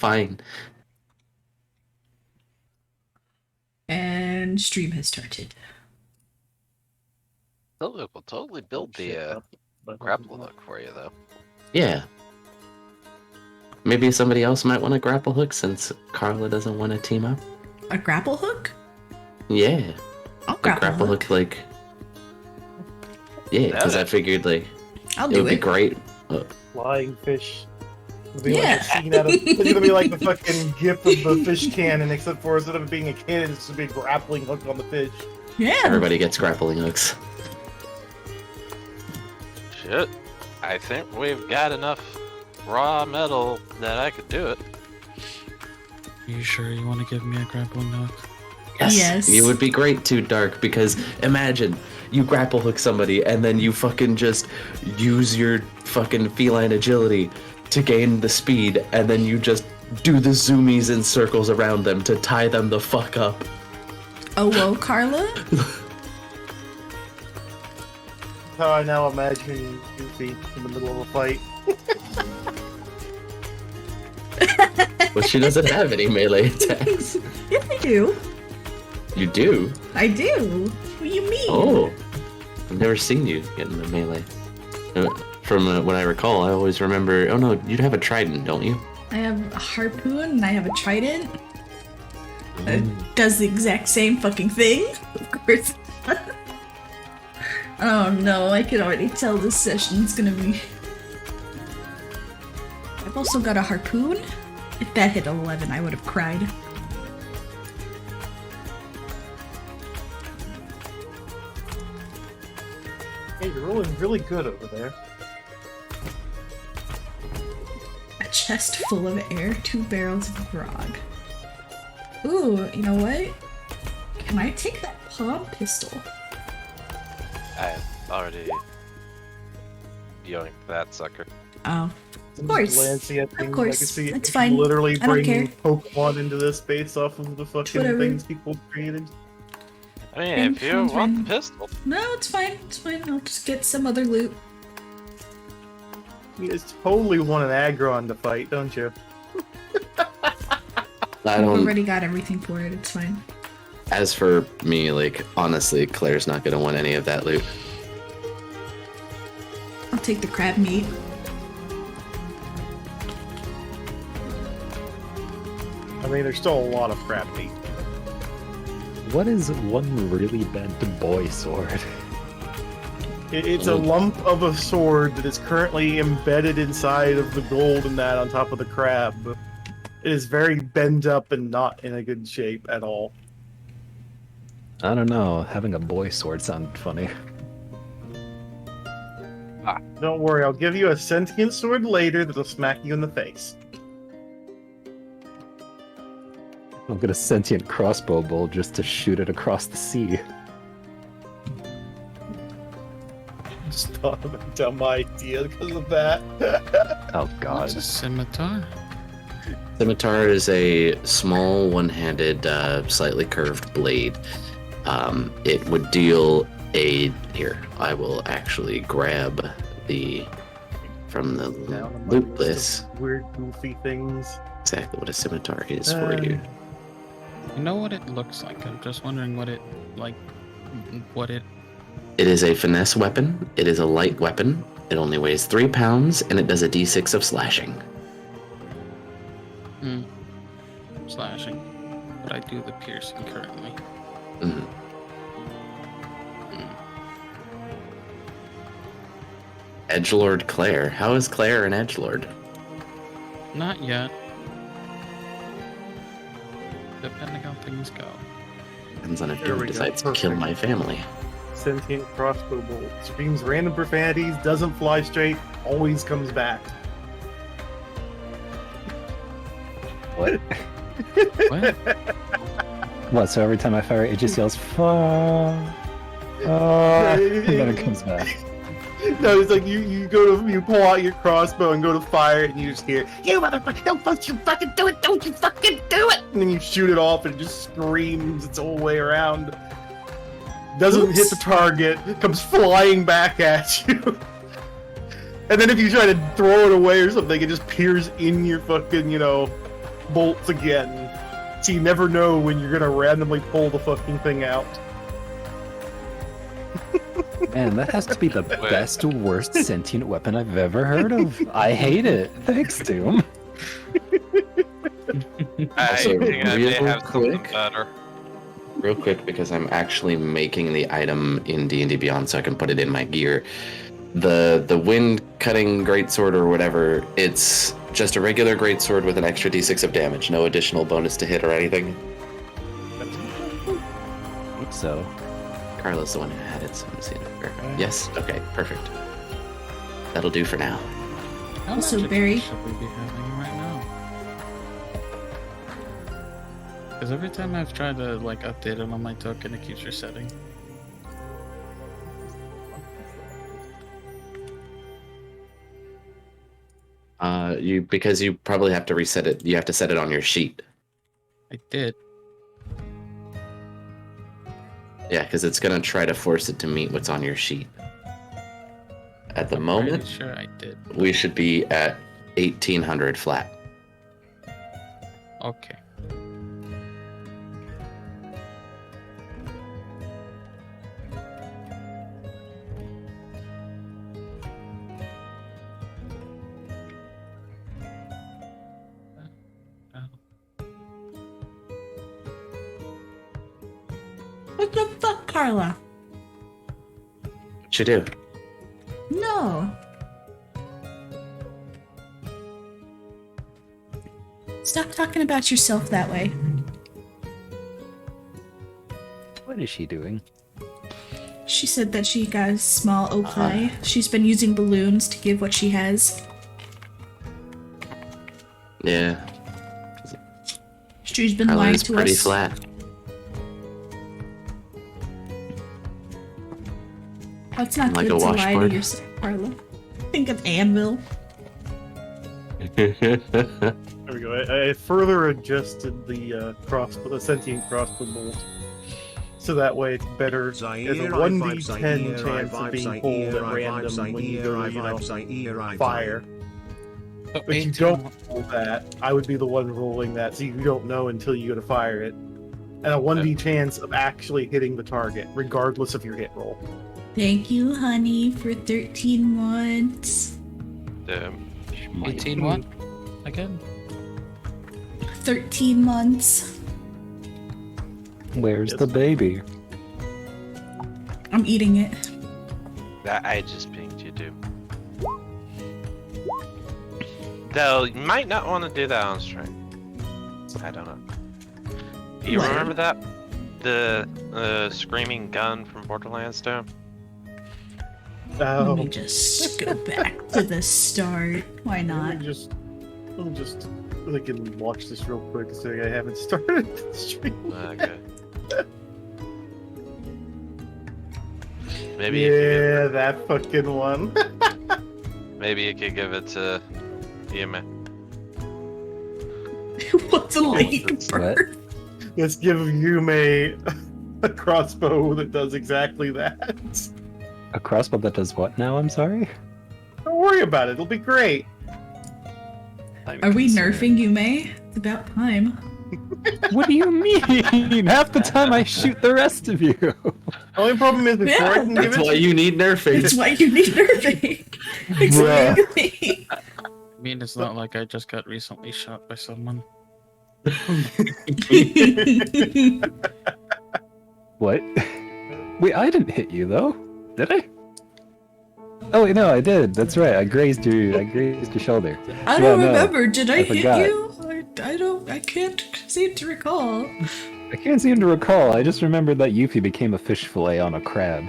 fine. And stream has started. We'll totally build the grapple hook for you, though. Yeah. Maybe somebody else might want a grapple hook since Carla doesn't want to team up. A grapple hook? Yeah. I'll A grapple hook. like. Yeah, because I figured like I'll it do would be great. Flying fish. It'll be Yeah. like a scene out of, it's gonna be like the fucking gif of the fish cannon, except for instead of it being a cannon, it's just a big grappling hook on the fish. Yeah. Everybody gets grappling hooks. Shit. I think we've got enough raw metal that I could do it. You sure you want to give me a grappling hook? Yes. You would be great too, Dark, because imagine you grapple hook somebody and then you fucking just use your fucking feline agility to gain the speed and then you just do the zoomies in circles around them to tie them the fuck up. Oh, whoa, Carla? How I now imagine Goofy in the middle of a fight. But she doesn't have any melee attacks. Yes, I do. You do? I do. What do you mean? Oh. I've never seen you get in the melee. From what I recall, I always remember... Oh no, you have a trident, don't you? I have a harpoon and I have a trident. It does the exact same fucking thing, of course. Oh no, I can already tell this session's gonna be... I've also got a harpoon. If that hit 11, I would have cried. Hey, you're rolling really good over there. A chest full of air, 2 barrels of grog. Ooh, you know what? Can I take that palm pistol? I already yoinked that sucker. Oh, of course. Glancing at things, course. I can see That's it fine. literally I don't bringing care. Pokemon into this based off of the fucking Whatever. things people created. I mean, And if you sounds want random. the pistol. No, it's fine. It's fine. I'll just get some other loot. You guys totally want an Aggron to fight, don't you? I I've don't... already got everything for it. It's fine. As for me, like, honestly, Claire's not gonna want any of that loot. I'll take the crab meat. I mean, there's still a lot of crap meat. What is one really bent boy sword? It's a lump of a sword that is currently embedded inside of the gold and that on top of the crab. It is very bent up and not in a good shape at all. I don't know. Having a boy sword sounded funny. Don't worry, I'll give you a sentient sword later that'll smack you in the face. I'll get a sentient crossbow bolt just to shoot it across the sea. Just thought of a dumb idea because of that. Oh god. What's a scimitar? Scimitar is a small, one-handed, slightly curved blade. It would deal a... Here, I will actually grab the... From the Down on my loot list list, of weird, goofy things. exactly what a scimitar is for you. You know what it looks like? I'm just wondering what it, like, what it... It is a finesse weapon. It is a light weapon. It only weighs 3 pounds, and it does a d6 of slashing. slashing. But I do the piercing currently. Mhm. Edgelord Claire. How is Claire an edgelord? Not yet. Depending how things go. Depends on if There Doom we go. decides to kill Perfect. my family. Sentient crossbow bolt. Screams random profanities, doesn't fly straight, always comes back. What? What? What, so every time I fire it just yells, "Fuck!" And then it comes back. No, it's like you pull out your crossbow and go to fire it, and you just hear, "You motherfucker, don't you fucking do it, don't you fucking do it!" And then you shoot it off and it just screams its whole way around. Doesn't hit the target, comes flying back at you. And then if you try to throw it away or something, it just peers in your fucking, bolts again. So you never know when you're gonna randomly pull the fucking thing out. Man, that has to be the best, worst sentient weapon I've ever heard of. I hate it. Thanks, Doom. I Also, think I may real have something quick- better. Real quick, because I'm actually making the item in D&D Beyond so I can put it in my gear. The wind cutting greatsword or whatever, it's just a regular greatsword with an extra d6 of damage, no additional bonus to hit or anything. I think so. Carla's the one who had it, so I'm seeing it. Yes? Okay, perfect. That'll do for now. How Also, much Barry- should we be having right now? Because every time I've tried to like update it on my token, it keeps resetting. Because you probably have to reset it. You have to set it on your sheet. I did. Yeah, because it's gonna try to force it to meet what's on your sheet. At the I'm moment, pretty sure I did. we should be at 1800 flat. Okay. What the fuck, Carla? What you do? No. Stop talking about yourself that way. What is she doing? She said that she got a small oak eye. She's been using balloons to give what she has. Yeah, She's been lying Carla's to pretty us. flat. That's not Like good a to lie to washboard. yourself, Carla. Think of Anvil. There we go. I further adjusted the sentient crossbow bolt, so that way it's better. There's a 1d10 chance of being pulled at random when you go to, fire. So But you 18 don't roll that. I would be the one rolling that, so you don't know until you go to fire it. And a 1d chance of actually hitting the target, regardless of your hit roll. Thank you, honey, for 13 months. 18 what? Again? 13 months. Where's Yes. the baby? I'm eating it. I just pinged you, dude. Though, you might not want to do that on stream. I don't know. You What? remember that? The screaming gun from Borderlands 2? Let me Oh, just go back to the start. Why not? Let me just I can watch this real quick so I haven't started the stream. Okay. Maybe you could Yeah, that fucking one. maybe you could give it to Yuma. What's a late What? bird? Let's give Yume a crossbow that does exactly that. A crossbow that does what now? I'm sorry? Don't worry about it, it'll be great. Are we nerfing Yume? It's about time. What do you mean? Half the time I shoot the rest of you. The only problem is before I can give That's it why you need nerfing. It's why you need nerfing. Exactly. I mean, it's not like I just got recently shot by someone. What? Wait, I didn't hit you though, did I? Oh wait, no, I did. That's right. I grazed your shoulder. I don't Yeah, no, remember. Did I hit forgot. you? I can't seem to recall. I can't seem to recall. I just remembered that Yuffie became a fish fillet on a crab.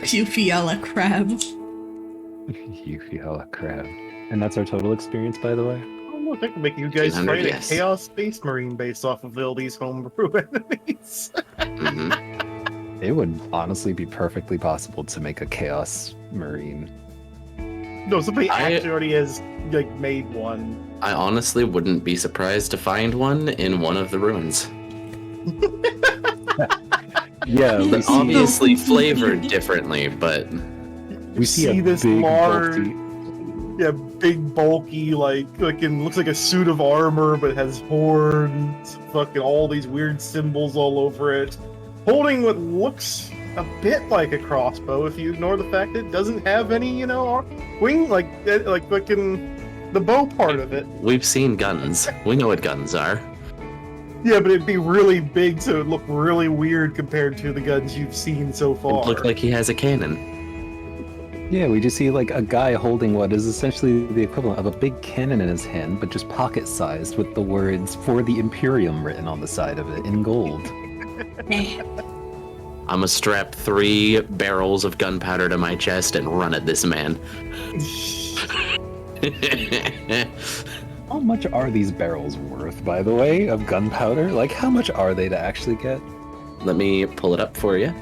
You feel a crab. Yuffie a la crab. And that's our total experience, by the way. Oh, look, I can make you guys 200, fight a yes. Chaos Space Marine based off of all these homebrew enemies. Mhm. It would honestly be perfectly possible to make a Chaos Marine. No, somebody I- actually already has like made one. I honestly wouldn't be surprised to find one in one of the ruins. Yeah, we see, Obviously flavored differently, but we see a this big, large, bulky- yeah, big, bulky, like fucking looks like a suit of armor, but has horns, fucking all these weird symbols all over it, holding what looks a bit like a crossbow. If you ignore the fact that it doesn't have any, wing, like fucking the bow part of it. We've seen guns. We know what guns are. Yeah, but it'd be really big, so it'd look really weird compared to the guns you've seen so far. It look like he has a cannon. Yeah, we just see like a guy holding what is essentially the equivalent of a big cannon in his hand, but just pocket-sized with the words "For the Imperium" written on the side of it in gold. I'm gonna strap 3 barrels of gunpowder to my chest and run at this man. How much are these barrels worth, by the way, of gunpowder? Like, how much are they to actually get? Let me pull it up for you.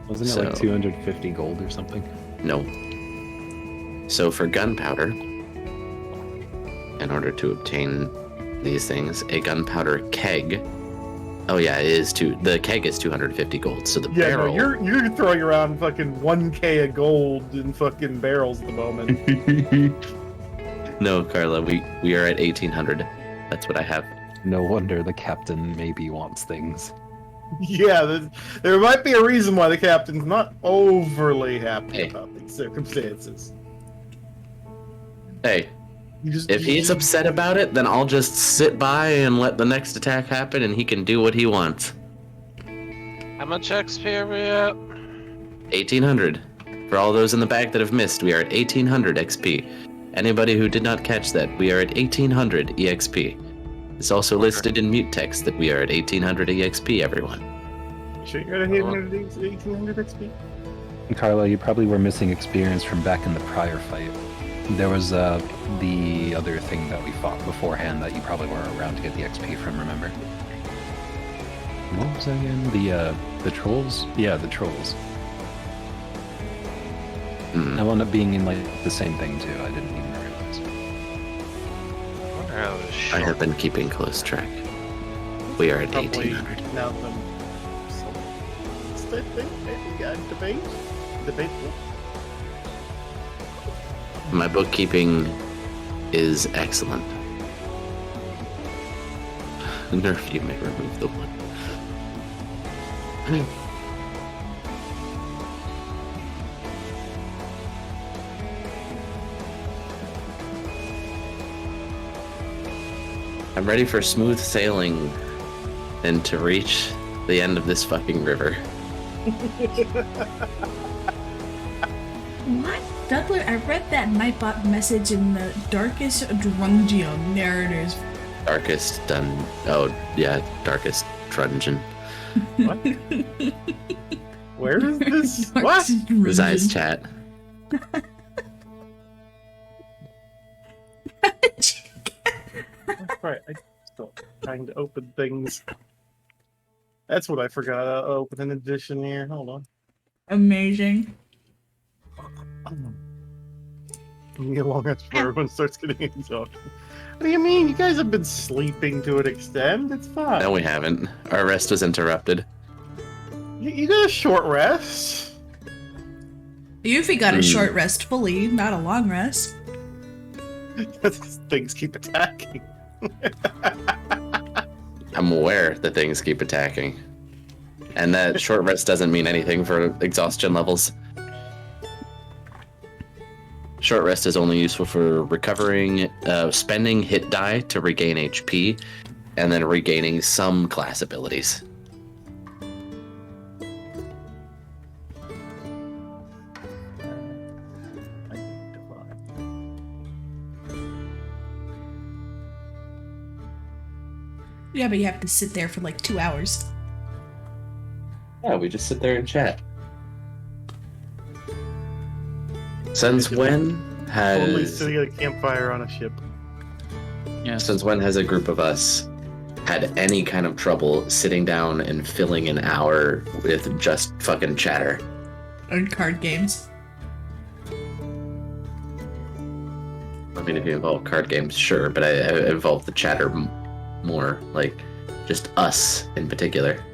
Wasn't it like 250 gold or something? No. So for gunpowder, in order to obtain these things, a gunpowder keg. Oh yeah, it is the keg is 250 gold. So the barrel. No, you're throwing around fucking 1k of gold in fucking barrels at the moment. No, Carla, we are at 1800. That's what I have. No wonder the captain maybe wants things. Yeah, there might be a reason why the captain's not overly happy Hey. about these circumstances. Hey, if he's upset about it, then I'll just sit by and let the next attack happen and he can do what he wants. How much XP are we at? 1800. For all those in the bag that have missed, we are at 1800 XP. Anybody who did not catch that, we are at 1800 EXP. It's also listed in mute text that we are at 1800 EXP, everyone. Sure you're at 1800 XP? And Carla, you probably were missing experience from back in the prior fight. There was the other thing that we fought beforehand that you probably weren't around to get the XP from, remember? What was that again? The trolls? Yeah, the trolls. Hmm. I wound up being in like the same thing too. I didn't even realize. I wonder how this I short- have been keeping close track. We are at Probably 1800. now them. I think maybe debatable. My bookkeeping is excellent. Nerf, you may remove the one. I'm ready for smooth sailing and to reach the end of this fucking river. What? Dudley, I read that Nightbot message in the Darkest Drungeon narratives. Darkest Drungeon. What? Where is this? What? Darkest His eyes Drungeon. chat. Right, I'm still trying to open things. That's what I forgot. I'll open an edition here. Hold on. Amazing. Get long as everyone starts getting exhausted. What do you mean? You guys have been sleeping to an extent. It's fine. No, we haven't. Our rest was interrupted. You got a short rest. Yuffie got a short rest fully, not a long rest. Things keep attacking. I'm aware that things keep attacking. And that short rest doesn't mean anything for exhaustion levels. Short rest is only useful for recovering, spending hit die to regain HP, and then regaining some class abilities. Yeah, but you have to sit there for like 2 hours. Yeah, we just sit there and chat. Since when Only has sitting at a campfire on a ship. Yes. since when has a group of us had any kind of trouble sitting down and filling an hour with just fucking chatter? Or card games. I mean, if you involve card games, sure, but I involve the chatter more, like just us in particular.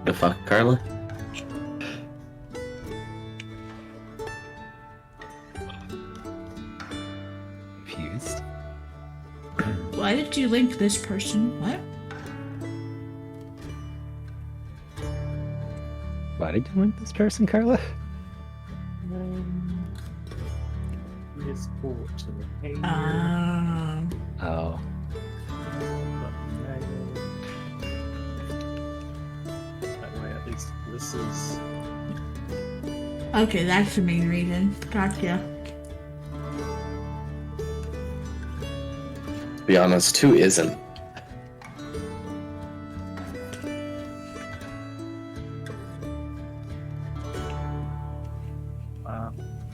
The fuck, Carla? against. Why did you link this person? What? Why did you link this person, Carla? Misfortune. Oh. That way, at least this is. Okay, that's the main reason. Gotcha. To be honest, who isn't?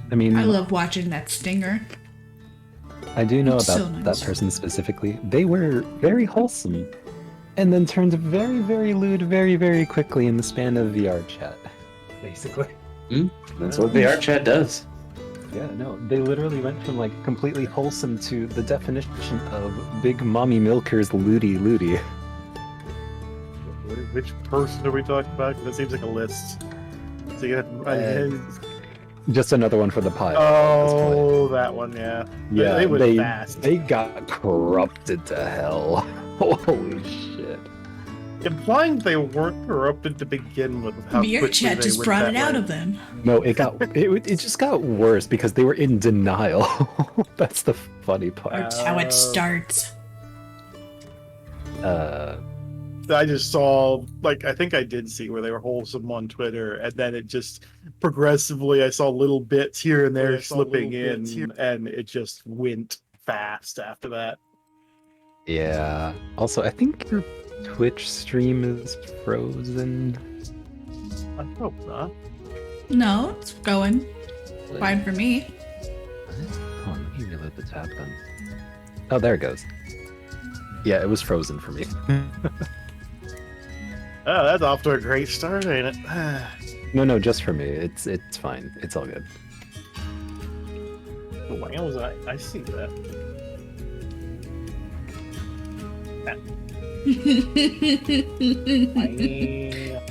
I mean, I love watching that stinger. I do know It's about so nice. that person specifically. They were very wholesome, and then turned very, very lewd very, very quickly in the span of VR chat. Basically. That's what VR chat does. Yeah, no, they literally went from like completely wholesome to the definition of big mommy milkers looty looty. Which person are we talking about? 'Cause that seems like a list. So you have, Just another one for the pile. oh, that one, yeah. Yeah, they went fast. they got corrupted to hell. Holy shit. Implying they weren't corrupted to begin with. How VR quickly chat they just went brought that it out way. of them. No, it just got worse because they were in denial. That's the funny part. That's how it starts. I just saw, like, I think I did see where they were wholesome on Twitter, and then it just progressively, I saw little bits here and there slipping in, and it just went fast after that. Yeah. Also, I think your Twitch stream is frozen. I hope not. No, it's going fine for me. Oh, let me reload the tab then. Oh, there it goes. Yeah, it was frozen for me. Oh, that's off to a great start, ain't it? No, just for me. It's fine. It's all good. Wow, I see that.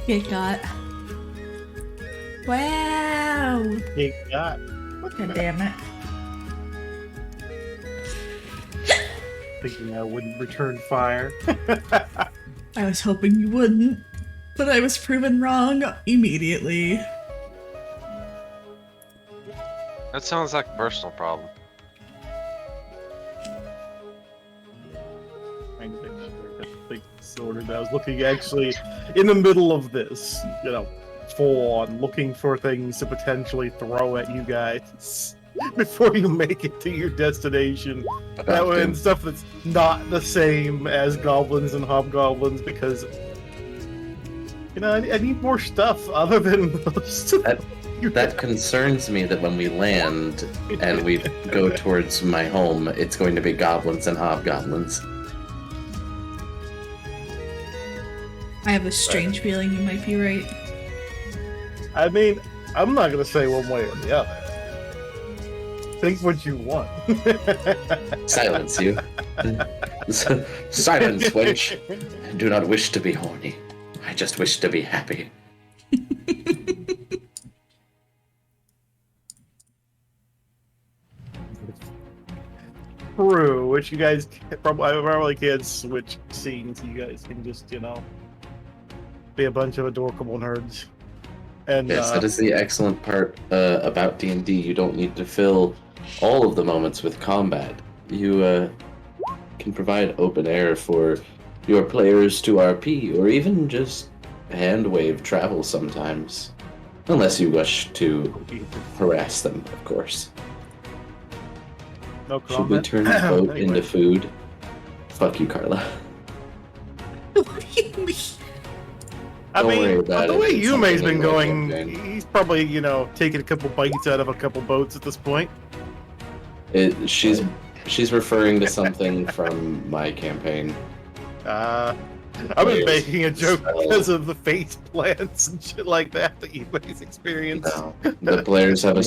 Get got. Wow. He got. God damn it. Thinking I wouldn't return fire. I was hoping you wouldn't, but I was proven wrong immediately. That sounds like a personal problem. Trying to make sure I got things sorted. I was looking actually in the middle of this, full on looking for things to potentially throw at you guys before you make it to your destination. That way, and stuff that's not the same as goblins and hobgoblins, because I need more stuff other than those. That concerns me that when we land and we go towards my home, it's going to be goblins and hobgoblins. I have a strange feeling you might be right. I mean, I'm not gonna say one way or the other. Think what you want. Silence you. Silence, wench. I do not wish to be horny. I just wish to be happy. True, which you guys probably can't switch scenes. You guys can just, be a bunch of adorable nerds. And Yes, that is the excellent part about D&D. You don't need to fill all of the moments with combat. You can provide open air for your players to RP, or even just hand wave travel sometimes. Unless you wish to harass them, of course. no Should we comment. turn the boat Anyway. into food? Fuck you, Carla. What do you mean? I Don't worry mean, about the it. way It's Yume's something been like going, that, man. he's probably, taking a couple bites out of a couple boats at this point. She's referring to something from my campaign. I've been making a joke because of the face plants and shit like that Yume's experienced. No, the players have a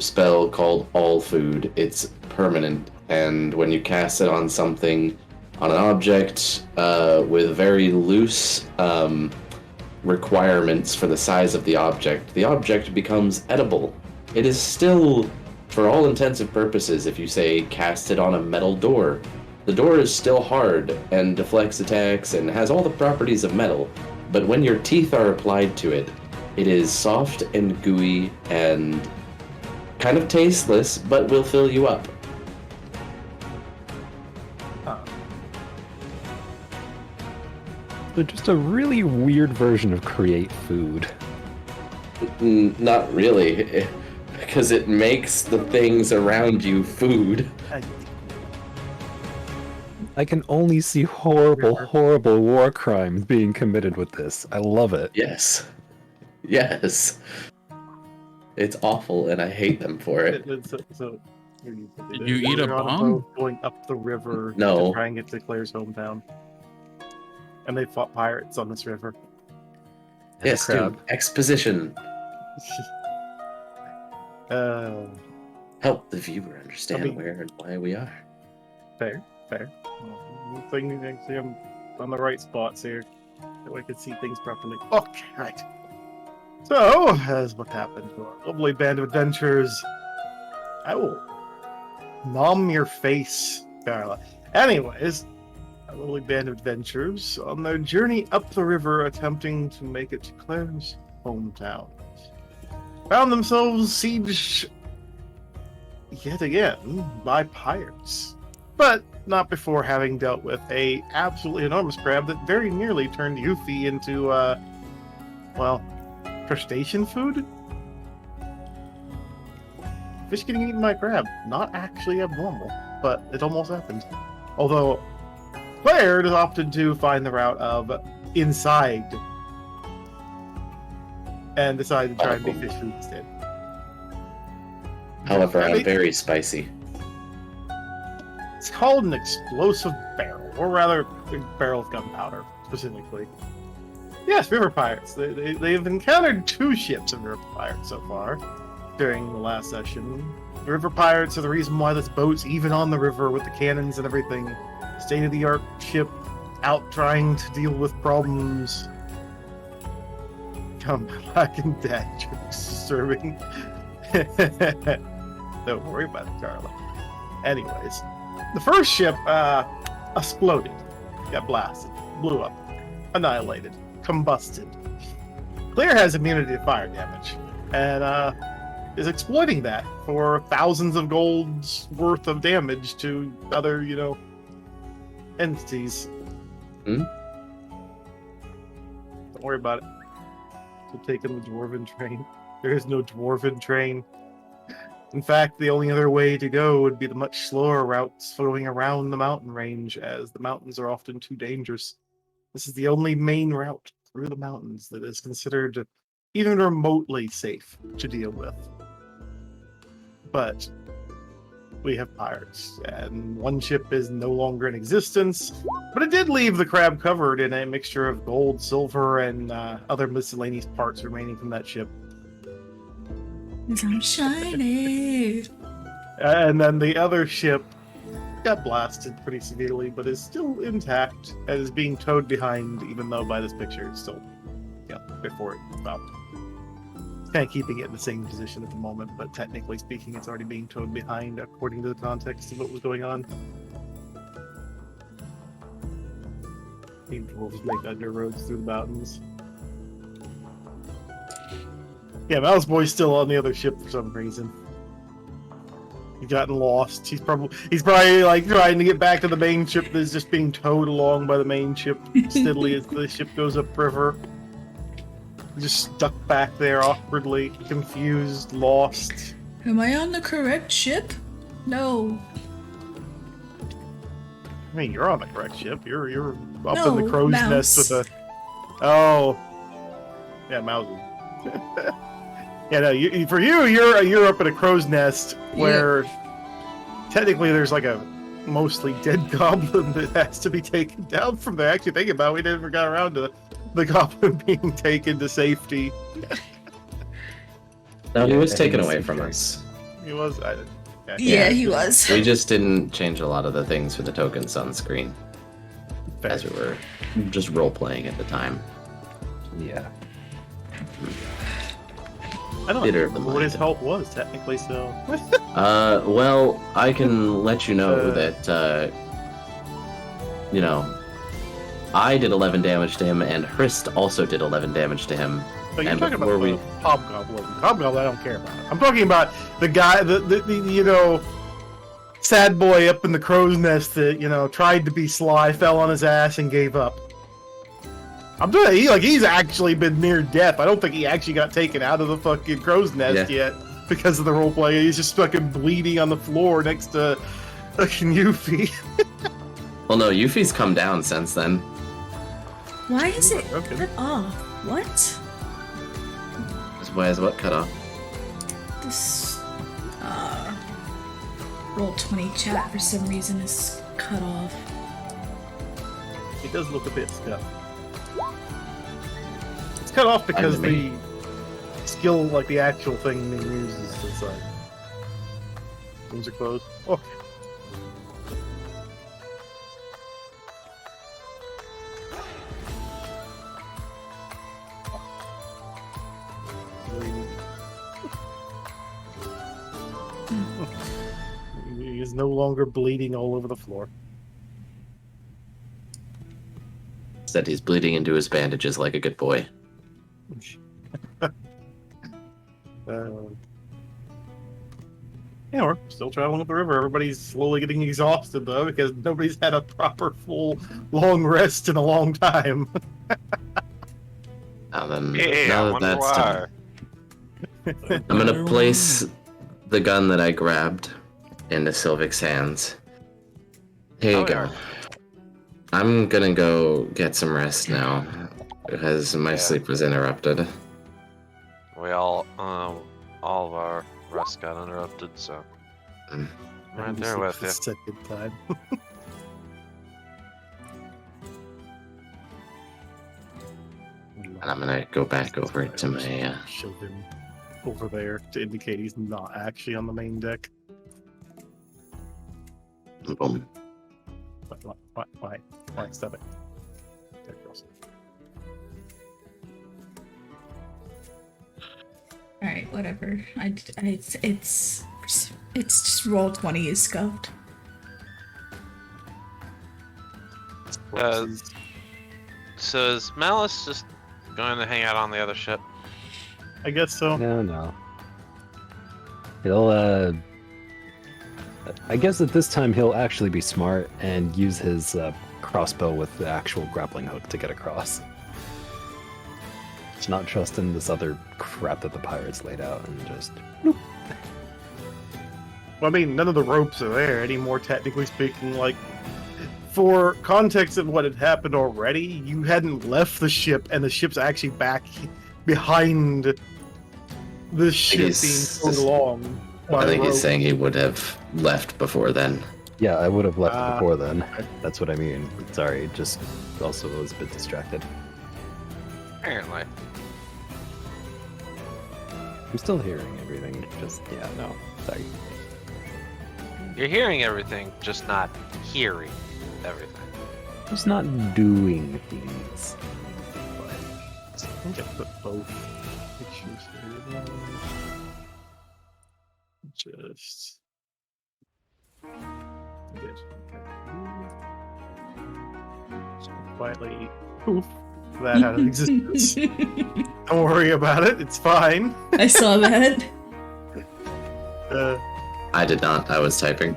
spell called All Food. It's permanent, and when you cast it on something, on an object with very loose requirements for the size of the object becomes edible. It is still For all intensive purposes, if you say cast it on a metal door, the door is still hard and deflects attacks and has all the properties of metal, but when your teeth are applied to it, it is soft and gooey and kind of tasteless, but will fill you up. So just a really weird version of create food. Not really, because it makes the things around you food. I can only see horrible, horrible war crimes being committed with this. I love it. Yes. Yes. It's awful, and I hate them for it. So Did you eat a they're on bomb? boat going up the river No. to try and get to Claire's hometown. And they fought pirates on this river. Yes, crab. dude. Exposition. Help the viewer understand I mean- where and why we are. Fair. Thing actually, I'm on the right spots here, so I can see things properly. Okay, right. So, as what happened to our lovely band of adventurers, I will nom your face, Carla. Anyways, our lovely band of adventurers on their journey up the river, attempting to make it to Claire's hometown, found themselves sieged yet again by pirates. But not before having dealt with a absolutely enormous crab that very nearly turned Yuffie into, well, crustacean food? Fish getting eaten by crab. Not actually abnormal, but it almost happened. Although, Claire has opted to find the route of inside and decided to try and be fish food instead. However, I I'm mean- very spicy. It's called an explosive barrel, or rather, a barrel of gunpowder, specifically. Yes, river pirates. They've encountered 2 ships of river pirates so far during the last session. The river pirates are the reason why this boat's even on the river with the cannons and everything. State-of-the-art ship out trying to deal with problems. Come back and dad jokes disturbing. Don't worry about it, Carla. Anyways. The first ship exploded, got blasted, blew up, annihilated, combusted. Claire has immunity to fire damage, and is exploiting that for thousands of gold's worth of damage to other, entities. Hmm? Don't worry about it. We're taking the dwarven train. There is no dwarven train. In fact, the only other way to go would be the much slower routes going around the mountain range, as the mountains are often too dangerous. This is the only main route through the mountains that is considered even remotely safe to deal with. But we have pirates, and one ship is no longer in existence, but it did leave the crab covered in a mixture of gold, silver, and other miscellaneous parts remaining from that ship. I'm shiny. And then the other ship got blasted pretty severely, but is still intact and is being towed behind, even though by this picture it's still, before it stopped. Kind of keeping it in the same position at the moment, but technically speaking, it's already being towed behind according to the context of what was going on. These dwarves make underroads through the mountains. Yeah, Mouse Boy's still on the other ship for some reason. He's gotten lost. He's probably like trying to get back to the main ship that's just being towed along by the main ship steadily as the ship goes upriver. Just stuck back there awkwardly, confused, lost. Am I on the correct ship? No. I mean, you're on the correct ship. You're up No, in the crow's Mouse. nest with a. Oh, yeah, Mouse. Yeah, no. You're up in a crow's nest where technically there's like a mostly dead goblin that has to be taken down from there. Actually, thinking about it, we never got around to the goblin being taken to safety. No, he was Yeah, taken he was away taken from care us. He was. Yeah, he was. We just didn't change a lot of the things for the tokens on screen Fair. as we were just role playing at the time. Yeah. I don't Bitter remember what his health was technically. So Well, I can let you know Uh. that, you know, I did 11 damage to him, and Hrist also did 11 damage to him. but you're And talking before about we- the Hobgoblin. Hobgoblin, I don't care about. I'm talking about the guy, the you know, sad boy up in the crow's nest that tried to be sly, fell on his ass, and gave up. I'm doing he's actually been near death. I don't think he actually got taken out of the fucking crow's nest yet because of the roleplay. He's just fucking bleeding on the floor next to fucking Yuffie. Well, no, Yuffie's come down since then. Why is it Okay. cut off? What? Why is what cut off? This roll 20 chat for some reason is cut off. It does look a bit stuck. It's cut off because Fine to me. the skill, like the actual thing they use is like. Rooms are closed. Okay. He is no longer bleeding all over the floor. Said he's bleeding into his bandages like a good boy. Yeah, we're still traveling up the river. Everybody's slowly getting exhausted though, because nobody's had a proper full long rest in a long time. Now then, Yeah, now I that wonder that's why. done, I'm gonna place the gun that I grabbed into Sylvic's hands. Here you Oh, go. yeah. I'm gonna go get some rest now, because my Yeah. sleep was interrupted. We all of our rest got interrupted, so Mm. I'm right there with the you. second time. And I'm gonna go back over to my, Shove him over there to indicate he's not actually on the main deck. boom. Why? Stop it. There it goes. All right, whatever. It's just roll 20 is scuffed. Corpses. So is Malice just going to hang out on the other ship? I guess so. No. He'll, I guess at this time he'll actually be smart and use his crossbow with the actual grappling hook to get across. Not trust in this other crap that the pirates laid out and just. Well, I mean, none of the ropes are there anymore, technically speaking. Like, for context of what had happened already, you hadn't left the ship, and the ship's actually back behind the ship being he's- towed along. By I think the he's rope. saying he would have left before then. Yeah, I would have left Ah, before then. okay. That's what I mean. Sorry, just also was a bit distracted. Apparently. I'm still hearing everything. Just no. Sorry. You're hearing everything, just not hearing everything. Just not doing things. I think I put both pictures here. Just. Good. So quietly poof that out of existence. Don't worry about it, it's fine. I saw that. I did not. I was typing.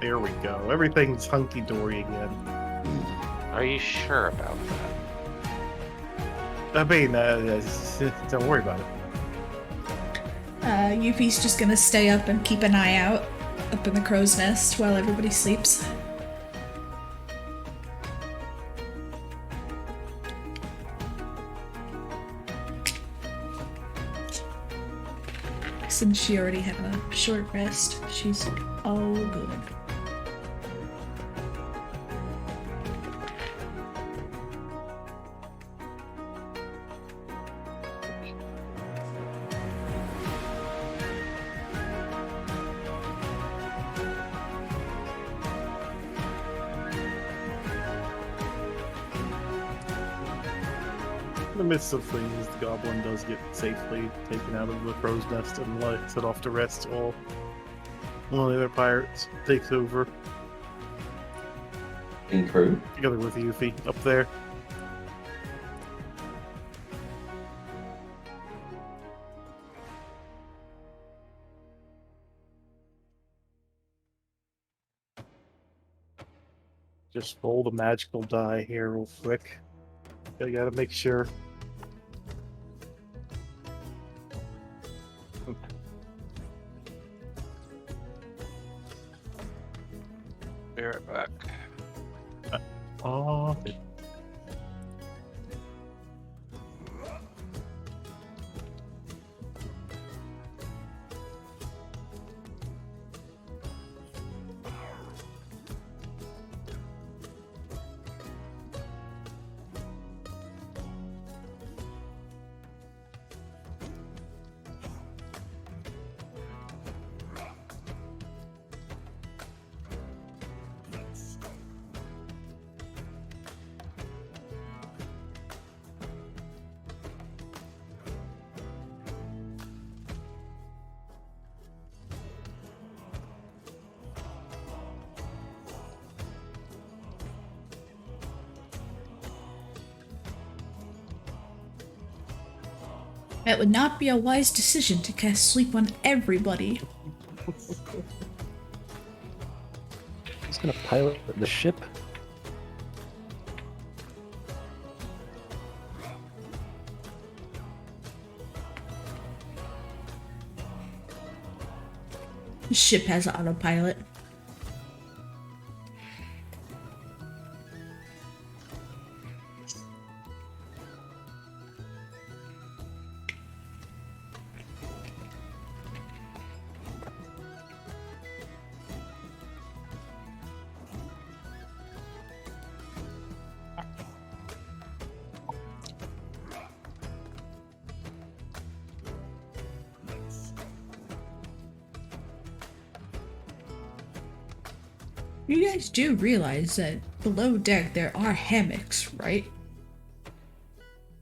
There we go. Everything's hunky dory again. Are you sure about that? I mean, don't worry about it. Yuffie's just gonna stay up and keep an eye out up in the crow's nest while everybody sleeps. Since she already had a short rest, she's all good. In the midst of things, the goblin does get safely taken out of the crow's nest and set off to rest while one of the other pirates takes over, In crew. together with Yuffie up there. Just roll the magical die here real quick. I gotta make sure. Be right back. Oh, It would not be a wise decision to cast sleep on everybody. Who's gonna pilot the ship? The ship has autopilot. You guys do realize that below deck there are hammocks, right?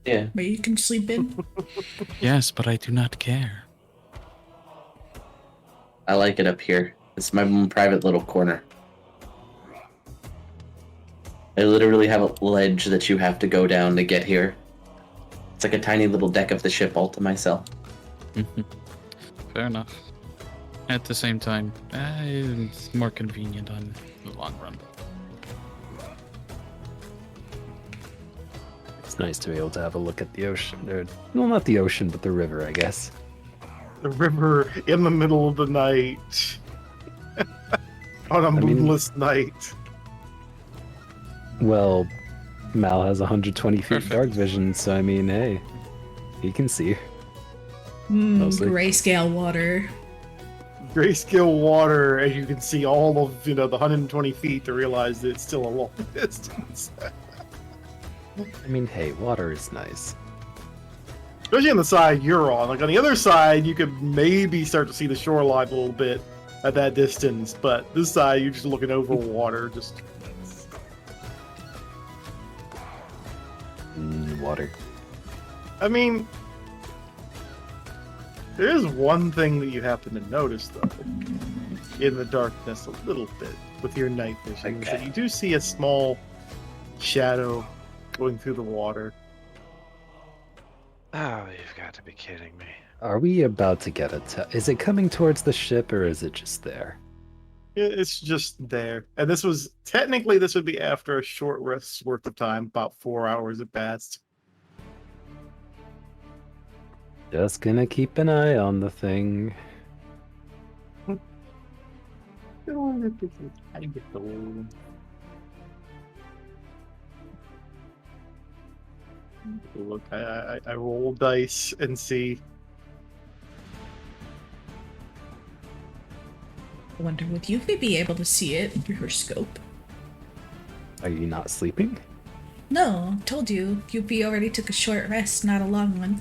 Yeah. Where you can sleep in? Yes, but I do not care. I like it up here. It's my own private little corner. I literally have a ledge that you have to go down to get here. It's like a tiny little deck of the ship all to myself. Fair enough. At the same time, it's more convenient on the long run. It's nice to be able to have a look at the ocean. Or, well, not the ocean, but the river, I guess. the river in the middle of the night. On a moonless night. Well, Mal has 120 feet Perfect. dark vision, so I mean, hey, he can see. Mostly. Grayscale water. Grayscale water, as you can see all of, the 120 feet to realize that it's still a long distance. I mean, hey, water is nice. Especially on the side you're on. Like on the other side, you could maybe start to see the shoreline a little bit at that distance, but this side, you're just looking over water. Just Water. I mean, there is one thing that you happen to notice, though, in the darkness a little bit with your night vision, is that you do see a small shadow going through the water. Oh, you've got to be kidding me. Are we about to get is it coming towards the ship, or is it just there? It's just there. And this would be after a short rest's worth of time, about 4 hours had passed. Just gonna keep an eye on the thing. Look, I roll dice and see. I wonder would Yuffie be able to see it through her scope? Are you not sleeping? No, told you. Yuffie already took a short rest, not a long one.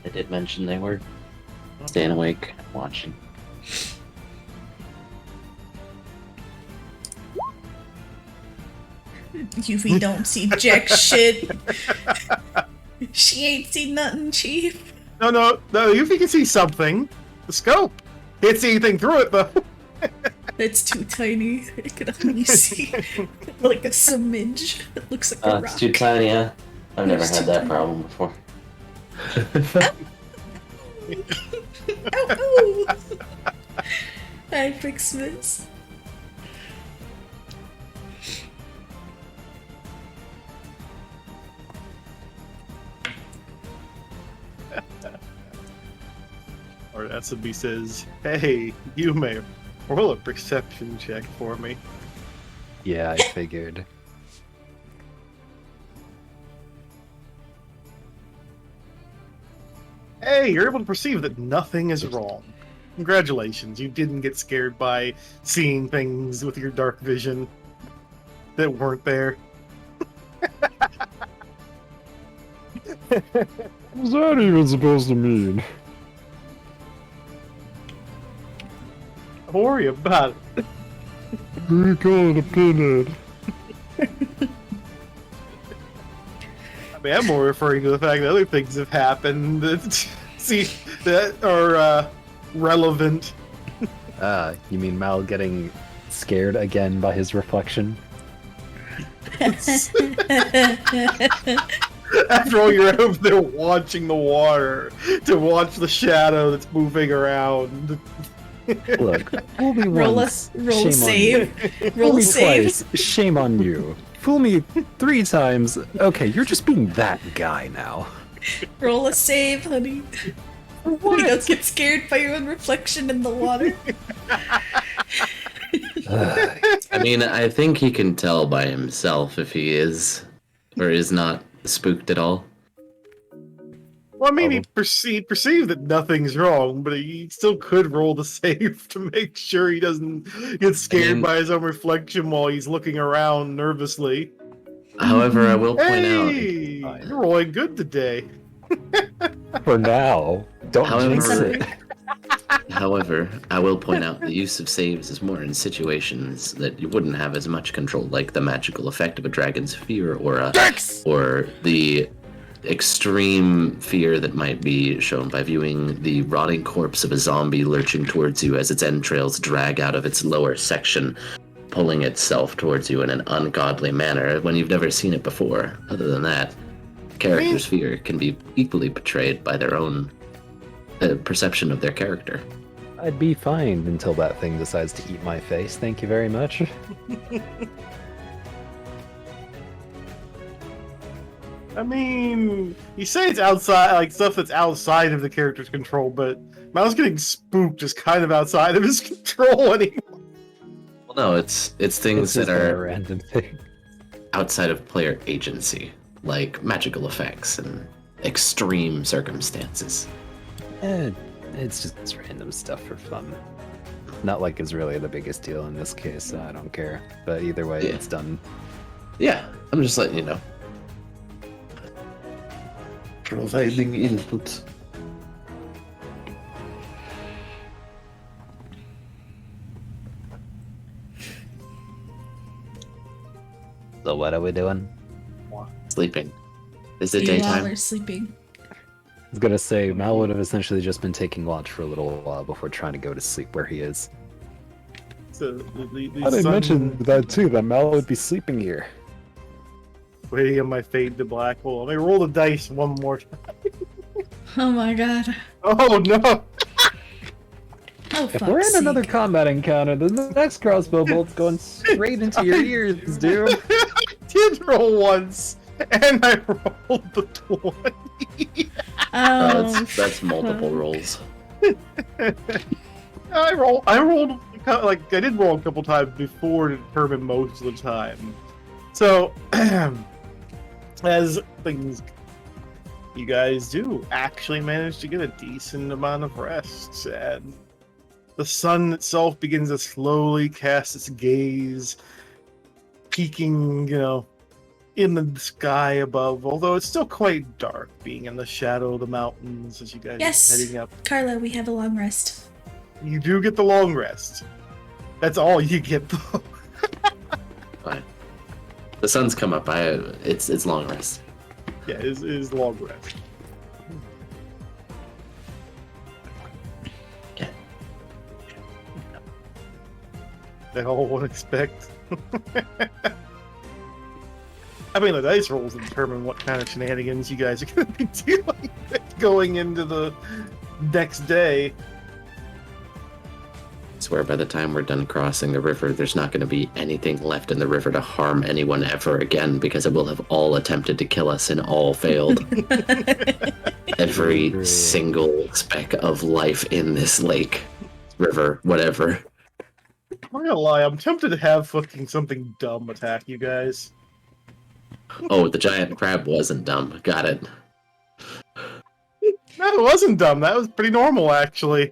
I did mention they were staying awake, watching. Yuffie don't see jack shit. She ain't seen nothing, Chief. No, Yuffie can see something. The scope. Can't see anything through it, though. It's too tiny. It could only see like a smidge. It looks like a rock. It's too tiny, huh? I've never It's had too that tiny. problem before. Ow, ow. I fixed this. Or SB says, "Hey, you may roll a perception check for me." Yeah, I figured. Hey, you're able to perceive that nothing is wrong. Congratulations, you didn't get scared by seeing things with your dark vision that weren't there. What's that even supposed to mean? Don't worry about it. We call it a pinhead. I mean, I'm more referring to the fact that other things have happened that are relevant. You mean Mal getting scared again by his reflection? After all, you're over there watching the water to watch the shadow that's moving around. Look, fool me Roll a once, roll a shame on save. you. Roll Fool a me save. twice, shame on you. Fool me 3 times, okay, you're just being that guy now. Roll a save, honey. You don't get scared by your own reflection in the water. I mean, I think he can tell by himself if he is or is not spooked at all. Well, I mean, he perceived that nothing's wrong, but he still could roll the save to make sure he doesn't get scared by his own reflection while he's looking around nervously. However, I will point Hey, out. you're rolling good today. For now, don't jinx However, it. however, I will point out the use of saves is more in situations that you wouldn't have as much control, like the magical effect of a dragon's fear, or the extreme fear that might be shown by viewing the rotting corpse of a zombie lurching towards you as its entrails drag out of its lower section, pulling itself towards you in an ungodly manner when you've never seen it before. Other than that, character's fear can be equally portrayed by their own perception of their character. I'd be fine until that thing decides to eat my face, thank you very much. I mean, you say it's outside, like stuff that's outside of the character's control, but Miles getting spooked is kind of outside of his control anymore. Well, no, it's things It's just that a are random thing. outside of player agency, like magical effects and extreme circumstances. It's just random stuff for fun. Not like it's really the biggest deal in this case, so I don't care. But either way, Yeah. it's done. Yeah, I'm just letting you know. Providing input. So what are we doing? Sleeping. Is it You all daytime? are sleeping. I was gonna say, Mal would have essentially just been taking watch for a little while before trying to go to sleep where he is. So the I didn't sun mention that too, that Mal would be sleeping here. waiting on my fade to black hole. Let me roll the dice one more time. Oh my god. Oh no! Oh, If we're in fuck's another sake. combat encounter, the next crossbow bolt's going straight into your ears, dude. I did roll once, and I rolled the 20. Oh, That's multiple rolls. I rolled like I did roll a couple times before to determine most of the time. So as things you guys do actually manage to get a decent amount of rest, and the sun itself begins to slowly cast its gaze, peeking, in the sky above, although it's still quite dark, being in the shadow of the mountains as you guys Yes. are heading up. Carla, we have a long rest. You do get the long rest. That's all you get, though. Fine. The sun's come up. It's long rest. Yeah, is long rest. Yeah. They all would expect. I mean, the dice rolls determine what kind of shenanigans you guys are going to be dealing with going into the next day. I swear by the time we're done crossing the river, there's not going to be anything left in the river to harm anyone ever again because it will have all attempted to kill us and all failed. Every single speck of life in this lake, river, whatever. I'm not gonna lie, I'm tempted to have fucking something dumb attack you guys. Oh, the giant crab wasn't dumb. Got it. No, it wasn't dumb. That was pretty normal, actually.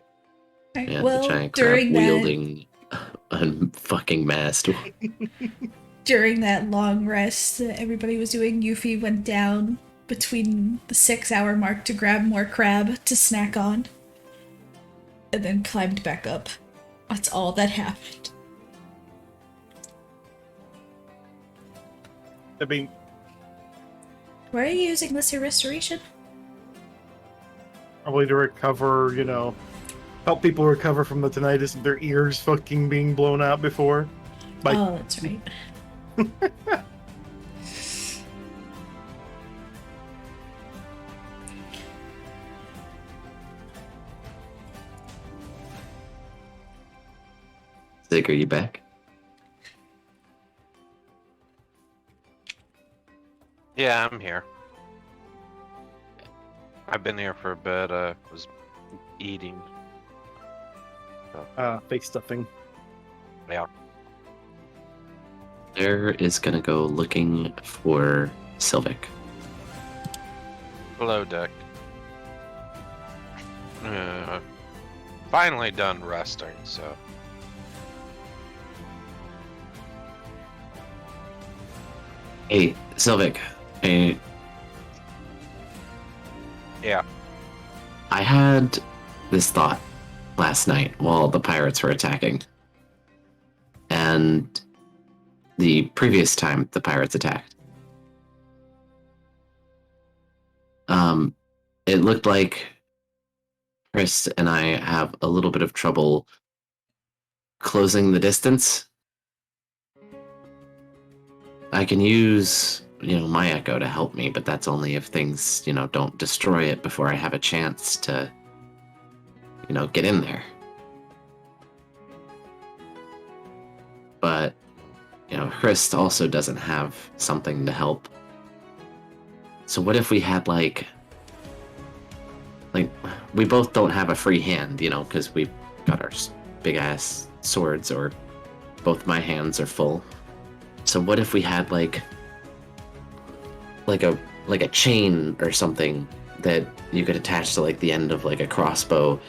Alright, Yeah, well, the giant crab during that wielding a fucking mast. during that long rest that everybody was doing, Yuffie went down between the 6-hour mark to grab more crab to snack on, and then climbed back up. That's all that happened. I mean, Why are you using this here restoration? probably to recover, you know, help people recover from the tinnitus of their ears fucking being blown out before. By Oh, that's right. Zig, are you back? Yeah, I'm here. I've been here for a bit. Was eating. face stuffing. Yeah. Claire is gonna go looking for Sylvic. Below deck. Finally done resting, so. Hey, Sylvic. Hey, Yeah. I had this thought last night while the pirates were attacking. And the previous time the pirates attacked. It looked like Chris and I have a little bit of trouble closing the distance. I can use, my echo to help me, but that's only if things, don't destroy it before I have a chance to, get in there. But, Chris also doesn't have something to help. So what if we had like we both don't have a free hand, because we've got our big ass swords, or both my hands are full. So what if we had like a chain or something that you could attach to like the end of like a crossbow,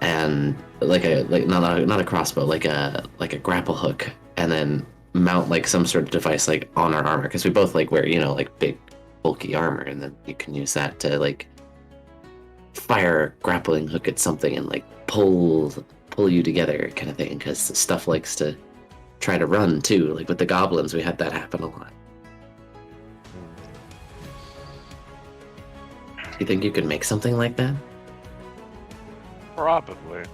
and not a crossbow, like a grapple hook, and then mount like some sort of device like on our armor, because we both like wear like big bulky armor, and then you can use that to like fire a grappling hook at something and like pull you together kind of thing, because stuff likes to try to run too. Like with the goblins, we had that happen a lot. Do you think you could make something like that? Probably.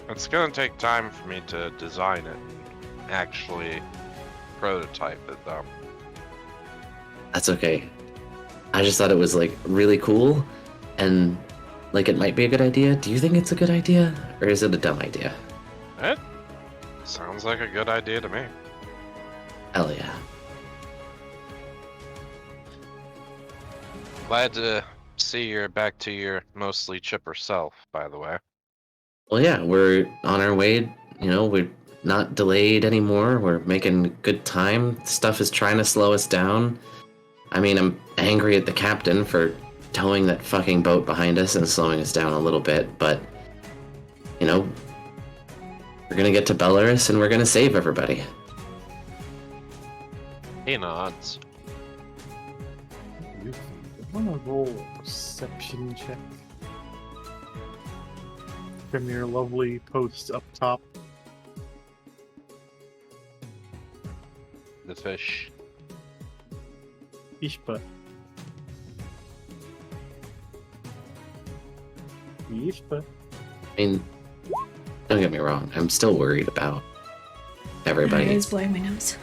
It's gonna take time for me to design it and actually prototype it, though. That's okay. I just thought it was like really cool, and like it might be a good idea. Do you think it's a good idea, or is it a dumb idea? It sounds like a good idea to me. Hell yeah. Glad to see you're back to your mostly chipper self, by the way. Well, yeah, we're on our way. We're not delayed anymore. We're making good time. Stuff is trying to slow us down. I mean, I'm angry at the captain for towing that fucking boat behind us and slowing us down a little bit, but, we're gonna get to Belarus and we're gonna save everybody. He nods. I want to roll a perception check from your lovely post up top. The fish. Ishpa. Ishpa. I mean, don't get me wrong. I'm still worried about I everybody. was blowing my nose.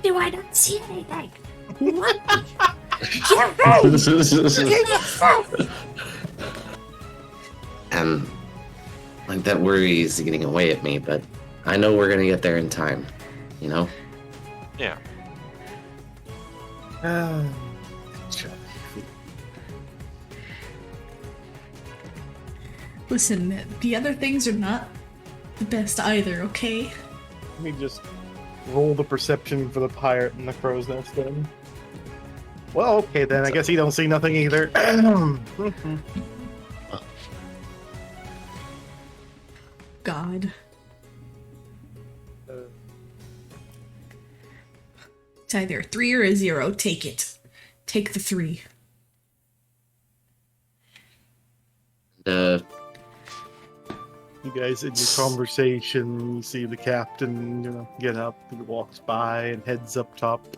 Do I not see anything? And like that worry is getting away at me, but I know we're gonna get there in time. You know? Yeah. Listen, the other things are not the best either, okay? Let me just roll the perception for the pirate and the crow's nest then. Well, okay then. I guess he don't see nothing either. God. It's either a 3 or a 0. Take it. Take the 3. You guys in your conversation, you see the captain, get up. He walks by and heads up top.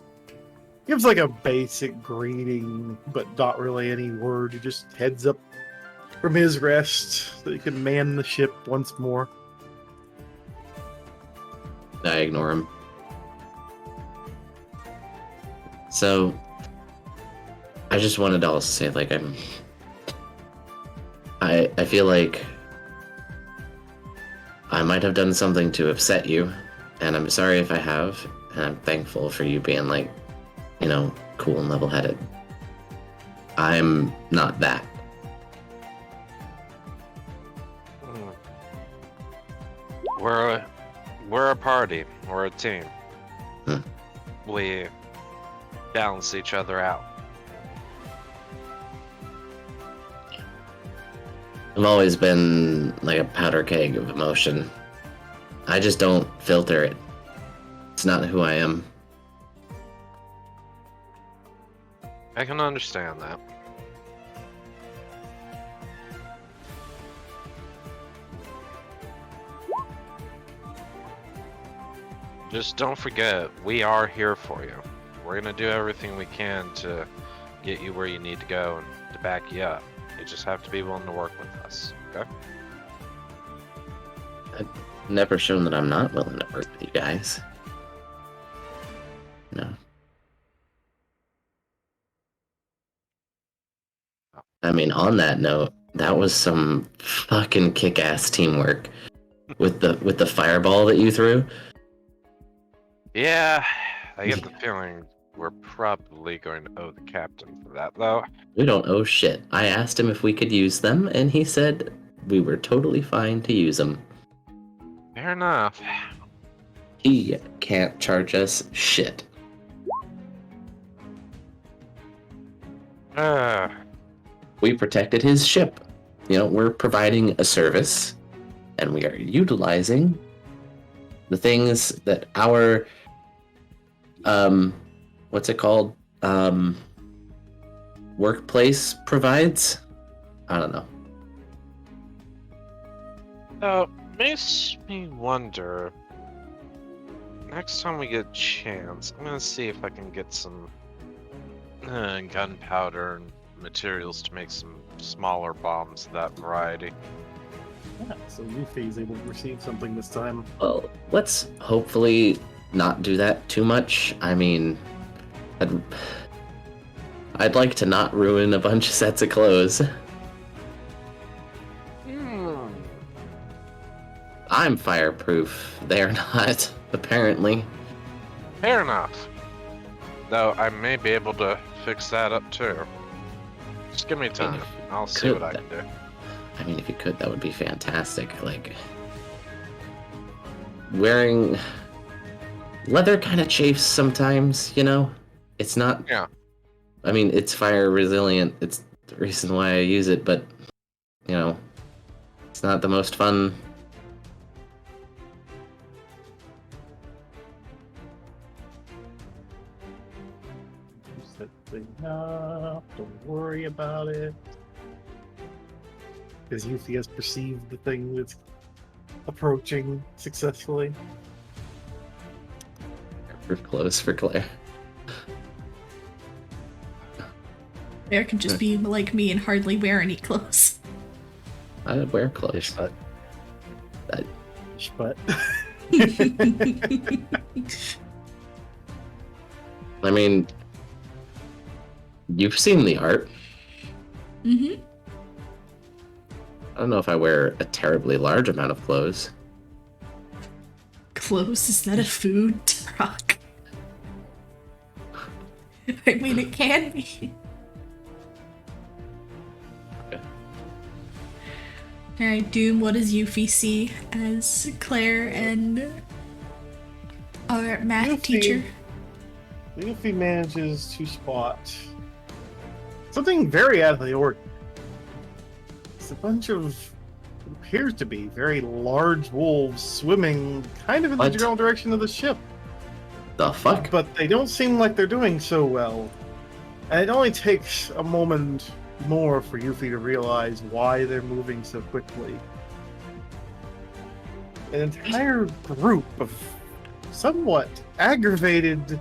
Gives like a basic greeting, but not really any word. He just heads up from his rest so he can man the ship once more. I ignore him. So, I just wanted to also say, like, I feel like I might have done something to upset you, and I'm sorry if I have, and I'm thankful for you being, like, cool and level-headed. I'm not that. We're a party. We're a team. Hmm. We balance each other out. I've always been like a powder keg of emotion. I just don't filter it. It's not who I am. I can understand that. Just don't forget, we are here for you. We're gonna do everything we can to get you where you need to go and to back you up. You just have to be willing to work with us, okay? I've never shown that I'm not willing to work with you guys. No. I mean, on that note, that was some fucking kick-ass teamwork with the fireball that you threw. Yeah, I get the feeling we're probably going to owe the captain for that, though. We don't owe shit. I asked him if we could use them, and he said we were totally fine to use them. Fair enough. He can't charge us shit. We protected his ship. We're providing a service, and we are utilizing the things that our what's it called? Workplace provides? I don't know. So, makes me wonder. Next time we get a chance, I'm gonna see if I can get some gunpowder and materials to make some smaller bombs of that variety. Yeah, so Yuffie is able to receive something this time. Well, let's hopefully not do that too much. I mean, I'd like to not ruin a bunch of sets of clothes. I'm fireproof. They're not, apparently. Fair enough. Though I may be able to fix that up too. Just give me time. I'll see what I can do. I mean, if you could, that would be fantastic. Like, wearing leather kind of chafes sometimes, It's not... Yeah. I mean, it's fire resilient. It's the reason why I use it, but, it's not the most fun. Set thing up. Don't worry about it. Because Yuffie has perceived the thing that's approaching successfully. Proof clothes for Claire. Bear can just be like me and hardly wear any clothes. I wear Fish clothes. butt. But I mean, you've seen the art. Mm-hmm. I don't know if I wear a terribly large amount of clothes. Clothes? Is that a food, Rock? I mean, it can be. Okay. Alright, Doom, what does Yuffie see as Claire and our math Yuffie- teacher? Luffy manages to spot something very out of the ordinary. It's a bunch of what appears to be very large wolves swimming kind of in What? the general direction of the ship. The fuck? But they don't seem like they're doing so well. And it only takes a moment more for Yuffie to realize why they're moving so quickly. An entire group of somewhat aggravated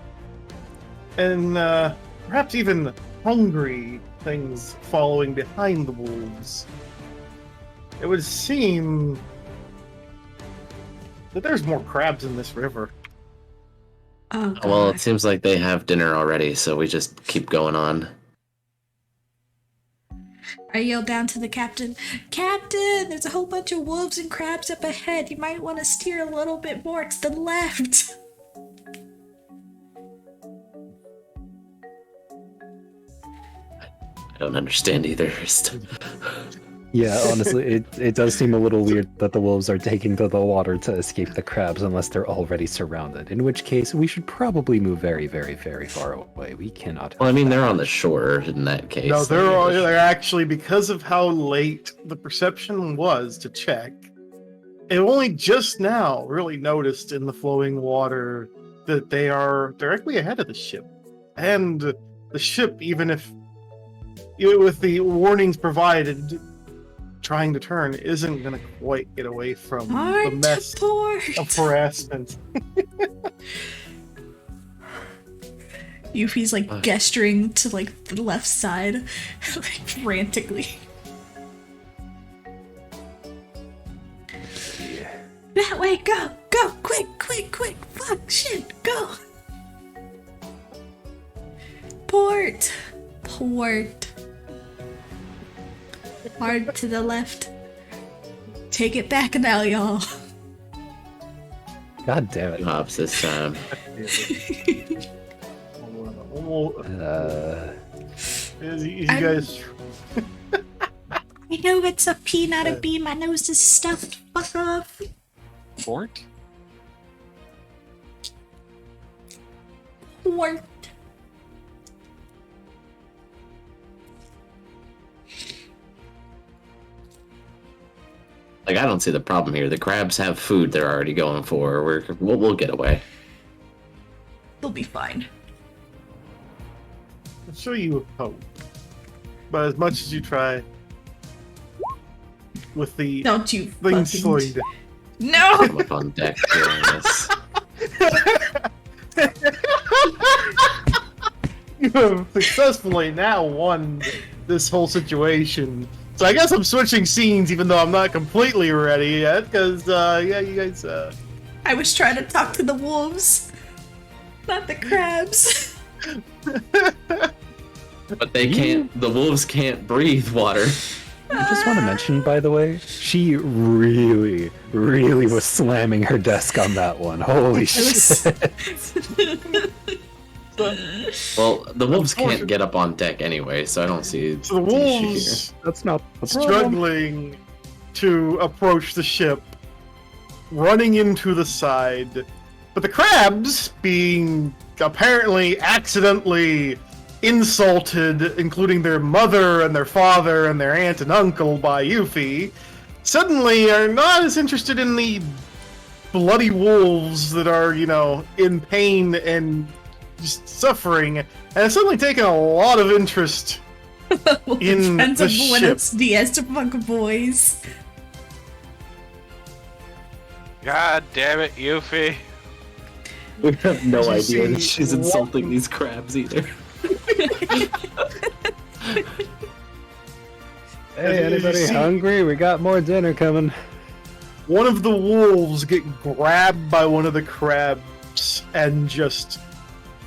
and perhaps even hungry things following behind the wolves. It would seem that there's more crabs in this river. Oh, God. Well, it seems like they have dinner already, so we just keep going on. I yelled down to the captain, Captain, there's a whole bunch of wolves and crabs up ahead. You might want to steer a little bit more to the left. I don't understand either. Yeah, honestly, it does seem a little weird that the wolves are taking to the water to escape the crabs unless they're already surrounded. In which case, we should probably move very, very, very far away. We cannot. Well, I mean, they're on the shore in that case. No, they're actually, because of how late the perception was to check, it only just now really noticed in the flowing water that they are directly ahead of the ship. And the ship, even if with the warnings provided, trying to turn isn't going to quite get away from the mess of harassment. Yuffie's like gesturing to like the left side, like frantically. That way, go, quick, fuck, shit, go. Port. Hard to the left. Take it back now, y'all. God damn it. Hops this time. You guys. I know it's a P, not a B. My nose is stuffed. Fuck off. Fort? Port. Like, I don't see the problem here. The crabs have food they're already going for. We'll get away. They'll be fine. I'm sure you would hope. But as much as you try, with the Don't you things fucking... slowing down. No! I'm up on deck doing this. You have successfully now won this whole situation. So I guess I'm switching scenes, even though I'm not completely ready yet, because, yeah, you guys, I was trying to talk to the wolves, not the crabs. But they can't. The wolves can't breathe water. I just want to mention, by the way, she really, really was slamming her desk on that one. Holy shit. Well, the wolves can't get up on deck anyway, so I don't see so the the issue here. wolves That's not the problem. struggling to approach the ship, running into the side, but the crabs, being apparently accidentally insulted, including their mother and their father and their aunt and uncle by Yuffie, suddenly are not as interested in the bloody wolves that are, in pain and just suffering, and have suddenly taken a lot of interest in Friends the of ship. Buenos Dias to fuck boys. God damn it, Yuffie. We have no Did you idea see that she's what- insulting these crabs either. Hey, anybody You see- hungry? We got more dinner coming. One of the wolves get grabbed by one of the crabs and just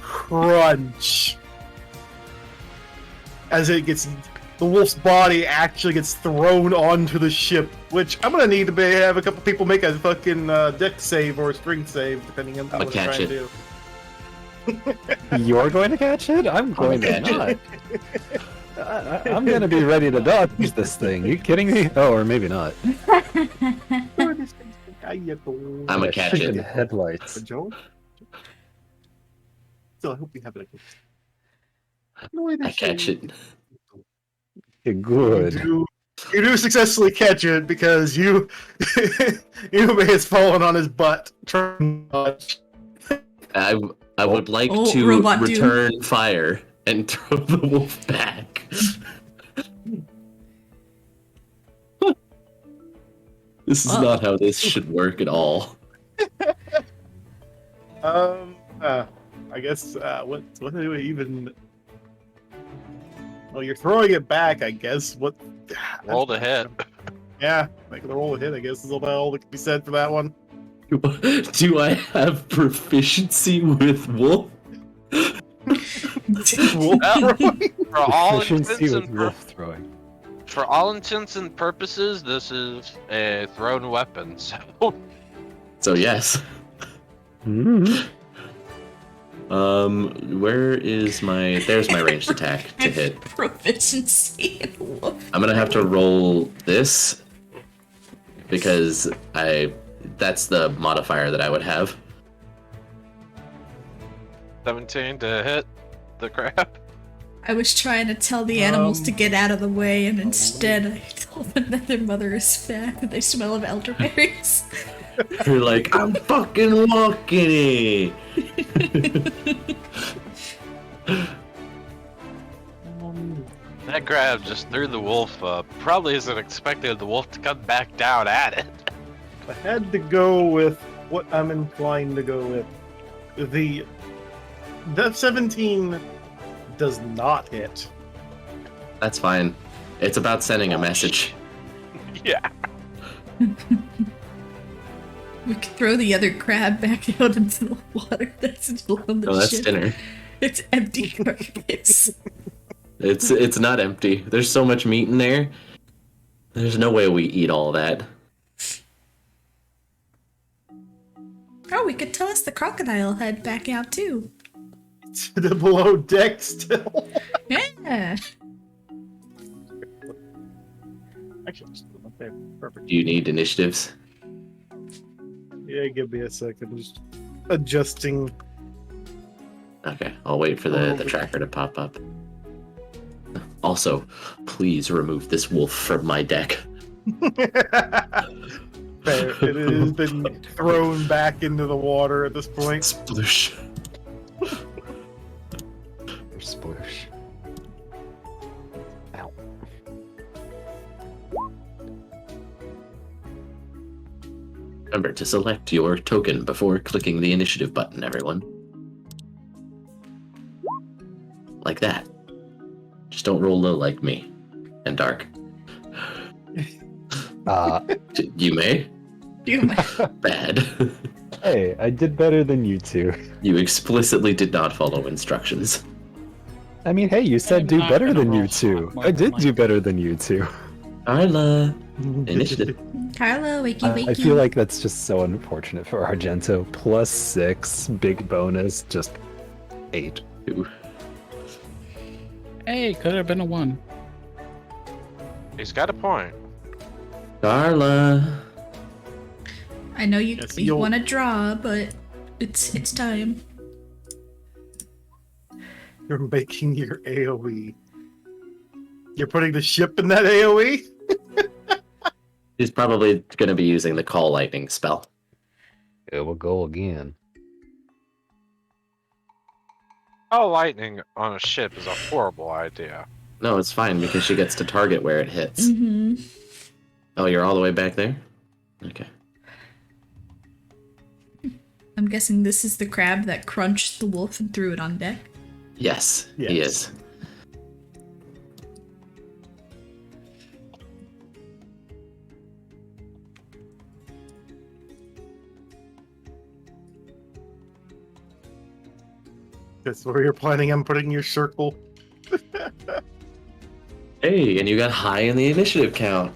crunch as it gets. The wolf's body actually gets thrown onto the ship, which I'm gonna need to have a couple people make a fucking deck save or a strength save, depending on I'll what they're catch trying it. to do. You're going to catch it? I'm going to not. I'm going to be ready to dodge this thing. You kidding me? Oh, or maybe not. I'm a catch Chicken it. headlights. Joe? So I hope you have it. I catch it. Good. You do successfully catch it because you has fallen on his butt. Trying to dodge. I would like Oh, to robot dude. return fire and throw the wolf back. This is Oh. not how this should work at all. I guess what do we even? Well, you're throwing it back, I guess. What? Roll the hit. Yeah, make the roll a hit. I guess is about all that can be said for that one. Do I have proficiency with wolf? Wolf Well, throwing? For all Efficiency intents with and wolf throwing. for all intents and purposes, this is a thrown weapon. So So yes. Mm-hmm. Where is my? There's my ranged attack to hit. Proficiency in wolf. I'm gonna have to roll this because that's the modifier that I would have. 17 to hit the crab. I was trying to tell the animals to get out of the way, and instead I told them that their mother is fat and they smell of elderberries. You're like, I'm fucking walking it. That crab just threw the wolf up. Probably isn't expecting the wolf to come back down at it. I had to go with what I'm inclined to go with. That 17 does not hit. That's fine. It's about sending a message. Yeah. We could throw the other crab back out into the water that's still on the No, that's ship. dinner. It's empty carcass. It's not empty. There's so much meat in there. There's no way we eat all that. Oh, we could toss the crocodile head back out too. To the below deck still. Yeah. Actually, just put them up there. Perfect. Do you need initiatives? Yeah, give me a second. Just adjusting. Okay, I'll wait for the tracker to pop up. Also, please remove this wolf from my deck. Fair. It has been thrown back into the water at this point. Sploosh. Sploosh. Ow. Remember to select your token before clicking the initiative button, everyone. Like that. Just don't roll low like me. And dark. You may. You Bad. Hey, I did better than you two. You explicitly did not follow instructions. I mean, hey, you said I'm do not better gonna than you roll two. more I than did mine. do better than you two. Carla. Initiative. Carlo, wakey wakey. I feel like that's just so unfortunate for Argento. +6, big bonus, just 8. Hey, could have been a 1. He's got a point. Carla. I know you Yes, you you'll- want to draw, but it's time. You're making your AoE. You're putting the ship in that AoE? He's probably going to be using the call lightning spell. It will go again. Oh, lightning on a ship is a horrible idea. No, it's fine because she gets to target where it hits. Mm-hmm. Oh, you're all the way back there? Okay. I'm guessing this is the crab that crunched the wolf and threw it on deck. Yes, he Yes. is. That's where you're planning on putting your circle. Hey, and you got high in the initiative count.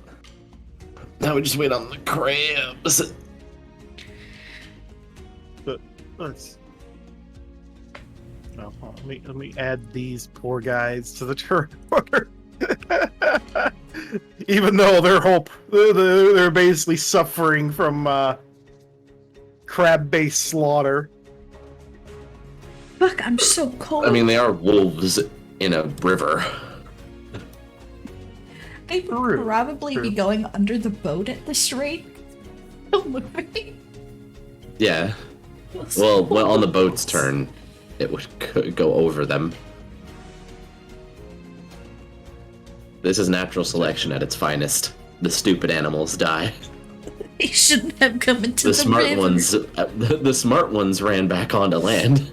Now we just wait on the crabs. But let's. Oh, let me add these poor guys to the turn order. Even though they're basically suffering from crab-based slaughter. Fuck, I'm so cold. I mean, they are wolves in a river. I'd True, probably true. be going under the boat at this rate. Moving. Yeah. Well, on the boat's turn, it would go over them. This is natural selection at its finest. The stupid animals die. They shouldn't have come into The the smart river. ones, the smart ones ran back onto land.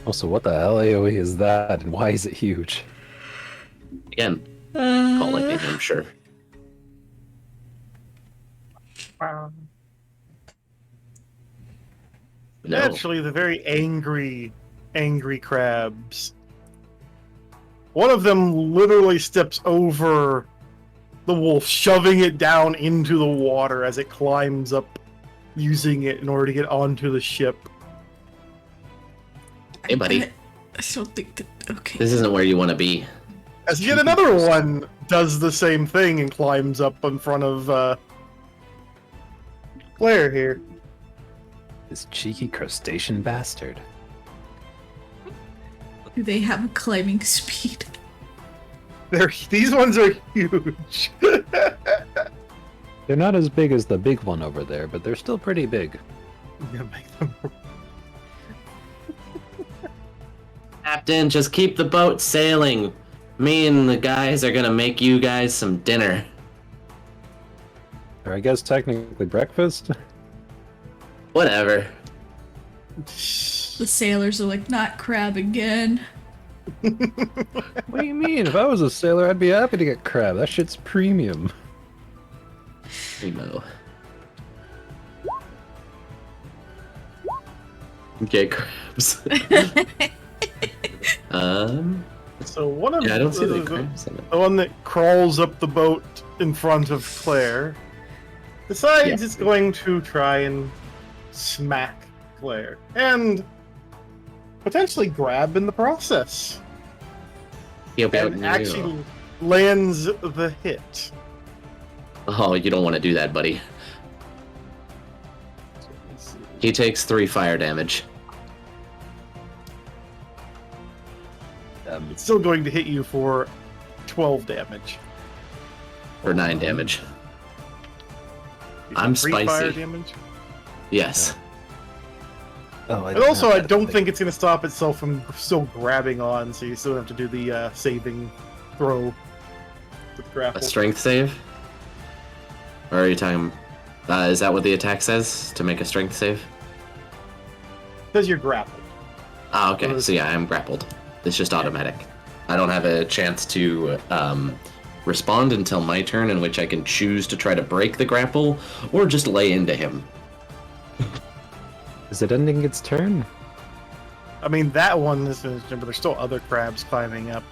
Also, what the hell AoE is that, and why is it huge? Again, call lightning, I'm sure. No. Actually, the very angry crabs. One of them literally steps over the wolf, shoving it down into the water as it climbs up, using it in order to get onto the ship. Hey, buddy. I don't think that. Okay. This isn't where you want to be. As yet another one does the same thing and climbs up in front of Claire here. This cheeky crustacean bastard. Do they have a climbing speed? These ones are huge. They're not as big as the big one over there, but they're still pretty big. I'm gonna make them. Captain, just keep the boat sailing. Me and the guys are gonna make you guys some dinner. Or I guess technically breakfast? Whatever. The sailors are like, not crab again. What do you mean? If I was a sailor, I'd be happy to get crab. That shit's premium. Primo. Okay, crabs. So one of Yeah, I don't see the crabs in it. the one that crawls up the boat in front of Claire decides it's going to try and smack Claire and potentially grab in the process. And actually lands the hit. Oh, you don't want to do that, buddy. He takes 3 fire damage. It's still going to hit you for 12 damage. For 9 damage. I'm 3 fire spicy. damage. Yes. Oh, And also, I don't think it's going to stop itself from still grabbing on, so you still have to do the saving throw with grapple. A strength save? Or are you talking... is that what the attack says? To make a strength save? Because you're grappled. Ah, okay. So yeah, I'm grappled. It's just automatic. I don't have a chance to respond until my turn, in which I can choose to try to break the grapple, or just lay into him. Is it ending its turn? I mean, that one is finished, but there's still other crabs climbing up.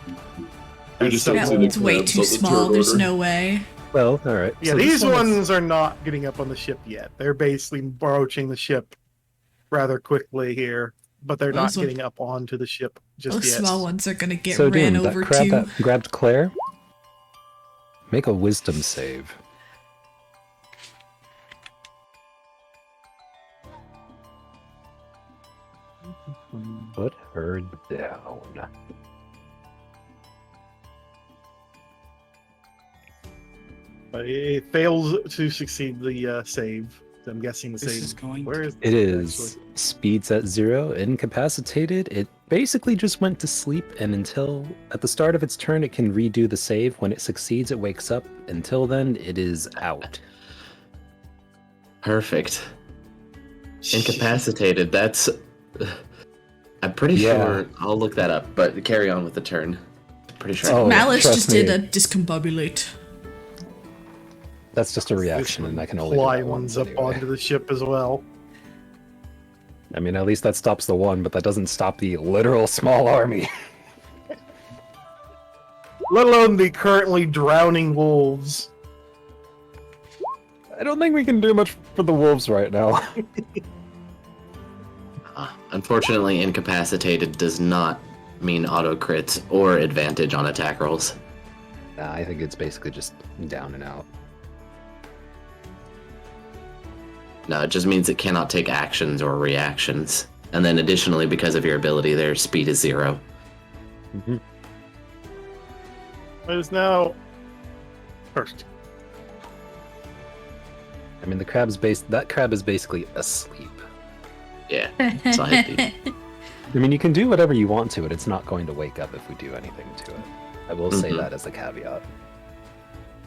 We just And don't That see the one's way crabs too on the small. turn There's order. no way. Well, alright. Yeah, so these this one is- ones are not getting up on the ship yet. They're basically broaching the ship rather quickly here, but they're not Those one- getting up onto the ship just Those yet. small ones are gonna get So ran Doom, over that crab too. that grabbed Claire, make a wisdom save. Put her down. But it fails to succeed the save. I'm guessing the This save. is going Where to- is It is speeds at 0, incapacitated. It basically just went to sleep, and until at the start of its turn, it can redo the save. When it succeeds, it wakes up. Until then, it is out. Perfect. Incapacitated. That's... I'm pretty Yeah. sure... I'll look that up, but carry on with the turn. Pretty sure. Oh, Malice trust just did me. a discombobulate. That's just a reaction, and I can only do fly that ones once up anyway. onto the ship as well. I mean, at least that stops the one, but that doesn't stop the literal small army. Let alone the currently drowning wolves. I don't think we can do much for the wolves right now. Unfortunately, incapacitated does not mean auto crits or advantage on attack rolls. Nah, I think it's basically just down and out. No, it just means it cannot take actions or reactions. And then additionally, because of your ability, their speed is 0. Mm-hmm. It is now first. I mean, that crab is basically asleep. Yeah, it's not heavy. I mean, you can do whatever you want to it. It's not going to wake up if we do anything to it. I will say that as a caveat.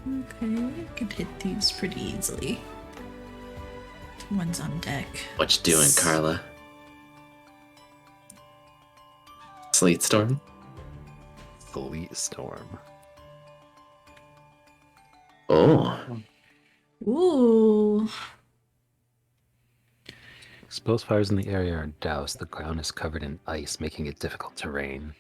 Okay, I can hit these pretty easily. One's on deck. What you doing, Carla? Sleet storm? Sleet storm. Oh. Ooh. Exposed fires in the area are doused. The ground is covered in ice, making it difficult terrain.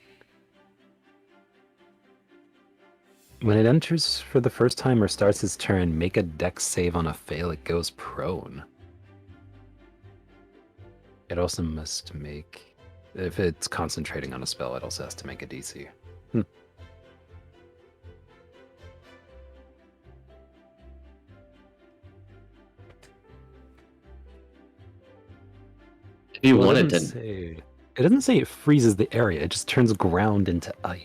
When it enters for the first time or starts its turn, make a dex save. On a fail, it goes prone. It also must make... If it's concentrating on a spell, it also has to make a DC. If you Well, wanted to... it doesn't say it freezes the area, it just turns ground into ice.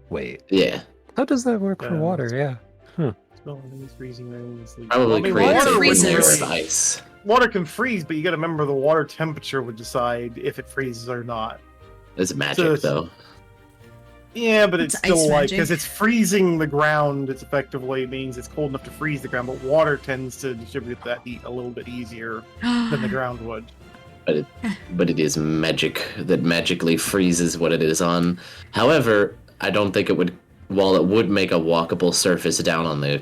Wait, Yeah. how does that work for water? Yeah. Probably creates water a freezes. layer of ice. Water can freeze, but you got to remember the water temperature would decide if it freezes or not. It's magic, though. Yeah, but it's It's still ice like, magic. because it's freezing the ground, it's effectively means it's cold enough to freeze the ground, but water tends to distribute that heat a little bit easier than the ground would. But it is magic that magically freezes what it is on. However, I don't think it would... While it would make a walkable surface down on the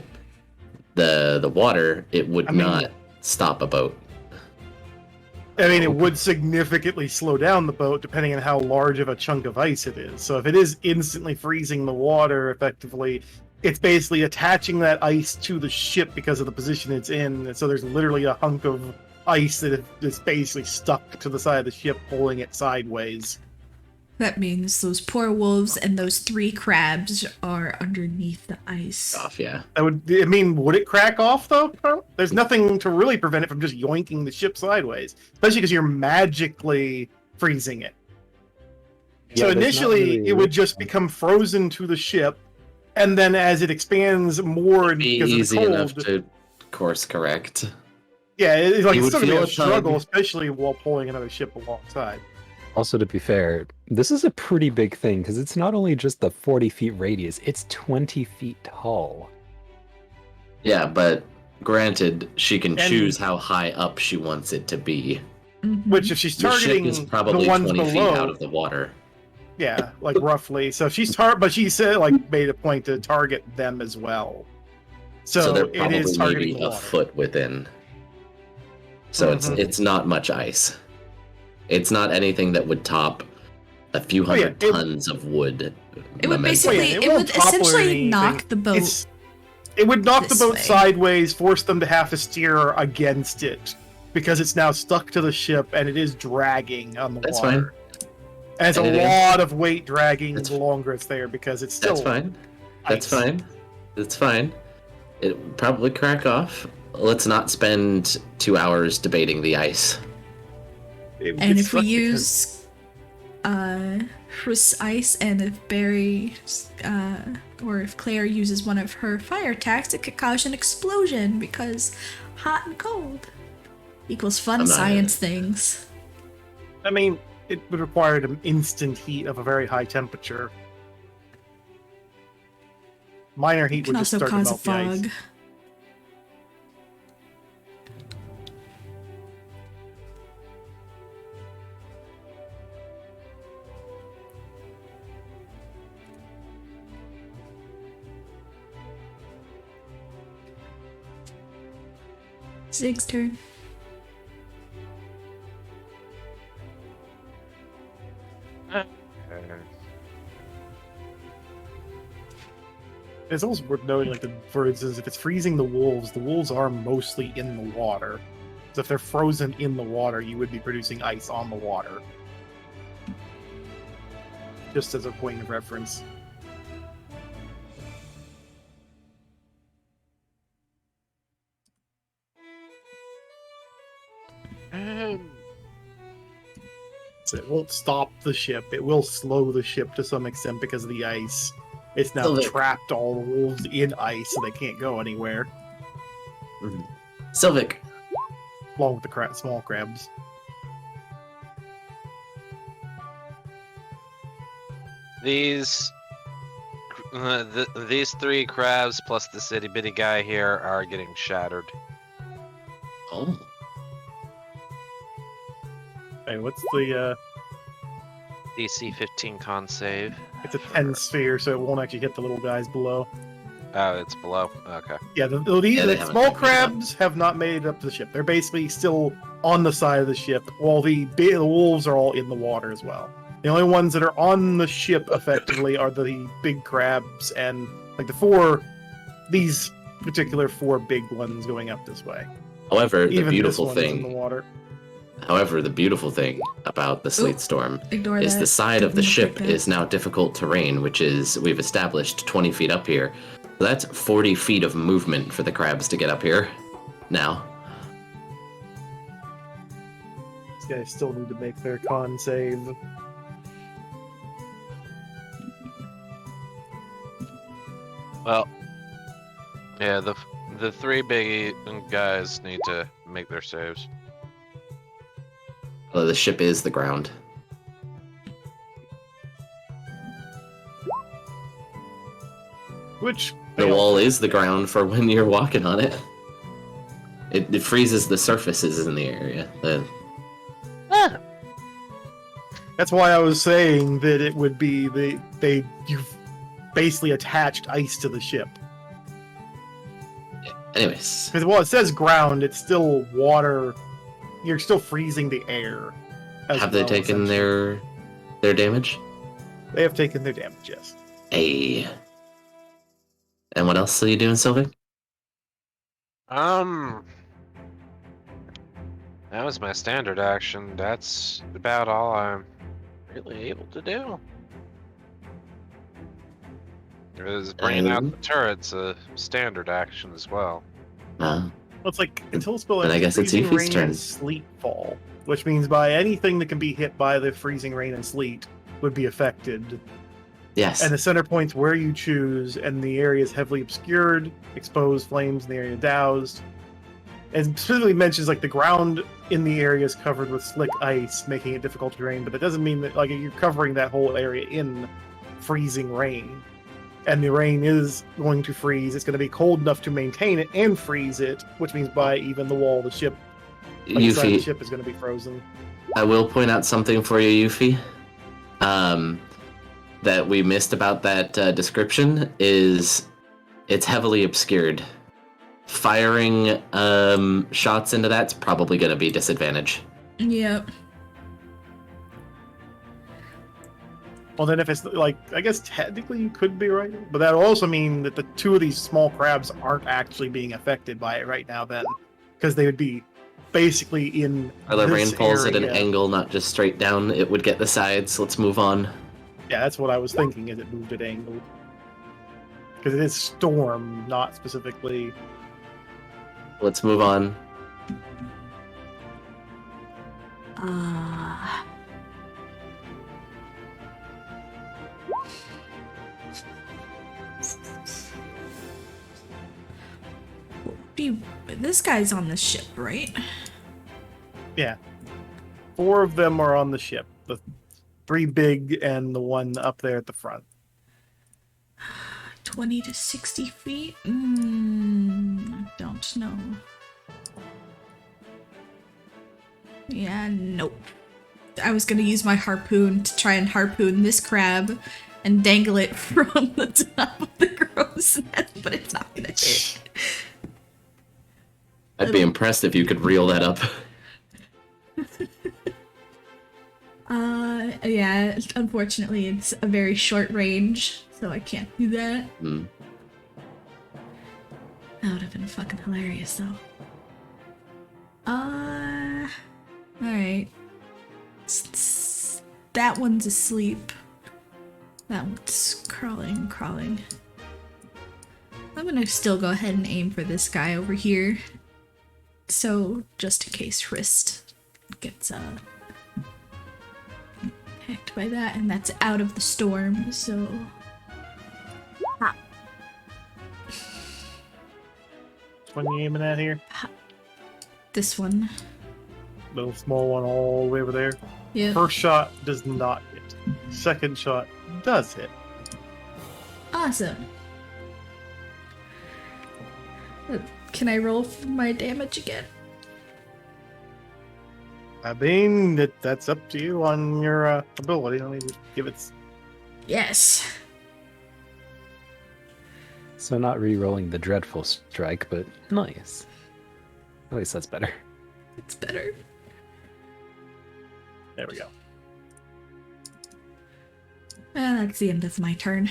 water, it would not stop a boat. I mean, it would significantly slow down the boat depending on how large of a chunk of ice it is. So if it is instantly freezing the water, effectively, it's basically attaching that ice to the ship because of the position it's in. And so there's literally a hunk of ice that is basically stuck to the side of the ship, pulling it sideways. That means those poor wolves and those 3 crabs are underneath the ice. Off, yeah. Would it crack off though, Carl? There's nothing to really prevent it from just yoinking the ship sideways, especially because you're magically freezing it. Yeah, So there's not initially, really it would just become frozen to the ship, and then as it expands more It'd be because easy of the enough cold, to course correct. yeah, it's You would still gonna be feel a a struggle, tug. especially while pulling another ship alongside. Also, to be fair, this is a pretty big thing because it's not only just the 40 feet radius, it's 20 feet tall. Yeah, but granted, she can And- choose how high up she wants it to be. Mhm. Which, if she's The ship targeting is probably the ones 20 feet below, out of the water. yeah, like roughly. So if she's but she said made a point to target them as well. So They're it probably is targeting maybe the a water. foot within. So it's not much ice. It's not anything that would top a few hundred tons of wood. It would momentum. basically, yeah, it it won't would topple or essentially anything. knock the boat. It would knock the this boat way. sideways, force them to have to steer against it because it's now stuck to the ship and it is dragging on the That's water. And it's Anything a else? lot of weight dragging That's- the longer it's there because it's still That's fine. That's ice. fine. That's fine. It would probably crack off. Let's not spend 2 hours debating the ice. It would And get if we stuck because- use Chris Ice, and if Barry or if Claire uses one of her fire attacks, it could cause an explosion because hot and cold equals fun I'm not- science things. I mean, it would require an instant heat of a very high temperature. Minor It heat can would just also start to cause a melt the ice. fog. Zig's turn. It's also worth noting, like, for instance, if it's freezing the wolves are mostly in the water. So if they're frozen in the water, you would be producing ice on the water. Just as a point of reference. So it won't stop the ship. It will slow the ship to some extent because of the ice. It's now Sylvic. trapped all the wolves in ice, so they can't go anywhere. Sylvic, Along with the small crabs. These these 3 crabs plus this itty bitty guy here are getting shattered. oh, Hey, what's the DC 15 con save. it's a 10 sphere, so it won't actually hit the little guys below. Oh, it's below. Okay. Yeah, the they small haven't made it up. crabs have not made it up to the ship. They're basically still on the side of the ship, while the wolves are all in the water as well. The only ones that are on the ship effectively are the big crabs and like these particular 4 big ones going up this way. however, the Even beautiful this one's in the thing. water. However, the beautiful thing about the sleet storm Ignore is that. the side of the Didn't ship pick that. is now difficult terrain, which is we've established 20 feet up here. So that's 40 feet of movement for the crabs to get up here. Now, These guys still need to make their con save. Well, yeah, the 3 big guys need to make their saves. the ship is the ground. Which The wall is the ground for when you're walking on it. It freezes the surfaces in the area. That's why I was saying that it would be you've basically attached ice to the ship. Anyways, Because while it says ground, it's still water. You're still freezing the air. as have they well, taken essentially. their damage? They have taken their damage, yes. Hey. And what else are you doing, Sylvie? That was my standard action. That's about all I'm really able to do. Because bringing out the turret's a standard action as well. Well, it's like until the spell Then I ends, guess it's freezing Yuffie's rain turn. and sleet fall, which means by anything that can be hit by the freezing rain and sleet would be affected. Yes. And the center points where you choose, and the area is heavily obscured, exposed flames in the area doused. And specifically mentions like the ground in the area is covered with slick ice, making it difficult terrain, but that doesn't mean that like you're covering that whole area in freezing rain. And the rain is going to freeze. It's going to be cold enough to maintain it and freeze it, which means by even the wall of the ship, like the side of the Yuffie, ship is going to be frozen. I will point out something for you, Yuffie. That we missed about that description is it's heavily obscured. Firing shots into that's probably going to be disadvantage. Yep. Well, then if it's like, I guess technically you could be right, but that would also mean that the 2 of these small crabs aren't actually being affected by it right now then, because they would be basically in Are the this rain falls at an area. angle, not just straight down, it would get the sides. Let's move on. Yeah, that's what I was thinking, is it moved at angle. Because it is storm, not specifically... Let's move on. This guy's on the ship, right? Yeah. 4 of them are on the ship. The 3 big and the one up there at the front. 20 to 60 feet? Don't know. Yeah, nope. I was gonna use my harpoon to try and harpoon this crab and dangle it from the top of the crow's nest, but it's not gonna hit. I'd be impressed if you could reel that up. Yeah, unfortunately it's a very short range, so I can't do that. That would have been fucking hilarious, though. Alright. That one's asleep. That one's crawling. I'm gonna still go ahead and aim for this guy over here. So, just in case wrist gets, hacked by that, and that's out of the storm, so... Which one you aiming at here? This one. Little small one all the way over there. Yeah. First shot does not hit. Second shot does hit. Awesome. Can I roll for my damage again? I mean, that's up to you on your ability. I mean, give it. Yes. So not re-rolling the dreadful strike, but nice. At least that's better. It's better. There we go. That's the end of my turn.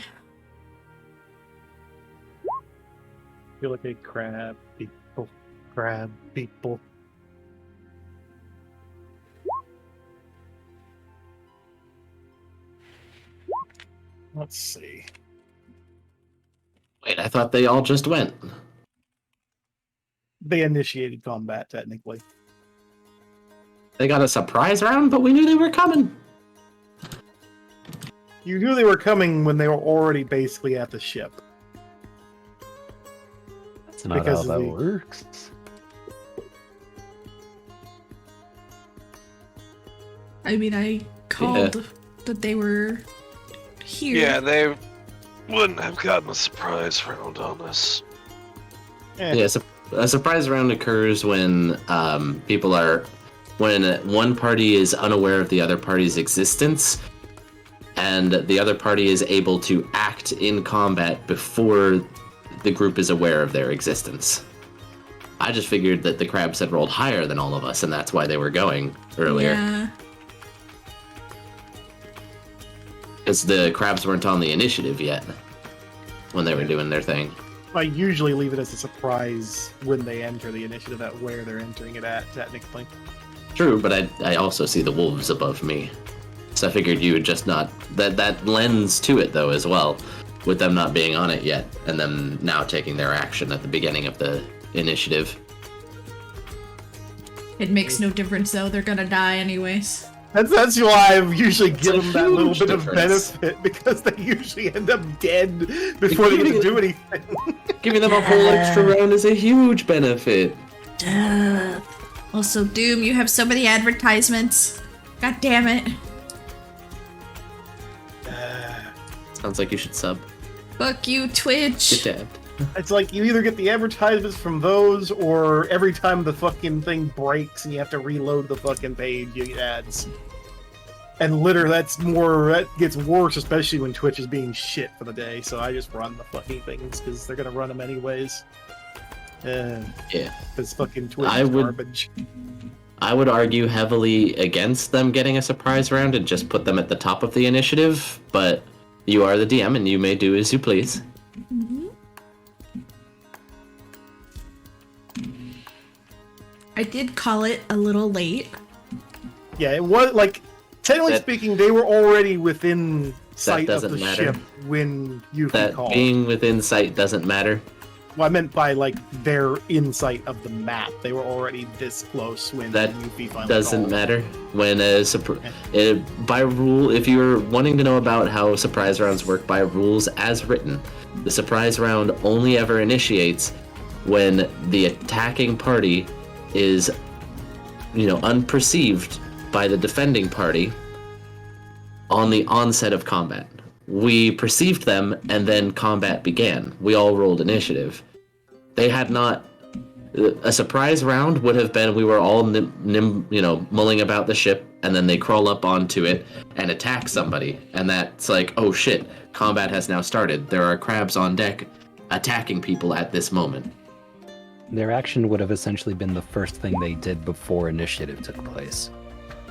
Feel like a crab people. Crab people. Let's see. Wait, I thought they all just went. They initiated combat, technically. They got a surprise round, but we knew they were coming. You knew they were coming when they were already basically at the ship. That's not Because how that the- works. I mean, I called that they were here. Yeah, they wouldn't have gotten a surprise round on us. Yeah, a surprise round occurs when when one party is unaware of the other party's existence, and the other party is able to act in combat before the group is aware of their existence. I just figured that the crabs had rolled higher than all of us, and that's why they were going earlier. Yeah. Because the crabs weren't on the initiative yet when they were doing their thing. I usually leave it as a surprise when they enter the initiative at where they're entering it at, technically. True, but I also see the wolves above me. So I figured you would just not... That lends to it, though, as well, with them not being on it yet, and them now taking their action at the beginning of the initiative. It makes no difference, though. They're gonna die anyways. That's why I usually give a them that little huge bit difference. of benefit, because they usually end up dead before they get to do anything. Giving them a whole extra round is a huge benefit. Duh. Also, Doom, you have so many advertisements. God damn it. Sounds like you should sub. Fuck you, Twitch. Get dabbed. It's like you either get the advertisements from those, or every time the fucking thing breaks and you have to reload the fucking page, you get ads. And literally, that gets worse, especially when Twitch is being shit for the day. So I just run the fucking things because they're gonna run them anyways. Yeah. Because fucking Twitch I is would- garbage. I would argue heavily against them getting a surprise round and just put them at the top of the initiative, but you are the DM and you may do as you please. I did call it a little late. Yeah, it was like, technically That- speaking, they were already within sight of doesn't the matter. ship when Yuffie That called. being within sight doesn't matter. Well, I meant by like their insight of the map. They were already this close when That Yuffie finally doesn't called. matter. When by rule, if you're wanting to know about how surprise rounds work by rules as written, the surprise round only ever initiates when the attacking party is, unperceived by the defending party on the onset of combat. We perceived them, and then combat began. We all rolled initiative. They had not. A surprise round would have been we were all mulling about the ship, and then they crawl up onto it and attack somebody, and that's like, oh shit, combat has now started. There are crabs on deck attacking people at this moment. Their action would have essentially been the first thing they did before initiative took place.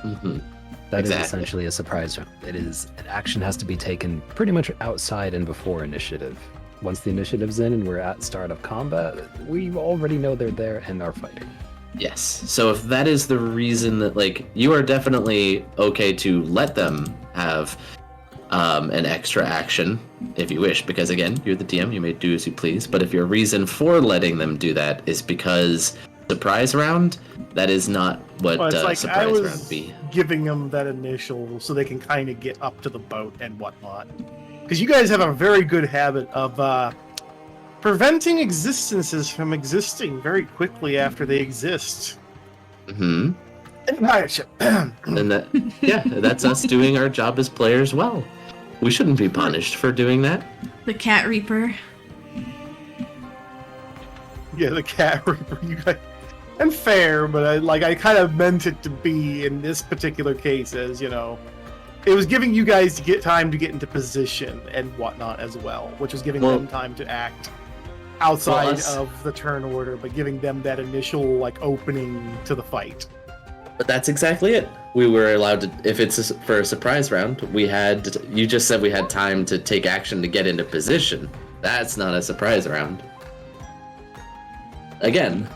Mm-hmm. That is Exactly. essentially a surprise round. An action has to be taken pretty much outside and before initiative. once the initiative's in and we're at start of combat, we already know they're there and are fighting. Yes. So if that is the reason that, like, you are definitely okay to let them have an extra action if you wish, because again, you're the DM, you may do as you please. But if your reason for letting them do that is because surprise round, that is not what Well, it's like I surprise round was would be. giving them that initial so they can kind of get up to the boat and whatnot. Because you guys have a very good habit of preventing existences from existing very quickly after they exist. Mm-hmm. And And that, yeah, that's us doing our job as players well. We shouldn't be punished for doing that. The Cat Reaper. yeah, the cat reaper, you guys. And fair, but I kind of meant it to be in this particular case as, you know, it was giving you guys to get time to get into position and whatnot as well, which was giving them time to act outside of the turn order, but giving them that initial like opening to the fight. But that's exactly it. We were allowed to, if it's for a surprise round, you just said we had time to take action to get into position. That's not a surprise round. Again,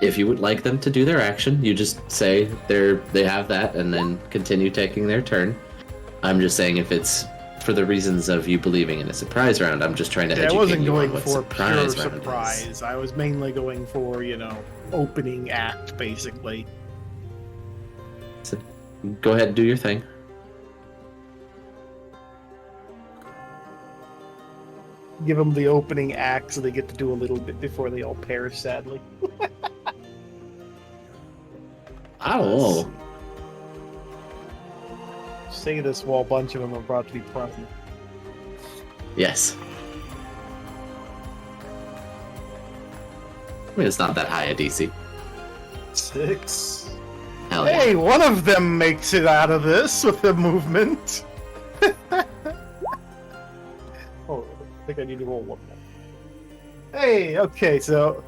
if you would like them to do their action, you just say they have that and then continue taking their turn. I'm just saying if it's for the reasons of you believing in a surprise round, I'm just trying to educate I wasn't you on going what for pure round is. surprise. I was mainly going for, you know, opening act, basically. So, go ahead and do your thing. Give them the opening act so they get to do a little bit before they all perish, sadly. Oh. Say this while a bunch of them are about to be prone. Yes. I mean, it's not that high a DC. 6. Hell Hey, yeah. one of them makes it out of this with the movement. Oh, I think I need to roll one more. Hey, okay, so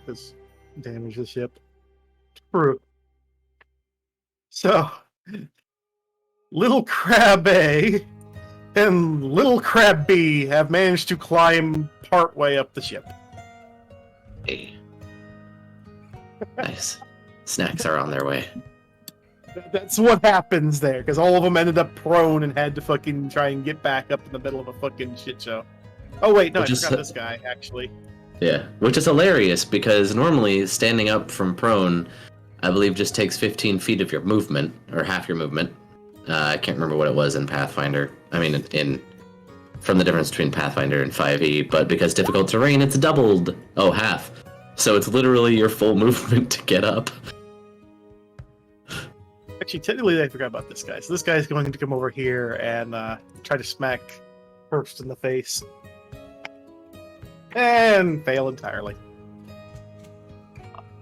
this damage the ship. True. So, Little Crab A and Little Crab B have managed to climb partway up the ship. Hey. Nice. Snacks are on their way. That's what happens there, because all of them ended up prone and had to fucking try and get back up in the middle of a fucking shit show. Oh wait, no, I forgot this guy, actually. Yeah, which is hilarious because normally standing up from prone, I believe, just takes 15 feet of your movement, or half your movement. I can't remember what it was in Pathfinder. I mean, from the difference between Pathfinder and 5e, but because difficult terrain, it's doubled. Oh, half. So it's literally your full movement to get up. Actually, technically, I forgot about this guy. So this guy's going to come over here and try to smack Hurst in the face. And fail entirely.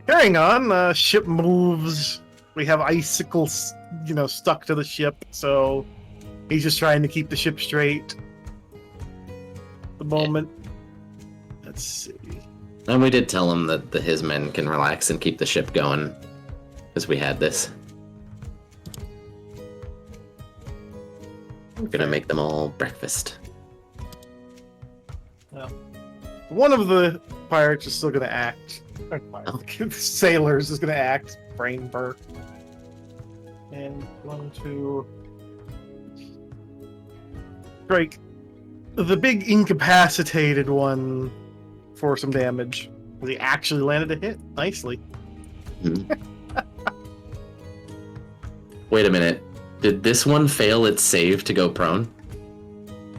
Carrying on, ship moves. We have icicles, you know, stuck to the ship, so he's just trying to keep the ship straight. At the moment. Let's see. And we did tell him that his men can relax and keep the ship going, because we had this. We're gonna make them all breakfast. Well, one of the pirates is still going to act. Sailors is going to act. Brain burp. And going to strike the big incapacitated one for some damage. He actually landed a hit nicely. Wait a minute. Did this one fail its save to go prone?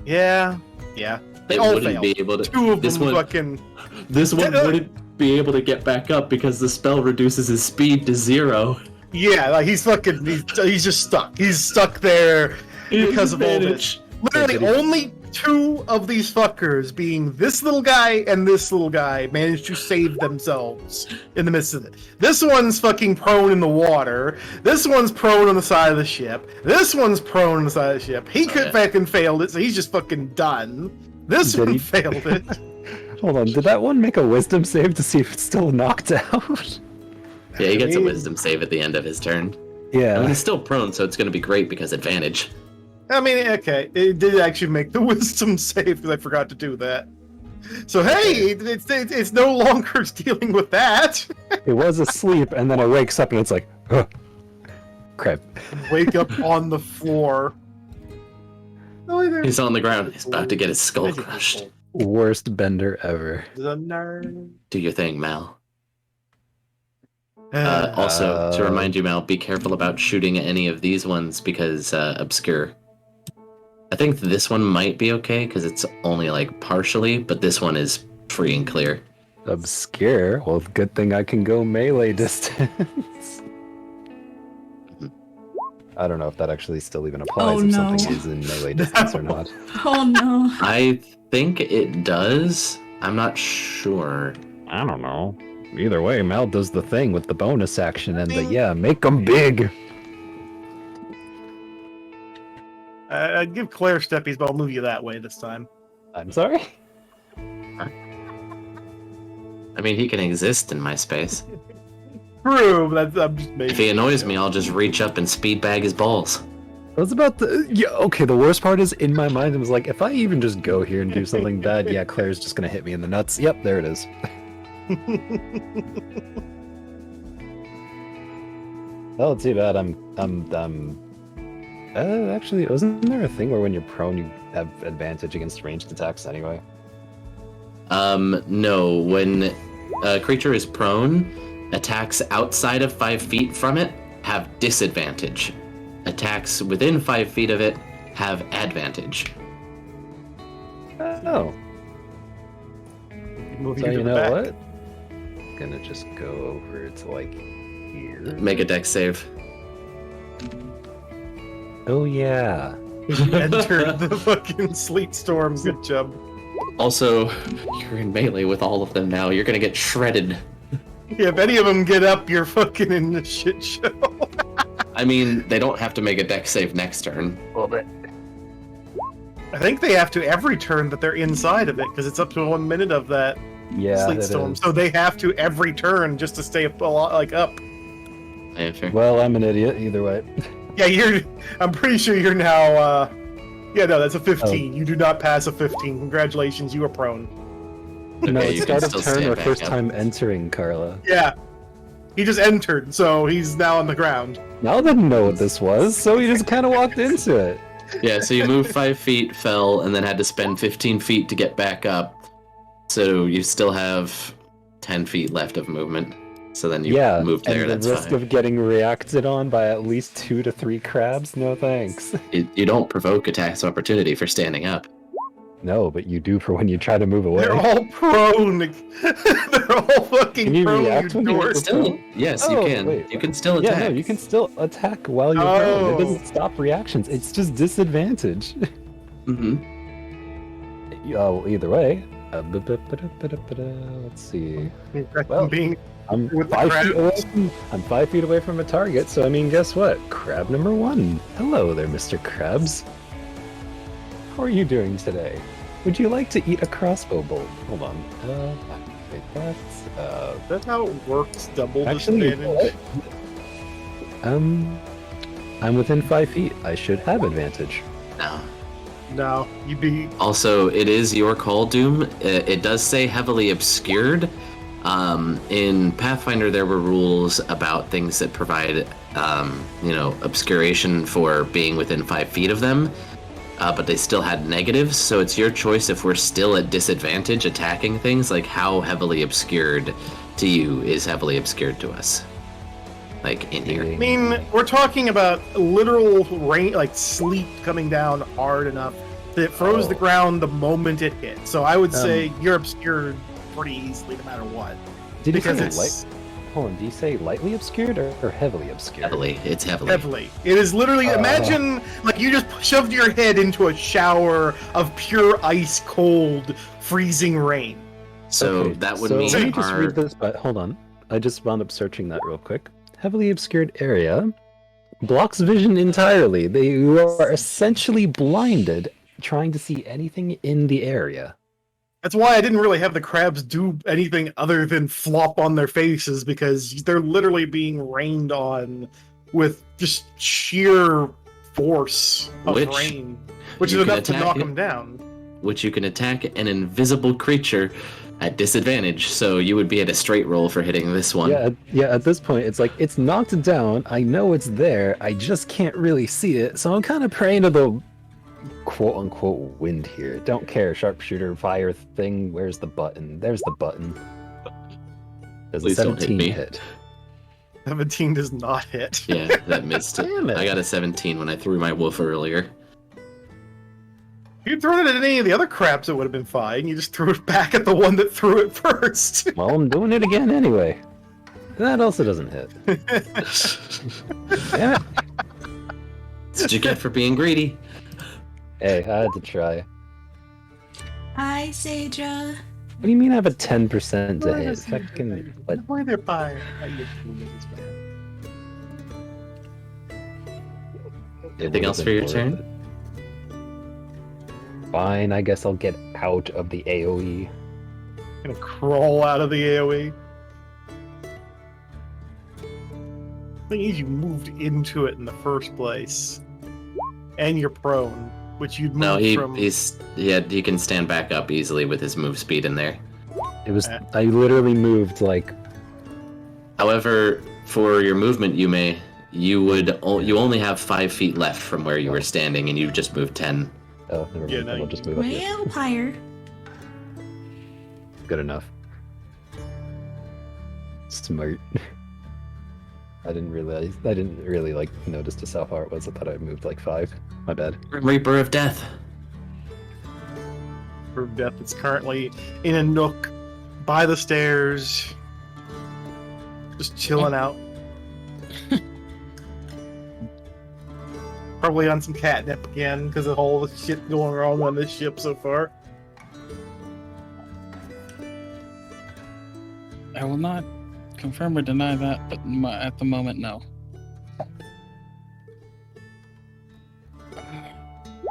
Yeah. They It all wouldn't failed. be able to. Two of this them one, fucking. This one wouldn't be able to get back up because the spell reduces his speed to 0. Yeah, like he's just stuck. He's stuck there because of all this. Literally, only 2 of these fuckers, being this little guy and this little guy, managed to save themselves in the midst of it. This one's fucking prone in the water. This one's prone on the side of the ship. This one's prone on the side of the ship. He could fucking failed it, so he's just fucking done. This one failed it. Hold on, did that one make a wisdom save to see if it's still knocked out? Yeah, he gets a wisdom save at the end of his turn. I mean, Yeah. he's still prone, so it's going to be great because advantage. I mean, okay, it did actually make the wisdom save because I forgot to do that. So hey, it's no longer dealing with that. It was asleep, and then it wakes up, and it's like, huh. Crap. Wake up on the floor. He's on the ground. He's about to get his skull crushed. Worst bender ever. The nerd. Do your thing, Mal. Also, to remind you, Mal, be careful about shooting any of these ones because obscure. I think this one might be okay because it's only like partially, but this one is free and clear. Obscure? Well, good thing I can go melee distance. I don't know if that actually still even applies Oh, if no. something is in melee distance or not. Oh no. I think it does. I'm not sure. I don't know. Either way, Mal does the thing with the bonus action and the, yeah, make them big. I'd give Claire steppies, but I'll move you that way this time. I'm sorry? I mean, he can exist in my space. True, but I'm just making. If he annoys me, I'll just reach up and speed bag his balls. I was about to... Yeah, okay, the worst part is, in my mind, I was like, if I even just go here and do something bad, yeah, Claire's just gonna hit me in the nuts. Yep, there it is. Oh, too bad. Actually, wasn't there a thing where when you're prone, you have advantage against ranged attacks anyway? No. When a creature is prone, attacks outside of 5 feet from it have disadvantage. Attacks within 5 feet of it have advantage. Oh. Move So to you the know back. what? I'm gonna just go over to, like, here. Make a dex save. Oh, yeah. Enter the fucking sleet storm. Good job. Also, you're in melee with all of them now. You're gonna get shredded. Yeah, if any of them get up, you're fucking in the shit show. I mean, they don't have to make a dex save next turn. Well, but... I think they have to every turn that they're inside of it because it's up to 1 minute of that Yeah, sleet that storm. is. So they have to every turn just to stay up a lot, like up. Yeah, fair. Well, I'm an idiot either way. Yeah, I'm pretty sure you're now. Yeah, no, that's a 15. You do not pass a 15. Congratulations, you are prone. No, Okay, it's you can start of still turn stand or back first up. time entering, Carla. Yeah, he just entered, so he's now on the ground. Mal didn't know what this was, so he just kind of walked into it. Yeah, so you moved 5 feet, fell, and then had to spend 15 feet to get back up. So you still have 10 feet left of movement. So then you Yeah, moved there, and the that's risk fine. of getting reacted on by at least 2 to 3 crabs? No thanks. You don't provoke attacks of opportunity for standing up. No, but you do for when you try to move away. They're all prone. They're all fucking Can you prone. react when you dork. move? Still, yes, you Oh, can. wait, You can still attack. Yeah, no, you can still attack while you're prone. It Oh. doesn't stop reactions. It's just disadvantage. Mm-hmm. Oh, either way. Let's see. Well, Being I'm with the 5 feet away. crabs. I'm 5 feet away from a target, so I mean, guess what? Crab number 1. Hello there, Mr. Krabs. How are you doing today? Would you like to eat a crossbow bolt? Hold on. Wait, that's That's how it works. Double actually, you know disadvantage. what? I'm within 5 feet. I should have advantage. No. No, you'd be. Also, it is your call, Doom. It does say heavily obscured. In Pathfinder, there were rules about things that provide, obscuration for being within 5 feet of them, but they still had negatives. So it's your choice if we're still at disadvantage attacking things, like how heavily obscured to you is heavily obscured to us. Like in here. I mean, we're talking about literal rain, like sleet coming down hard enough that it froze the ground the moment it hit. So I would say you're obscured pretty easily, no matter what. Did you Because say it's Hold on, do you say lightly obscured or heavily obscured? Heavily. It's heavily. heavily. It is literally. Imagine like you just shoved your head into a shower of pure ice cold, freezing rain. So Okay, that would so mean let me just our... read this, but hold on. I just wound up searching that real quick. Heavily obscured area blocks vision entirely. You are essentially blinded trying to see anything in the area. That's why I didn't really have the crabs do anything other than flop on their faces because they're literally being rained on with just sheer force of Which rain, which you is can enough to attack knock it. him down. Which you can attack an invisible creature at disadvantage. So you would be at a straight roll for hitting this one. Yeah, at this point, it's like, it's knocked down. I know it's there. I just can't really see it. So I'm kind of praying to the quote unquote wind here. Don't care. Sharpshooter, fire thing. Where's the button? There's the button. Does a Please don't hit 17 me. hit? 17 does not hit. Yeah, that missed it. Damn it. I got a 17 when I threw my wolf earlier. If you'd thrown it at any of the other crabs, it would have been fine. You just threw it back at the one that threw it first. Well, I'm doing it again anyway. That also doesn't hit. Damn it. That's what you get for being greedy. Hey, I had to try. Hi, Sadra. What do you mean I have a 10% to hit? Fucking what? Why they're fire? Anything else for your turn? Fine, I guess I'll get out of the AoE. Gonna crawl out of the AoE. Thing is, you moved into it in the first place, and you're prone, which you'd No, moved from. he can stand back up easily with his move speed in there. It was I literally moved like However, for your movement, you only have 5 feet left from where you were standing, and you just moved 10. oh, never mind. Yeah, Then no, I'll just move up here. Well, higher. Good enough. Smart. I didn't really like notice just how far it was. I thought I moved like 5. My bad. Grim Reaper of Death. For death, it's currently in a nook by the stairs, just chilling out. Probably on some catnip again because of all the shit going wrong on this ship so far. I will not confirm or deny that, but at the moment, no.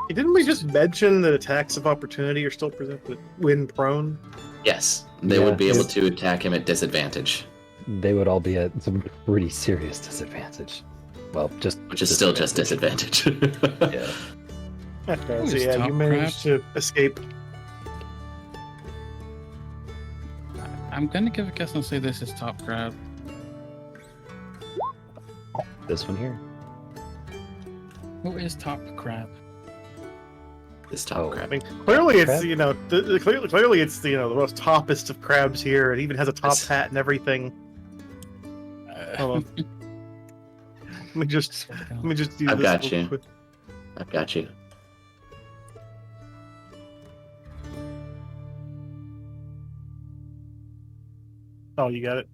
Didn't we just mention that attacks of opportunity are still presented when prone? Yes, they Yeah, would be able it's- to attack him at disadvantage, They would all be at some pretty serious disadvantage. Well, just which is still just disadvantage. Yeah. Okay, Who so is yeah, top you managed to escape. I'm gonna give a guess and say this is top crab. This one here. Who is top crab? This top Oh. I crab. mean, clearly it's Crab? clearly it's the most toppest of crabs here. It even has a top Yes. hat and everything. Hold on. Let me just do I've this got real you. quick. I've got you. Oh, you got it.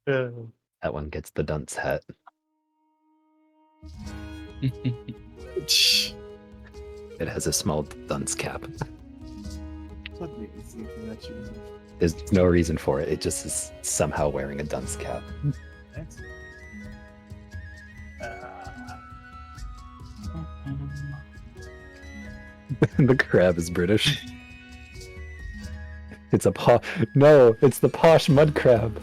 Uh, That one gets the dunce hat. shh. It has a small dunce cap. Let me see if I let you know. There's no reason for it. It just is somehow wearing a dunce cap. Thanks. The crab is British. It's No, it's the posh mud crab.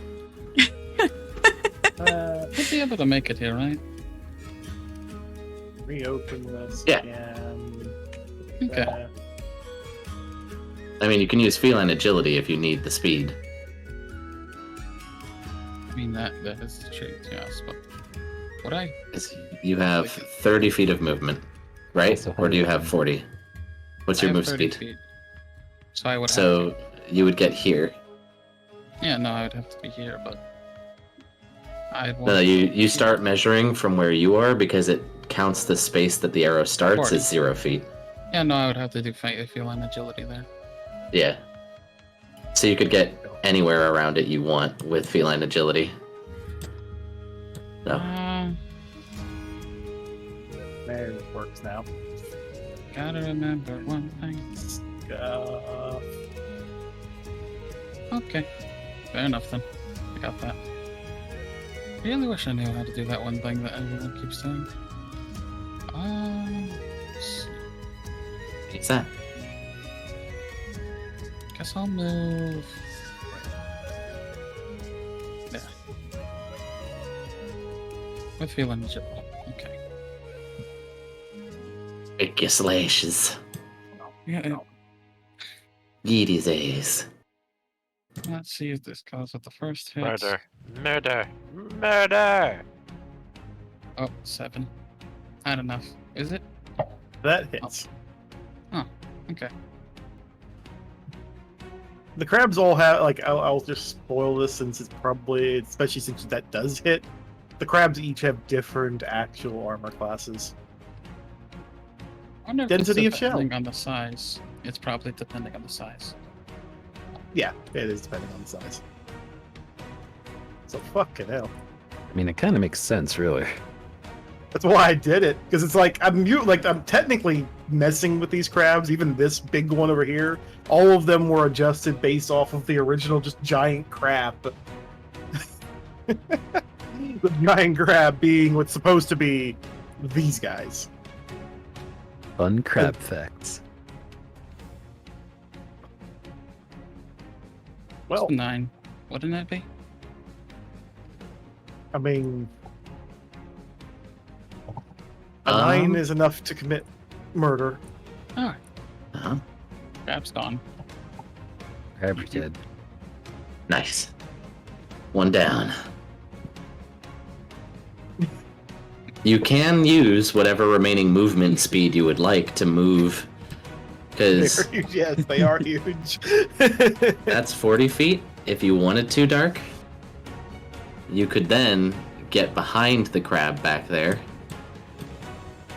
We'll be able to make it here, right? Reopen this Yeah. again. Okay. I mean, you can use feline agility if you need the speed. I mean, that is the truth, yes, but would I? 'Cause you have 30 feet of movement, right? Also Or do you have 40? What's I your have move 30 speed? feet. So I would have So you would get here. to, yeah, no, I would have to be here, but I'd want No, you start measuring from where you are because it counts the space that the arrow starts 40. as 0 feet. Yeah, no, I would have to do feline agility there. Yeah. So you could get anywhere around it you want with feline agility. No. There it works now. Gotta remember one thing. Okay, fair enough then. I got that. Really wish I knew how to do that one thing that everyone keeps saying. Let's see. What's that? Guess I'll move. Yeah. With feeling agility. Okay. Break your slashes. Yeah, Yeety's ass. let's see if this goes with the first hit. Murder. Murder. Murder. Oh, 7. Not enough. Is it? That hits. Okay. The crabs all have, like, I'll just spoil this since it's probably, especially since that does hit. The crabs each have different actual armor classes. I wonder if Density of it's shell. depending on the size. It's probably depending on the size. Yeah, it is depending on the size. So fucking hell. I mean, it kind of makes sense, really. That's why I did it, because it's like I'm technically messing with these crabs. Even this big one over here, all of them were adjusted based off of the original, just giant crab. The giant crab being what's supposed to be these guys. Fun crab facts. Well, 9. Wouldn't that be? I mean, a 9 is enough to commit murder. Alright. Uh-huh. Crab's gone. Crab's dead. Nice. One down. You can use whatever remaining movement speed you would like to move, because They're huge. Yes, they are huge. that's 40 feet. If you wanted to, Dark, you could then get behind the crab back there.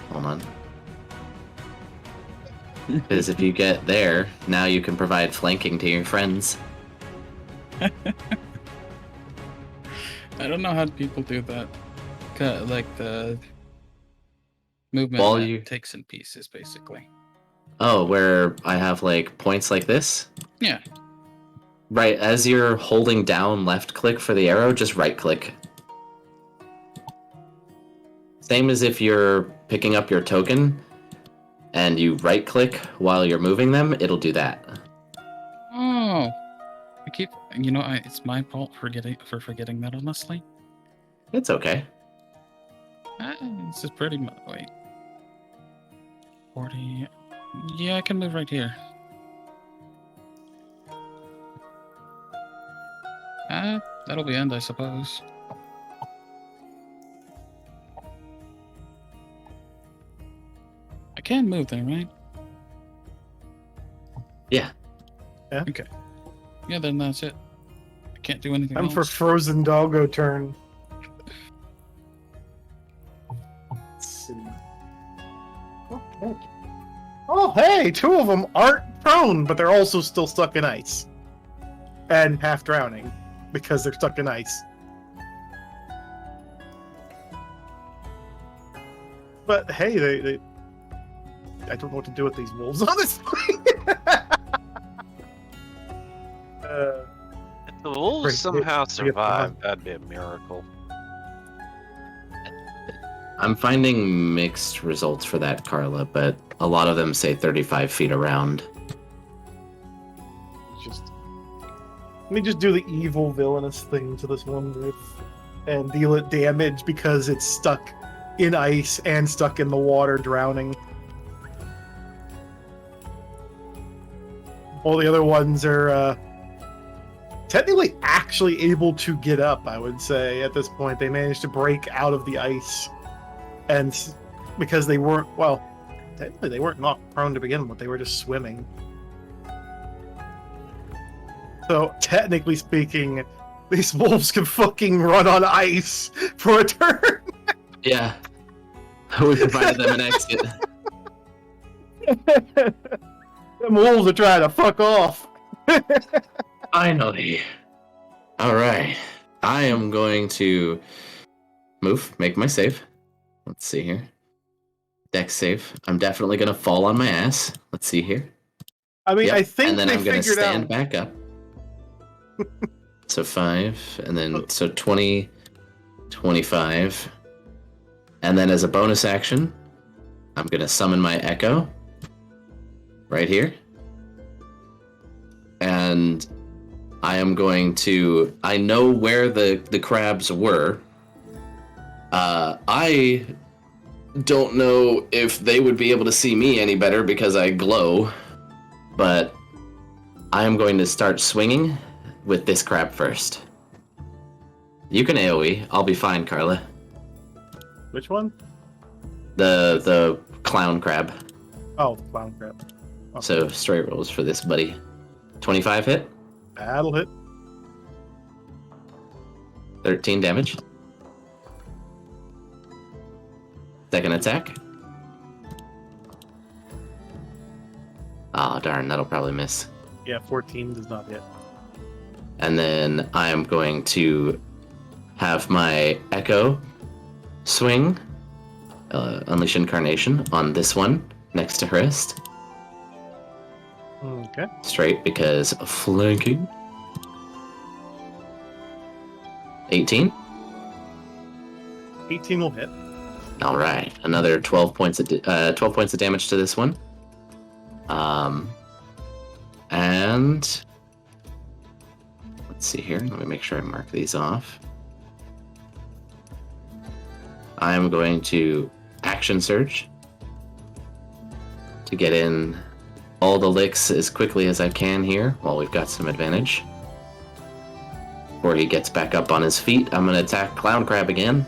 Hold on. Because if you get there, now you can provide flanking to your friends. I don't know how people do that. Like the movement While that you- takes in pieces, basically. Oh, where I have like points like this? Yeah. Right, as you're holding down left click for the arrow, just right click. Same as if you're picking up your token and you right click while you're moving them, it'll do that. Oh. It's my fault for forgetting that, honestly. It's okay. This is pretty much. Wait. 40. Yeah, I can move right here. That'll be end, I suppose. I can move there, right? Yeah. Okay. Yeah, then that's it. I can't do anything I'm else. for frozen doggo turn. Let's see. Okay. Oh, hey, 2 of them aren't prone, but they're also still stuck in ice. And half drowning, because they're stuck in ice. But hey, they I don't know what to do with these wolves, honestly. If the wolves Bring it- somehow bring it survive, that'd be a miracle. I'm finding mixed results for that, Carla, but a lot of them say 35 feet around. Just let me just do the evil villainous thing to this one group and deal it damage because it's stuck in ice and stuck in the water drowning. All the other ones are technically actually able to get up, I would say. At this point, they managed to break out of the ice, and because they weren't, well, technically they weren't knocked prone to begin with, they were just swimming. So, technically speaking, these wolves can fucking run on ice for a turn. Yeah. We provided them an exit. Them wolves are trying to fuck off. Finally. Alright. I am going to move, make my save. Let's see here. Dex save. I'm definitely going to fall on my ass. Let's see here. I mean, Yep. I think And then they I'm going to figured stand out. back up. So 5, and then, so 20, 25. And then as a bonus action, I'm going to summon my Echo. Right here. And I am going to... I know where the crabs were. I don't know if they would be able to see me any better because I glow, but I am going to start swinging with this crab first. You can AoE. I'll be fine, Carla. Which one? The clown crab. Oh, clown crab. Okay. So straight rolls for this buddy. 25 hit, That'll hit. 13 damage. Second attack. Ah, darn, that'll probably miss. Yeah, 14 does not hit. And then I am going to have my Echo swing, Unleash Incarnation on this one next to her wrist. Okay. Straight because of flanking. 18. 18 will hit. All right, another 12 points of 12 points of damage to this one. And let's see here. Let me make sure I mark these off. I am going to action surge to get in all the licks as quickly as I can here while we've got some advantage. Before he gets back up on his feet, I'm going to attack Clown Crab again.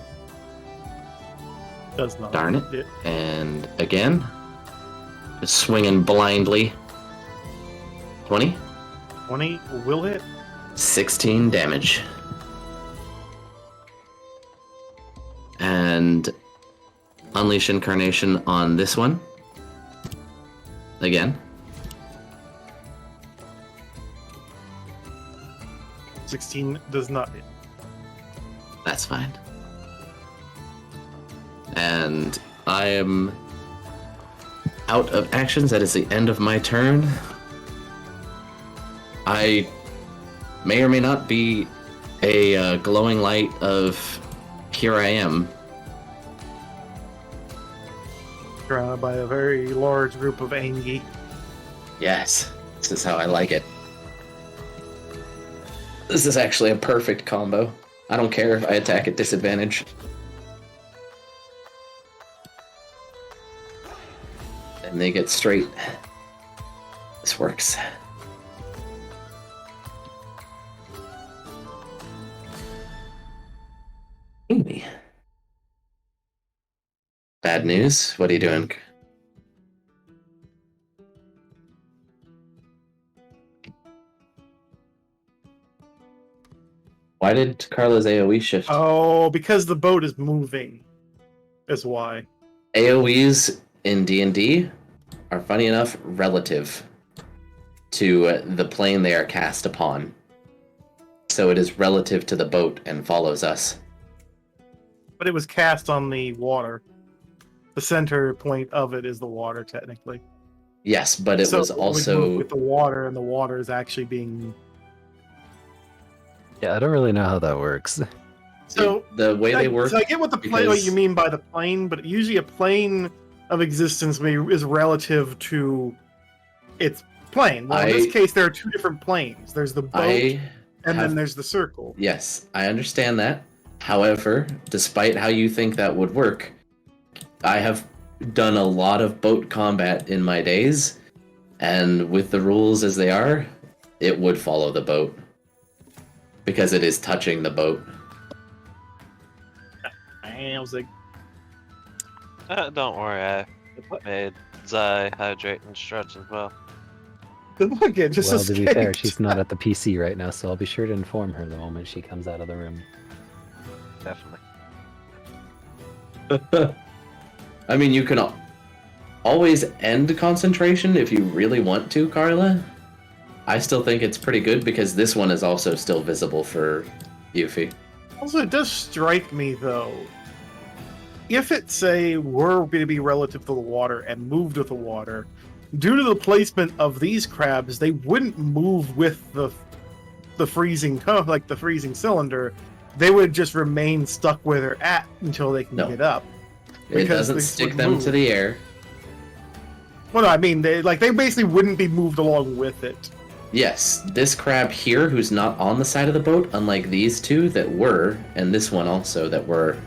Does not. Darn it. hit. And again, just swinging blindly. 20, 20 will hit. 16 damage. And Unleash Incarnation on this one. Again. 16 does not hit. That's fine. And I am out of actions. That is the end of my turn. I may or may not be a glowing light of here I am. Surrounded by a very large group of Angie. Yes, this is how I like it. This is actually a perfect combo. I don't care if I attack at disadvantage. And they get straight. This works. Amy. Bad news? What are you doing? Why did Carla's AoE shift? Oh, because the boat is moving. Is why. AoEs in D&D are, funny enough, relative to the plane they are cast upon. So it is relative to the boat and follows us. But it was cast on the water. The center point of it is the water, technically. Yes, but it So was we also... move with the water, and the water is actually being. Yeah, I don't really know how that works. So the way they work... So I get what what you mean by the plane, but usually a plane of existence is relative to its plane. Well, in this case, there are two different planes. There's the boat, then there's the circle. Yes, I understand that. However, despite how you think that would work, I have done a lot of boat combat in my days, and with the rules as they are, it would follow the boat. Because it is touching the boat. I was like, Don't worry, I made Zai hydrate and stretch as well. look at just Well, to be fair, escaped. she's not at the PC right now, so I'll be sure to inform her the moment she comes out of the room. Definitely. I mean, you can always end concentration if you really want to, Carla. I still think it's pretty good because this one is also still visible for Yuffie. Also, it does strike me, though, if it, say, were going to be relative to the water and moved with the water, due to the placement of these crabs, they wouldn't move with the freezing the freezing cylinder. They would just remain stuck where they're at until they can get up. It Because doesn't they stick would them move. to the air. Well, no, I mean, they basically wouldn't be moved along with it. Yes, this crab here who's not on the side of the boat, unlike these two that were, and this one also that were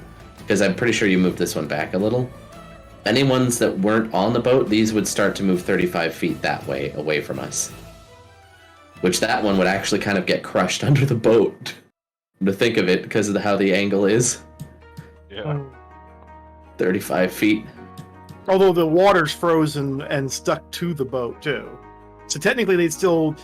because I'm pretty sure you moved this one back a little. Any ones that weren't on the boat, these would start to move 35 feet that way, away from us. Which that one would actually kind of get crushed under the boat. To think of it, because of how the angle is. Yeah. 35 feet. Although the water's frozen and stuck to the boat too. So technically the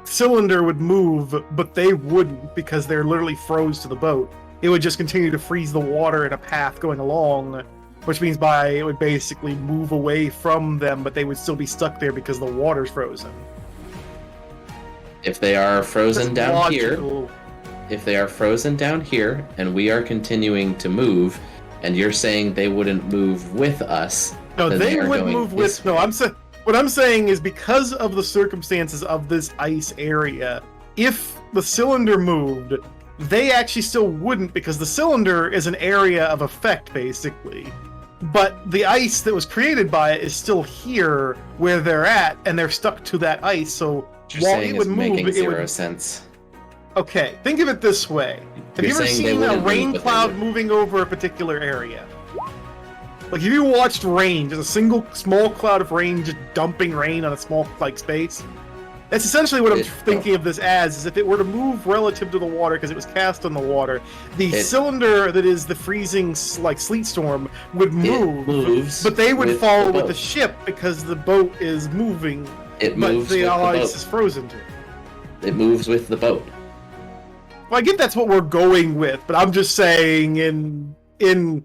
cylinder would move, but they wouldn't because they're literally froze to the boat. It would just continue to freeze the water in a path going along, which means it would basically move away from them, but they would still be stuck there because the water's frozen. If they are frozen That's down here, logical. if they are frozen down here, and we are continuing to move, and you're saying they wouldn't move with us, No, then they are would going move this with. No, what I'm saying is because of the circumstances of this ice area, if the cylinder moved, they actually still wouldn't because the cylinder is an area of effect, basically. But the ice that was created by it is still here where they're at, and they're stuck to that ice. So What you're while saying it would is move, making it zero would. sense. Okay, think of it this way. Have you You're ever saying they seen a wouldn't move, rain but they cloud would. moving over a particular area? Like, if you watched rain, just a single small cloud of rain just dumping rain on a small, space, that's essentially what I'm thinking of this as, is if it were to move relative to the water, because it was cast on the water, the cylinder that is the freezing, sleet storm would move, moves but they would with follow the with the boat. ship because the boat is moving, It but moves the with the ice boat. is frozen to it. It moves with the boat. Well, I get that's what we're going with, but I'm just saying in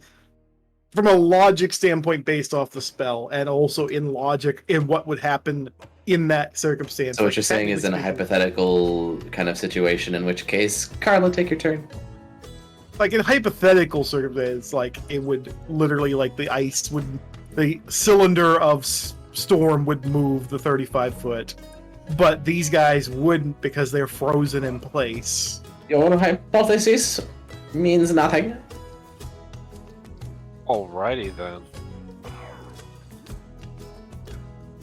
from a logic standpoint based off the spell, and also in logic in what would happen in that circumstance. So what you're saying is in a hypothetical kind of situation, in which case, Carla, take your turn. Like in hypothetical circumstance, like it would literally the cylinder of storm would move the 35 foot, but these guys wouldn't because they're frozen in place. Your hypothesis means nothing. Alrighty then.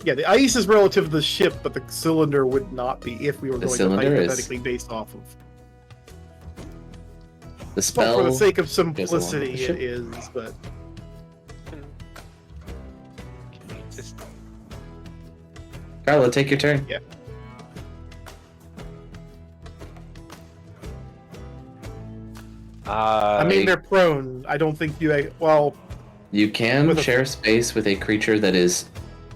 Yeah, the ice is relative to the ship, but the cylinder would not be if we were The going to cylinder is- hypothetically based off of. The But spell. for the sake of goes along with simplicity, the ship. it is. But Can we just Carla, take your turn. I mean, they're prone. I don't think you. Well, You can With a- share space with a creature that is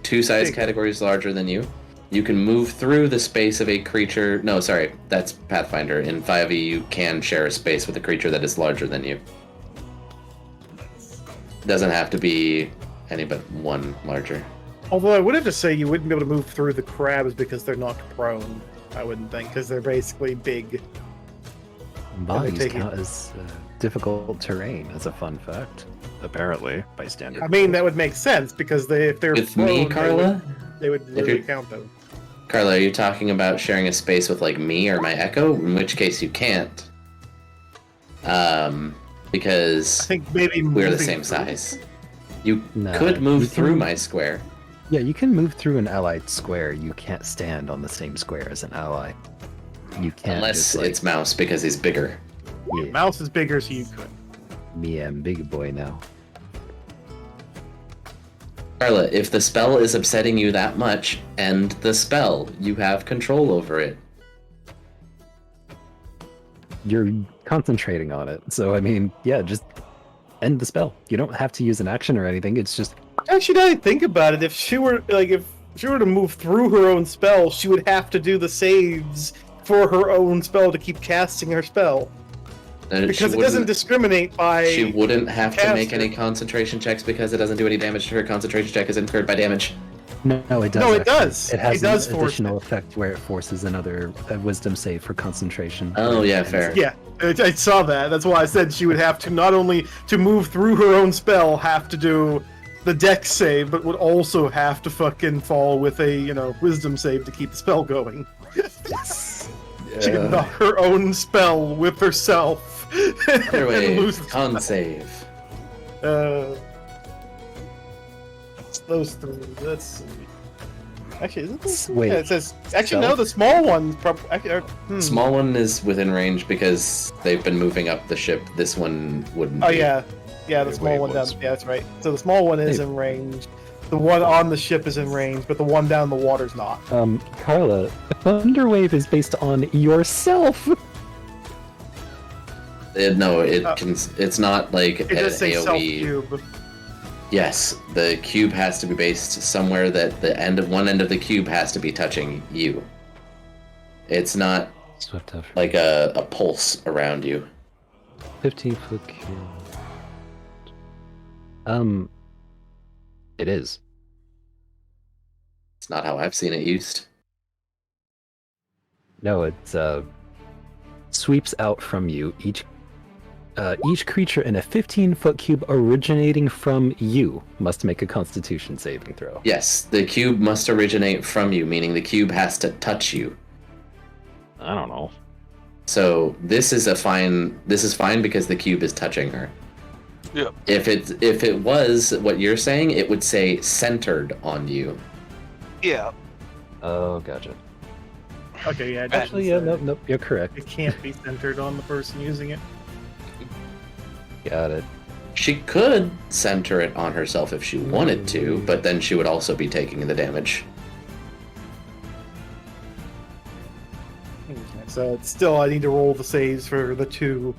2 size Big. categories larger than you. You can move through the space of a creature. No, sorry, that's Pathfinder. In 5e, you can share a space with a creature that is larger than you. Doesn't have to be any but one larger. although I would have to say you wouldn't be able to move through the crabs because they're not prone. I wouldn't think because they're basically big. Bodies taking- count as difficult terrain, as a fun fact. Apparently, by standard. I mean, that would make sense because if they're With prone, me, Carla? they would literally you're- count them. Carla, are you talking about sharing a space with like me or my Echo? In which case you can't. I Because think maybe we're the moving same through- size. You No, could move you through can- my square. Yeah, you can move through an allied square. You can't stand on the same square as an ally. You can't. Unless just, like, it's Mouse because he's bigger. yeah, Mouse is bigger, so you could. me, I'm big boy now. Carla, if the spell is upsetting you that much, end the spell. You have control over it. You're concentrating on it, so I mean, yeah, just end the spell. You don't have to use an action or anything. It's just Actually, now that I think about it, if she were to move through her own spell, she would have to do the saves for her own spell to keep casting her spell. Because it doesn't discriminate by. She wouldn't have to make caster. any concentration checks because it doesn't do any damage to her. Concentration check is incurred by damage. no, it does. No, it actually. does. It has It does an force additional it. effect where it forces another wisdom save for concentration. Oh, yeah, And fair. Yeah, I saw that. That's why I said she would have to not only to move through her own spell have to do the dex save, but would also have to fucking fall with a wisdom save to keep the spell going. She can knock her own spell with herself. Either and way, lose con save. those three. Let's see. Actually, isn't this? Wait, Yeah, it says. Actually, no. stealth? The small ones probably. Actually, Small one is within range because they've been moving up the ship. This one wouldn't. Oh be. yeah. Yeah, the Way small one down. was- Yeah, that's right. So the small one is Hey. in range. The one on the ship is in range, but the one down the water's not. Carla, Thunderwave is based on yourself. No, Uh, it's not like It an does say self AoE. cube. Yes, the cube has to be based somewhere that one end of the cube has to be touching you. It's not Swift effort. like a pulse around you. 15-foot cube. It is. It's not how I've seen it used. No, it's sweeps out from you. Each creature in a 15-foot cube originating from you must make a Constitution saving throw. Yes, the cube must originate from you, meaning the cube has to touch you. I don't know. So this is fine because the cube is touching her. Yep. If it was what you're saying, it would say centered on you. Yeah. Oh, gotcha. Okay, yeah. It Actually, doesn't yeah, say. nope, you're correct. It can't be centered on the person using it. Got it. She could center it on herself if she wanted to, but then she would also be taking the damage. So it's still, I need to roll the saves for the two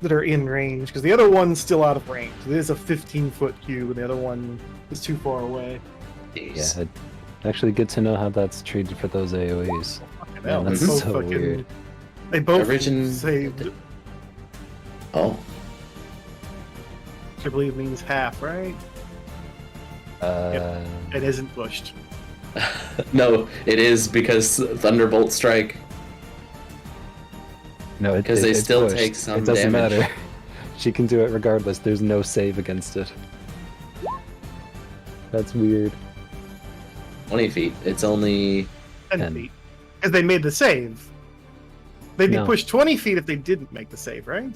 that are in range, because the other one's still out of range. It is a 15-foot cube, and the other one is too far away. Yeah, actually good to know how that's treated for those AoEs. Fucking Man, hell, that's they both so weird. They both Origin- saved, Oh, which I believe means half, right? It isn't pushed. no, it is because Thunderbolt Strike. No, Because they it's still pushed. take some It doesn't damage. matter. She can do it regardless. There's no save against it. That's weird. 20 feet. It's only 10 10. feet. Because they made the save. They'd be No. pushed 20 feet if they didn't make the save, right?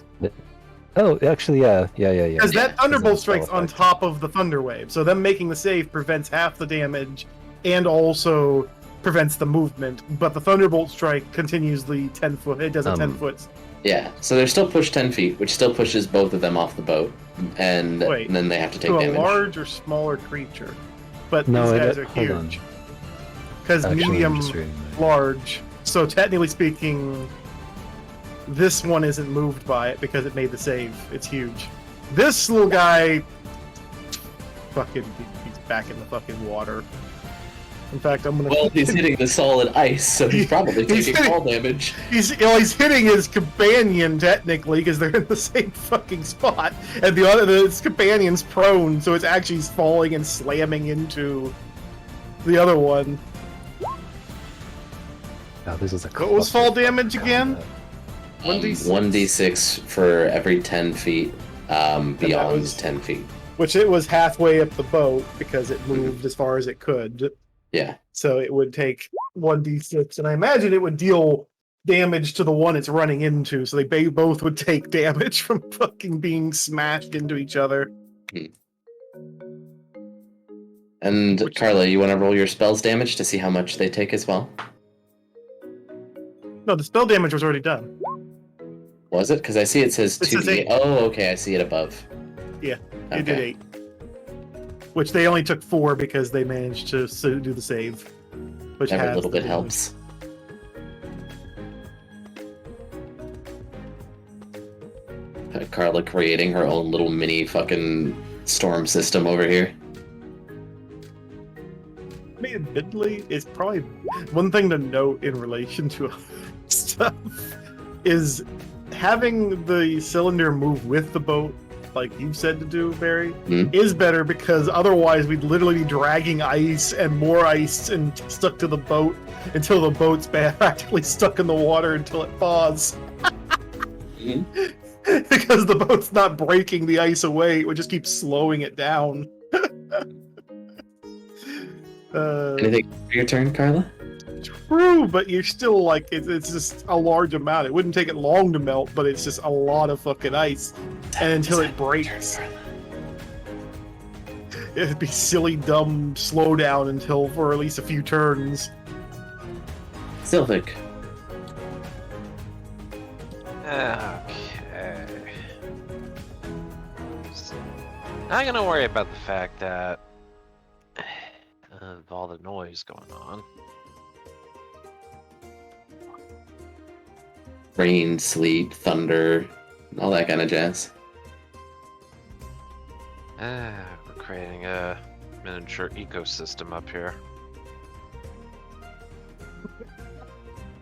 Oh, actually, yeah. Because Yeah, that Thunderbolt it's spell strike's on effect. top of the Thunder Wave, so them making the save prevents half the damage and also prevents the movement, but the Thunderbolt strike continues the 10 foot. It does a 10 foot. yeah. So they're still pushed 10 feet, which still pushes both of them off the boat, and Wait, then they have to take To a damage. large or smaller creature. But No, these guys are hold on. huge. Because Actually, I'm medium, just reading that. large. So technically speaking, this one isn't moved by it because it made the save. It's huge. This little guy, he's back in the fucking water. In fact, I'm gonna. Well, he's hitting the solid ice, so he's probably He's taking hitting- fall damage. He's hitting his companion technically because they're in the same fucking spot, and his companion's prone, so it's actually falling and slamming into the other one. Oh, this is a What was fall clusterfuck damage again? combat. 1d6. 1d6 for every 10 feet beyond was- 10 feet. Which it was halfway up the boat because it moved as far as it could. Yeah. So it would take 1d6, and I imagine it would deal damage to the one it's running into. So they both would take damage from fucking being smashed into each other. And Which- Carla, you want to roll your spells damage to see how much they take as well? No, the spell damage was already done. Was it? Because I see it says It 2d. says 8. Oh, okay, I see it above. Yeah, Okay. It did 8. Which they only took 4 because they managed to do the save. Which Every has little the bit damage. helps. Carla creating her own little mini fucking storm system over here. I mean, admittedly, it's probably one thing to note in relation to other stuff is having the cylinder move with the boat, like you said to do, Barry, is better because otherwise we'd literally be dragging ice and more ice and stuck to the boat until the boat's practically stuck in the water until it thaws. Because the boat's not breaking the ice away, it would just keep slowing it down. Anything for your turn, Carla? True, but you're still like it's just a large amount. It wouldn't take it long to melt, but it's just a lot of fucking ice, and until it breaks, it'd be silly, dumb slowdown until for at least a few turns. Sylvic. Okay. So Not gonna worry about the fact that of all the noise going on. Rain, sleet, thunder, all that kind of jazz. We're creating a miniature ecosystem up here.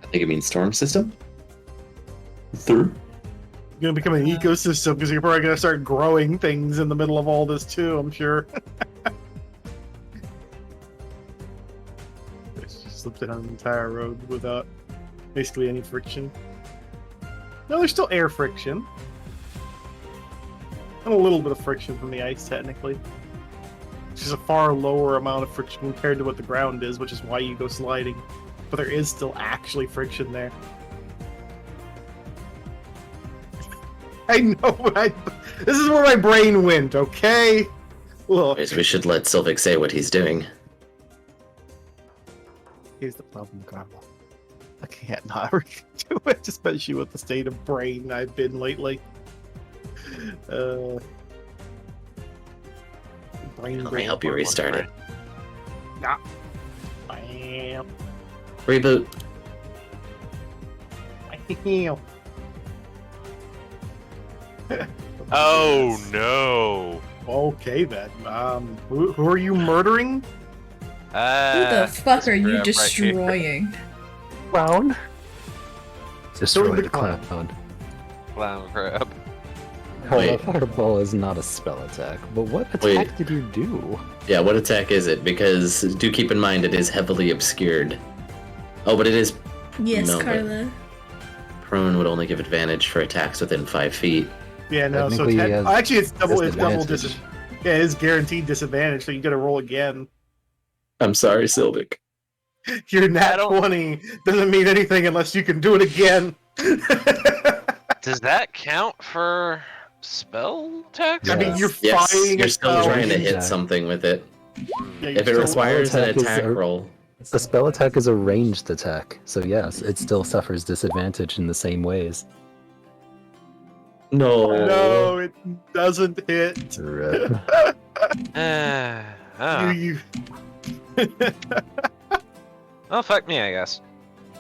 I think it means storm system. Through. You're gonna become an ecosystem because you're probably gonna start growing things in the middle of all this too, I'm sure. It's just slipped it on an entire road without basically any friction. No, there's still air friction. And a little bit of friction from the ice, technically. It's just a far lower amount of friction compared to what the ground is, which is why you go sliding. But there is still actually friction there. I know, but this is where my brain went, okay? Look. We should let Sylvic say what he's doing. Here's the problem, Carla. I can't not do it, especially with the state of brain I've been lately. Let me help you restart it. Nah. Bam. Reboot. Bam. Oh no! Okay then. Who are you murdering? Who the fuck are you right destroying? Clown. Destroy the the clown. clown. Clown crab. Wait. Fireball is not a spell attack, but what attack Wait. did you do? Yeah, what attack is it? Because do keep in mind it is heavily obscured. Oh, but it is Yes, No, but- Carla. prone would only give advantage for attacks within 5 feet. Yeah, no. So Technically, he has actually, it's double. It's double disadvantage. Yeah, it's guaranteed disadvantage. So you got to roll again. I'm sorry, Sylvic. Your nat I don't- 20 doesn't mean anything unless you can do it again. Does that count for spell attacks? I mean, you're Yes, fighting. you're a still spell. trying to hit Yeah. something with it. Yeah, If it you're still- requires an attack is attack a- roll, The spell attack is a ranged attack, so yes, it still suffers disadvantage in the same ways. No, it doesn't hit. Rip. You. Oh, fuck me, I guess.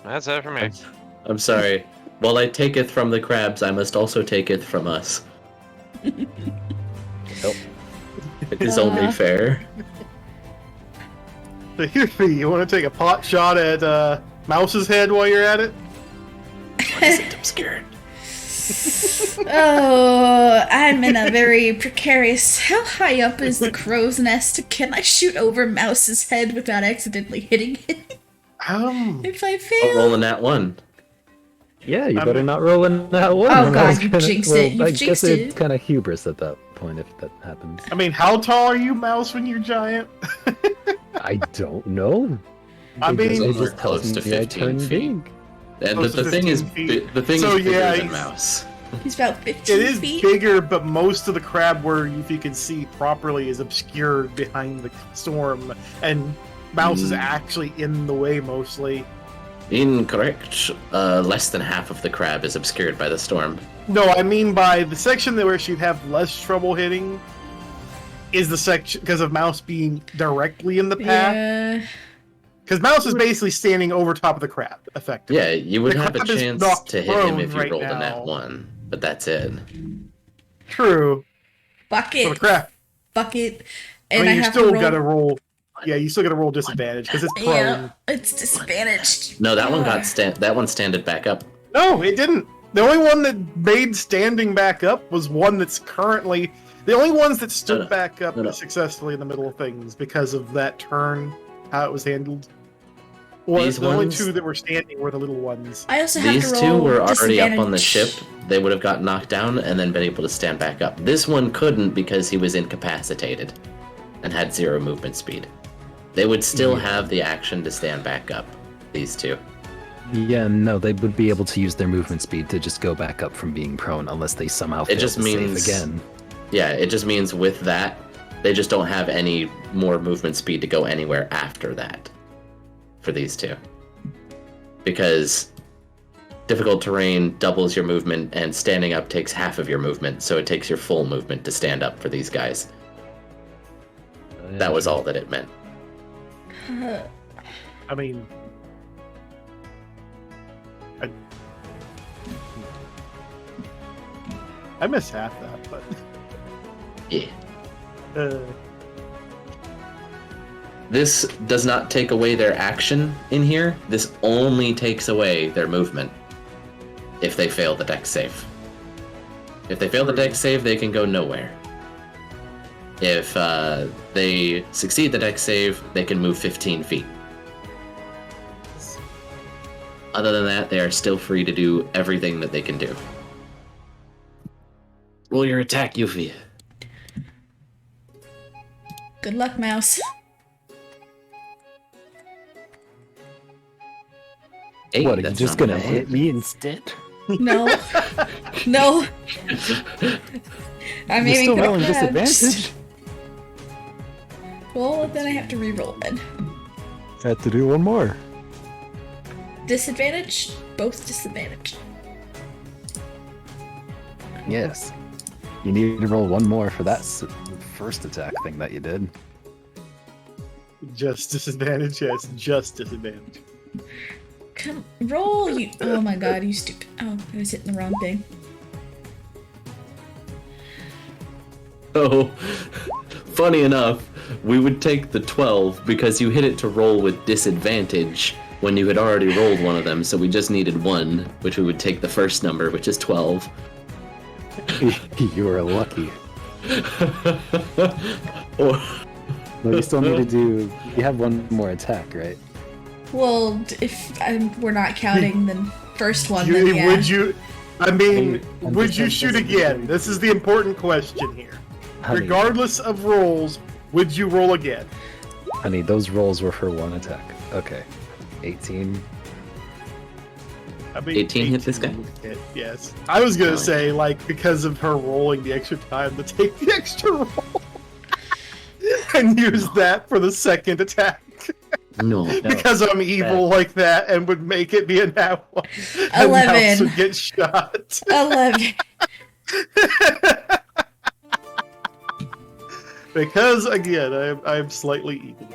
That's it for me. I'm sorry. While I taketh from the crabs, I must also taketh from us. It is only fair. So here, you want to take a pot shot at Mouse's head while you're at it? What is it obscured? Oh, I'm in a very precarious. How high up is the crow's nest? Can I shoot over Mouse's head without accidentally hitting it? If I I'll fail, roll in that one. Yeah, you I'm- better not roll in that one. Oh, I God, was you gonna- jinxed well, it, you I jinxed guess it. it's kind of hubris at that point if that happens. I mean, how tall are you, Mouse, when you're giant? I don't know. I It mean- just- it Somewhere just tells close to me I 15 turn feet. big. And Close to the thing is, 15 feet. the thing So, is bigger yeah, than he's- Mouse. he's about 15 It is feet. bigger, but most of the crab, where if you can see properly, is obscured behind the storm, and Mouse is actually in the way mostly. Incorrect. Less than half of the crab is obscured by the storm. No, I mean by the section where she'd have less trouble hitting is the section because of Mouse being directly in the path. Yeah. Because Mouse is basically standing over top of the crab, effectively. Yeah, you would The have a crab is chance knocked to hit him prone if you right rolled a now. nat 1, but that's it. True. Bucket. So the crab. Bucket. I And mean, I you have still to roll. gotta roll. Yeah, you still gotta roll disadvantage because it's prone. Yeah, it's disadvantaged. No, that one Ah. got that one standed back up. No, it didn't. The only one that made standing back up was one that's currently. The only ones that stood No, no. back up No, no. successfully in the middle of things because of that turn, how it was handled. Well, These the only ones- two that were standing were the little ones. I also have These to two roll were already up on the ship. disadvantage. They would have got knocked down and then been able to stand back up. This one couldn't because he was incapacitated and had 0 movement speed. They would still have the action to stand back up. These two. Yeah, no, they would be able to use their movement speed to just go back up from being prone unless they somehow fail just to means- save again. Yeah, it just means with that, they just don't have any more movement speed to go anywhere after that for these two. Because difficult terrain doubles your movement and standing up takes half of your movement, so it takes your full movement to stand up for these guys. That was all that it meant. I mean, I miss half that, but Yeah. uh, This does not take away their action in here. This only takes away their movement if they fail the dex save. If they fail the dex save, they can go nowhere. If they succeed the dex save, they can move 15 feet. Other than that, they are still free to do everything that they can do. Roll your attack, Yuffie. Good luck, mouse. Hey, What, are you that's just not gonna bad. hit me instead? No. No. I'm You're aiming still for rolling the crab. disadvantage? Well, then I have to re-roll then. Had to do one more. Disadvantage? Both disadvantage. Yes. You need to roll one more for that first attack thing that you did. just disadvantage. Yes, just disadvantage. Come, roll, you. Oh my god, you stupid. Oh, I was hitting the wrong thing. Oh, funny enough, we would take the 12 because you hit it to roll with disadvantage when you had already rolled one of them, so we just needed one, which we would take the first number, which is 12. You were lucky. Or, No, you still need to do. You have one more attack, right? Well, if we're not counting the first one, You- then yeah. Would you? I mean, I'm would just- you I'm shoot just- again? This is the important question here. Honey, Regardless of rolls, would you roll again? honey, those rolls were for one attack. Okay. 18. I mean, 18 hit this guy? would hit, yes. I was gonna Oh. say, like, because of her rolling the extra time to take the extra roll, and use that for the second attack. no. Because I'm evil like that, and would make it be a nat one. And 11. Mouse would get shot. 11. Because again, I'm slightly evil.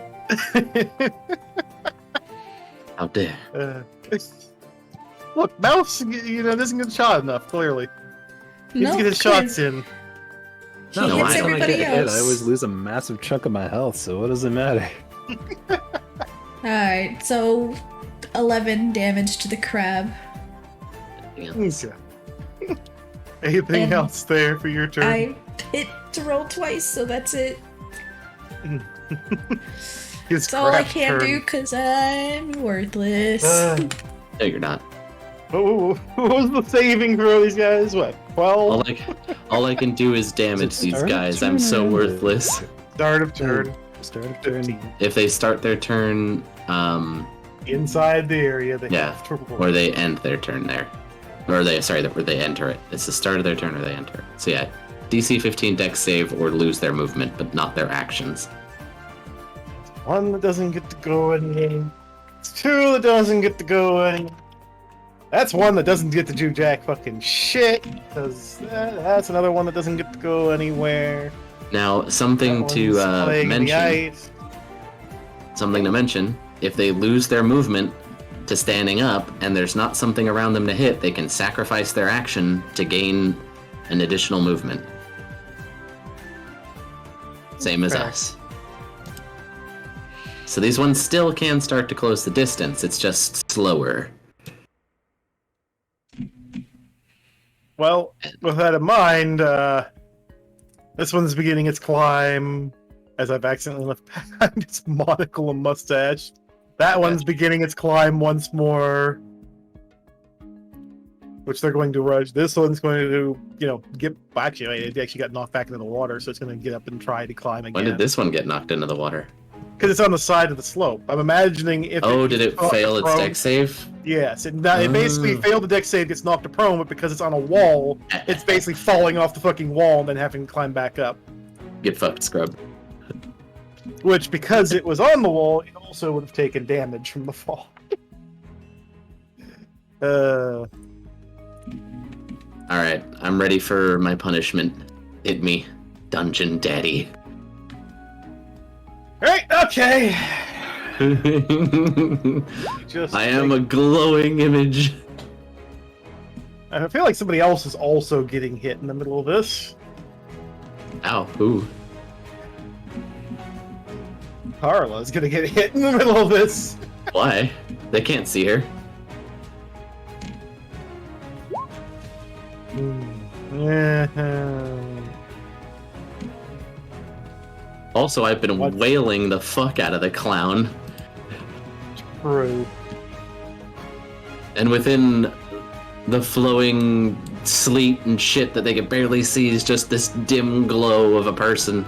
How dare. Look, Mouse, doesn't get shot enough. Clearly, he needs No, to get his shots in. He No, hits I- everybody When I get hit, else. I always lose a massive chunk of my health, so what does it matter? Alright, so 11 damage to the crab. Okay. Anything And else there for your turn? I hit to roll twice, so that's it. His That's all I crap can turn. do because I'm worthless. No, you're not. What was the saving throw? These guys? What? 12? All I can do is damage Is it these start of guys. turn I'm so or- worthless. Start of turn. Start of turn. 15. If they start their turn, Inside the area, they Yeah, have to roll. or they end their turn there. Or they enter it. It's the start of their turn or they enter it. So yeah, DC 15 dex save or lose their movement, but not their actions. One that doesn't get to go any. It's two that doesn't get to go any. That's one that doesn't get to do jack fucking shit. Because that's another one that doesn't get to go anywhere. Now, something That to one's playing in the mention. ice. Something to mention. If they lose their movement to standing up and there's not something around them to hit, they can sacrifice their action to gain an additional movement. Same as Okay. us. So these ones still can start to close the distance, it's just slower. Well, with that in mind, this one's beginning its climb. As I've accidentally left behind its monocle and mustache. That one's beginning its climb once more. Which they're going to rush. This one's going to, get. Actually, it actually got knocked back into the water, so it's going to get up and try to climb again. When did this one get knocked into the water? Because it's on the side of the slope. I'm imagining if. Oh, did it knocked fail its prone- dex save? Yes, it basically Oh. failed the dex save, gets knocked to prone, but because it's on a wall, it's basically falling off the fucking wall and then having to climb back up. Get fucked, scrub. Which, because it was on the wall, it also would have taken damage from the fall. Alright, I'm ready for my punishment. Hit me, Dungeon Daddy. Okay. Just I am a glowing image. I feel like somebody else is also getting hit in the middle of this. Ow, ooh. Carla's gonna get hit in the middle of this. Why? They can't see her. Also, I've been What? wailing the fuck out of the clown. True. And within the flowing sleet and shit that they can barely see is just this dim glow of a person.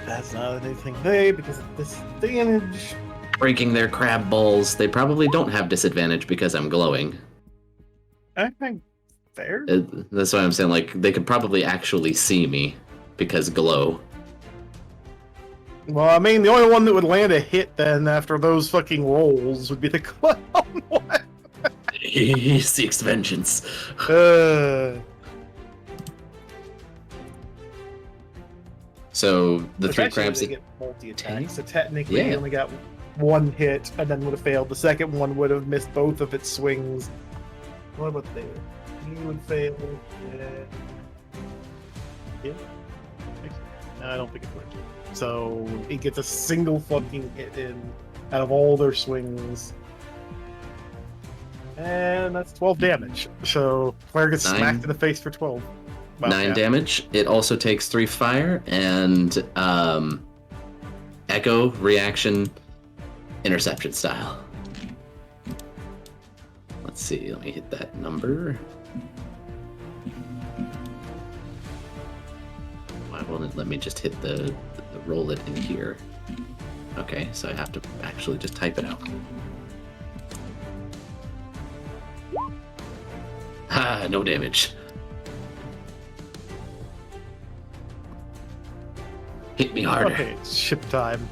That's not anything they because of disadvantage. Breaking their crab balls. They probably don't have disadvantage because I'm glowing. I think fair. That's why I'm saying, like, they could probably actually see me because glow. Well, I mean, the only one that would land a hit then after those fucking rolls would be the clown one. He seeks vengeance. So the Which three actually crabs they that get multi-attack, tank? so technically Yeah. he only got one hit and then would have failed. The second one would have missed both of its swings. What about there? He would fail. Yeah. No, I don't think it would. So he gets a single fucking hit in out of all their swings. And that's 12 damage. So Claire gets 9. smacked in the face for 12. Well, 9 yeah. damage. It also takes 3 fire and echo, reaction, interception style. Let's see, let me hit that number. Why won't it let me just hit the roll it in here? Okay, so I have to actually just type it out. Ah, no damage. Hit me harder. Okay, it's ship time.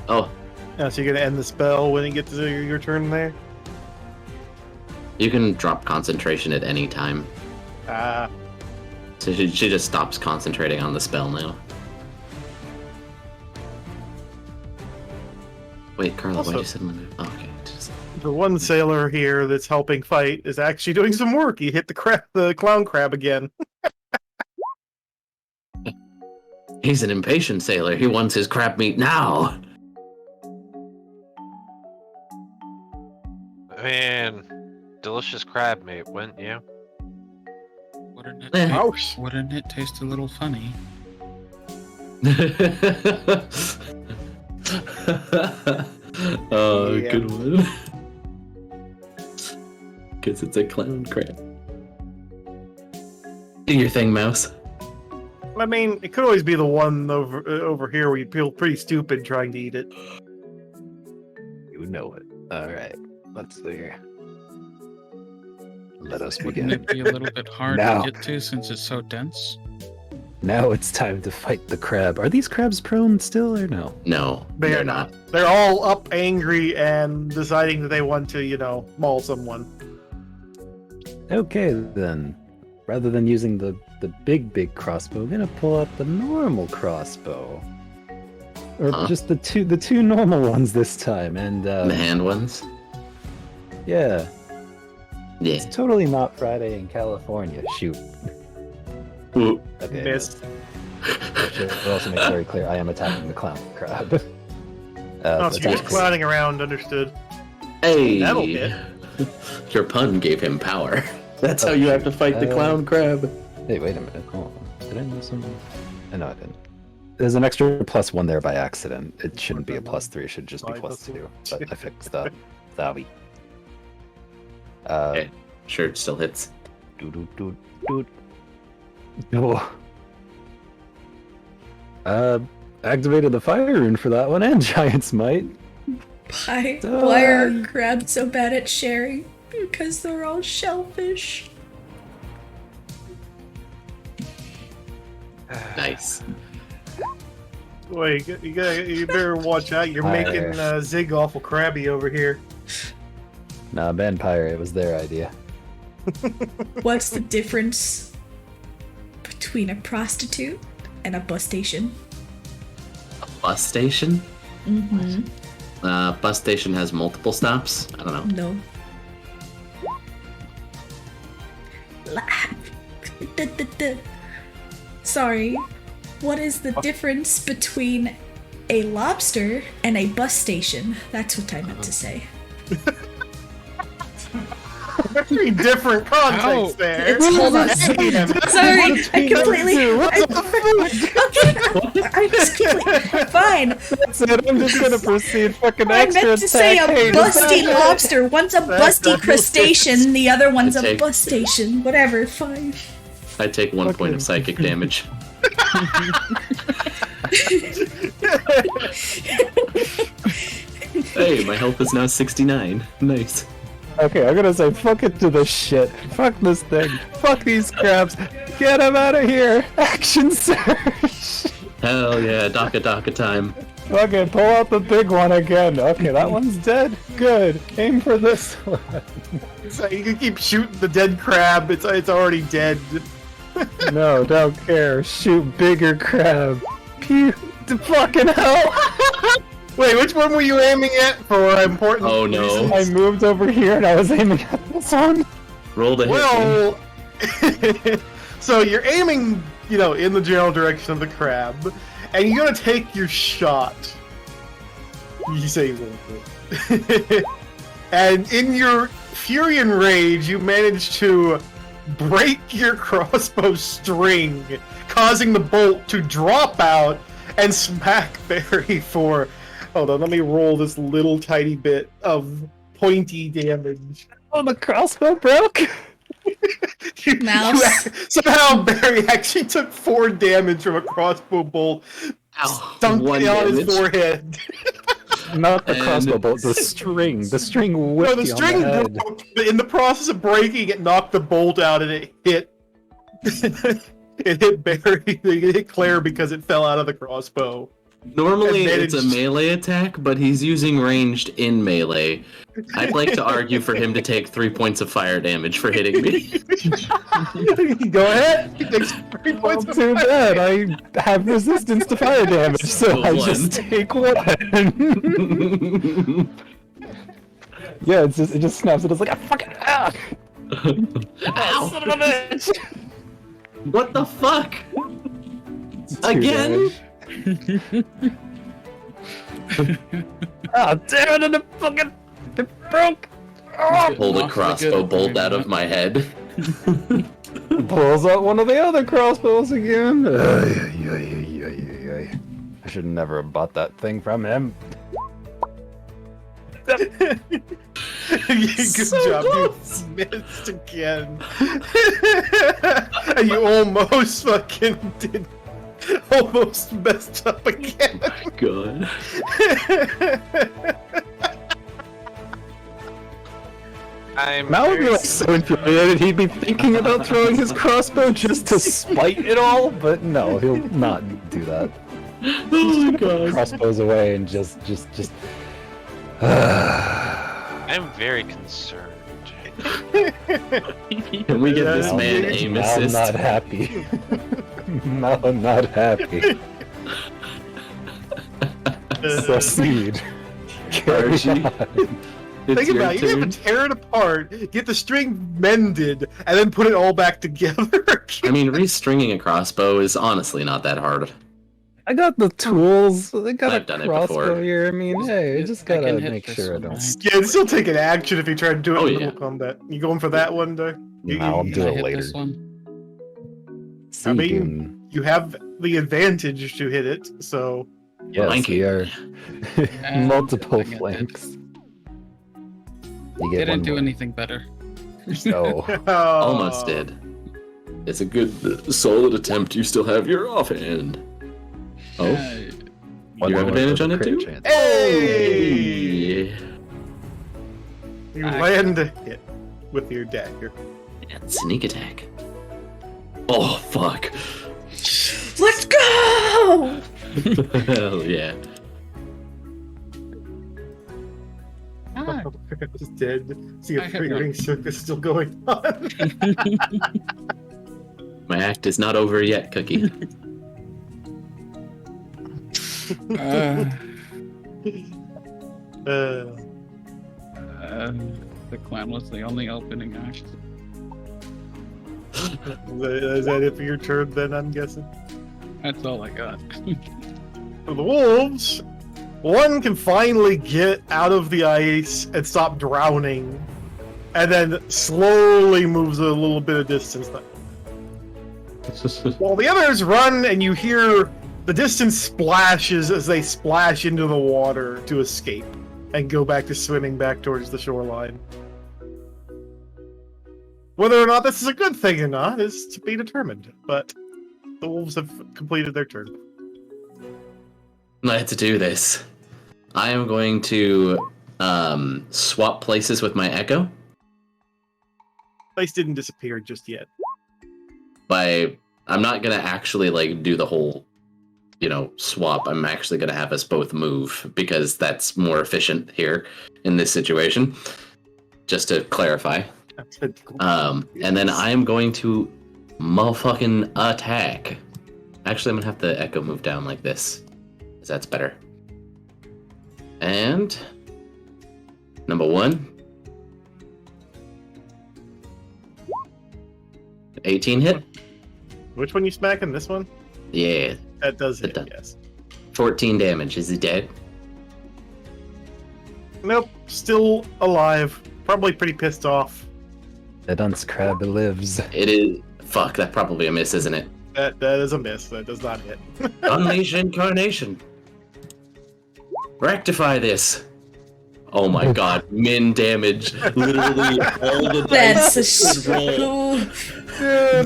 Oh, Yeah, so you're gonna end the spell when you get to your turn there? you can drop concentration at any time. Ah, So she just stops concentrating on the spell now. Wait, Carla, Also- why'd you suddenly move? Oh, okay. Just... the one sailor here that's helping fight is actually doing some work. He hit the clown crab again. He's an impatient sailor. He wants his crab meat now. Man, delicious crab meat, wouldn't you? Wouldn't it, Eh. Ouch. wouldn't it taste a little funny? Oh, Yeah. good one. Guess it's a clown crab. Do your thing, mouse. I mean, it could always be the one over here where you feel pretty stupid trying to eat it. You know it. Alright, let's see. Let us Wouldn't begin. it be a little bit hard Now. to get to since it's so dense? Now it's time to fight the crab. Are these crabs prone still or no? No, They they're are not. They're all up angry and deciding that they want to, maul someone. Okay then. Rather than using the big crossbow, I'm gonna pull out the normal crossbow. Or Huh? just the two normal ones this time, and The hand ones? yeah. Yeah. It's totally not Friday in California. Shoot. Ooh. Okay. Miss. Should also make very clear I am attacking the clown crab. Oh, so you're just attacks. clowning around, understood. Hey! That'll hit. Your pun gave him power. That's how you have to fight the clown crab. Hey, wait a minute. Hold on. Did I miss something? No, I didn't. There's an extra +1 there by accident. It shouldn't be a +3. It should just be +2. But I fixed that. Sorry. Okay. Sure, it still hits. Doot. Oh. Activated the fire rune for that one and Giant's Might. Why are crabs so bad at sharing? Because they're all shellfish. Nice. Wait, you better watch out. You're Hi. making Zig awful crabby over here. Nah, vampire. It was their idea. What's the difference between a prostitute and a bus station? Bus station? Mm-hmm. Bus station has multiple stops? I don't know. No. Sorry. What is the difference between a lobster and a bus station? That's what I meant to say. Very different context there. Hold on. Sorry, I completely. I'm just completely fine. That's it. I'm just gonna proceed. Fucking I extra meant to say a attack. Hey, busty lobster. One's a busty crustacean, the other one's a take- bus station. Whatever, fine. I take 1 point of psychic damage. Hey, my health is now 69. Nice. Okay, I'm gonna say fuck it to this shit. Fuck this thing. Fuck these crabs. Get them out of here. Action search. Hell yeah, Daka time. Okay, pull out the big one again. Okay, that one's dead. Good. Aim for this one. So you can keep shooting the dead crab. It's already dead. No, don't care. Shoot bigger crab. Pew. The fucking hell. Wait, which one were you aiming at for important Oh, no. reasons? I moved over here and I was aiming at this one. Roll to hit me. Well, so you're aiming, in the general direction of the crab, and you're gonna take your shot. You say you won't. And in your fury and rage, you manage to break your crossbow string, causing the bolt to drop out and smack Barry for... Hold on, let me roll this little tiny bit of pointy damage. Oh, the crossbow broke. Mouse. Somehow Barry actually took 4 damage from a crossbow bolt, stunk one it on his damage. forehead. Not the And- crossbow bolt, the string. The string No, whipped the you on string the head. broke, but in the process of breaking, it knocked the bolt out and it hit. It hit Barry. It hit Claire because it fell out of the crossbow. Normally it's a Advantage. melee attack, but he's using ranged in melee. I'd like to argue for him to take 3 points of fire damage for hitting me. Go ahead. He takes 3 Well, points of too fire. bad. I have resistance to fire damage, so So I one. just take 1. Yeah, it just snaps. It is like a fucking Ow! son of a bitch. What the fuck? Two Again? Ah, damn it! It broke. Pull the Awfully crossbow good at bolt doing out of that. my head. Pulls out one of the other crossbows again. I should never have bought that thing from him. Good So job. close. You missed again. And you almost fucking did. Almost messed up again. God. I'm Mal would be very- like so infuriated he'd be thinking about throwing his crossbow just to spite it all, but no, he'll not do that. Oh my god. Crossbows away and just. I'm very concerned. Can we get this Yeah, man I'm aim Now I'm assist? not happy. Now I'm not happy. Proceed. Carry Archie. on. It's Think your about it. You have turn. to tear it apart, get the string mended, and then put it all back together. I mean, restringing a crossbow is honestly not that hard. I got the tools. I got I've a done it crossbow before. here. I mean, hey, I just I can gotta hit make this sure I one, don't. right? Yeah, it'd still take an action if you try to do it Oh, in yeah. Mortal Kombat. You going for that one, Doug? No, I'll do Can I it hit later. this one? See, I mean, Goon. You have the advantage to hit it, so. Yes, Flanking. we are multiple I get it. flanks. You get Didn't one do more. anything better. No. Almost did. It's a good, solid attempt. You still have your offhand. Oh, One you have more advantage for on the it crit too? chance. Hey! Yeah. You land a hit with your dagger. And sneak attack. Oh fuck! Let's go! Hell yeah. Ah, Just dead. See I a have figuring one. circus still going on. My act is not over yet, Cookie. uh, Uh, the clown was the only opening act. is that it for your turn then, I'm guessing? That's all I got. For the wolves, one can finally get out of the ice and stop drowning, and then slowly moves a little bit of distance. While the others run, and you hear the distance splashes as they splash into the water to escape and go back to swimming back towards the shoreline. Whether or not this is a good thing or not is to be determined, but the wolves have completed their turn. Let's do this. I am going to swap places with my Echo. Place didn't disappear just yet. I'm not gonna actually like do the whole, swap. I'm actually gonna have us both move because that's more efficient here in this situation. Just to clarify. And then I am going to motherfucking attack. Actually, I'm gonna have the Echo move down like this, because that's better. And number 1. 18 hit. Which one you smacking? This one? Yeah. That does hit, It does. yes. 14 damage. Is he dead? Nope, still alive. Probably pretty pissed off. The dunce crab lives. It is. Fuck, that's probably a miss, isn't it? That is a miss. That does not hit. Unleash Incarnation. Rectify this. Oh my god, min damage. Literally all the That's dice a roll. Dude,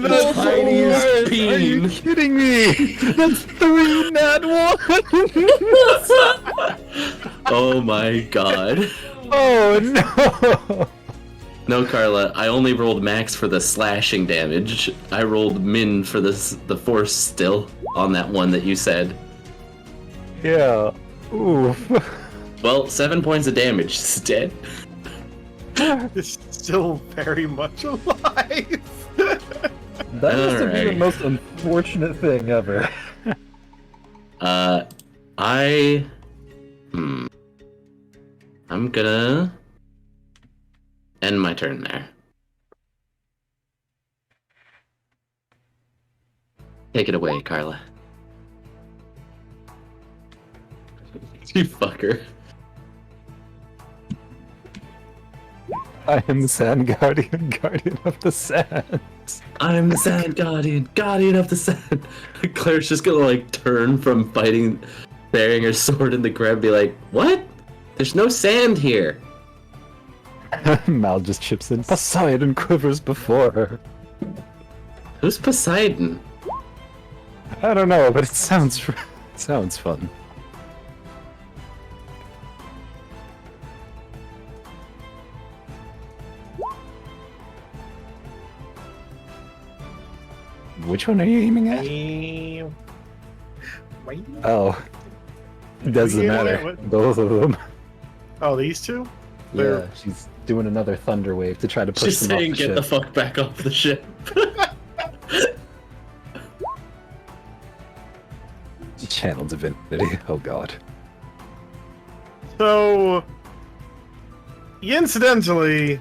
The tiniest bean. kidding me? That's 3 nat 1! Oh my god. Oh no! No, Carla, I only rolled max for the slashing damage. I rolled min for the force still on that one that you said. Yeah. Oof. Well, 7 points of damage. He's dead. It's still very much alive. That must have been the Alright. most unfortunate thing ever. I'm gonna end my turn there. Take it away, Carla. You fucker. I am the Sand Guardian, Guardian of the Sands. I'm the Sand Guardian, Guardian of the Sand. Claire's just gonna like turn from fighting, bearing her sword in the ground, and be like, "What? There's no sand here." Mal just chips in. Poseidon quivers before her. Who's Poseidon? I don't know, but it sounds fun. Which one are you aiming at? Wait. Oh. Doesn't Yeah, matter. what- Both of them. Oh, these two? Yeah, she's doing another thunder wave to try to push She's them off saying, the "Get ship. the fuck back off the ship." Channel divinity. Oh god. So, you incidentally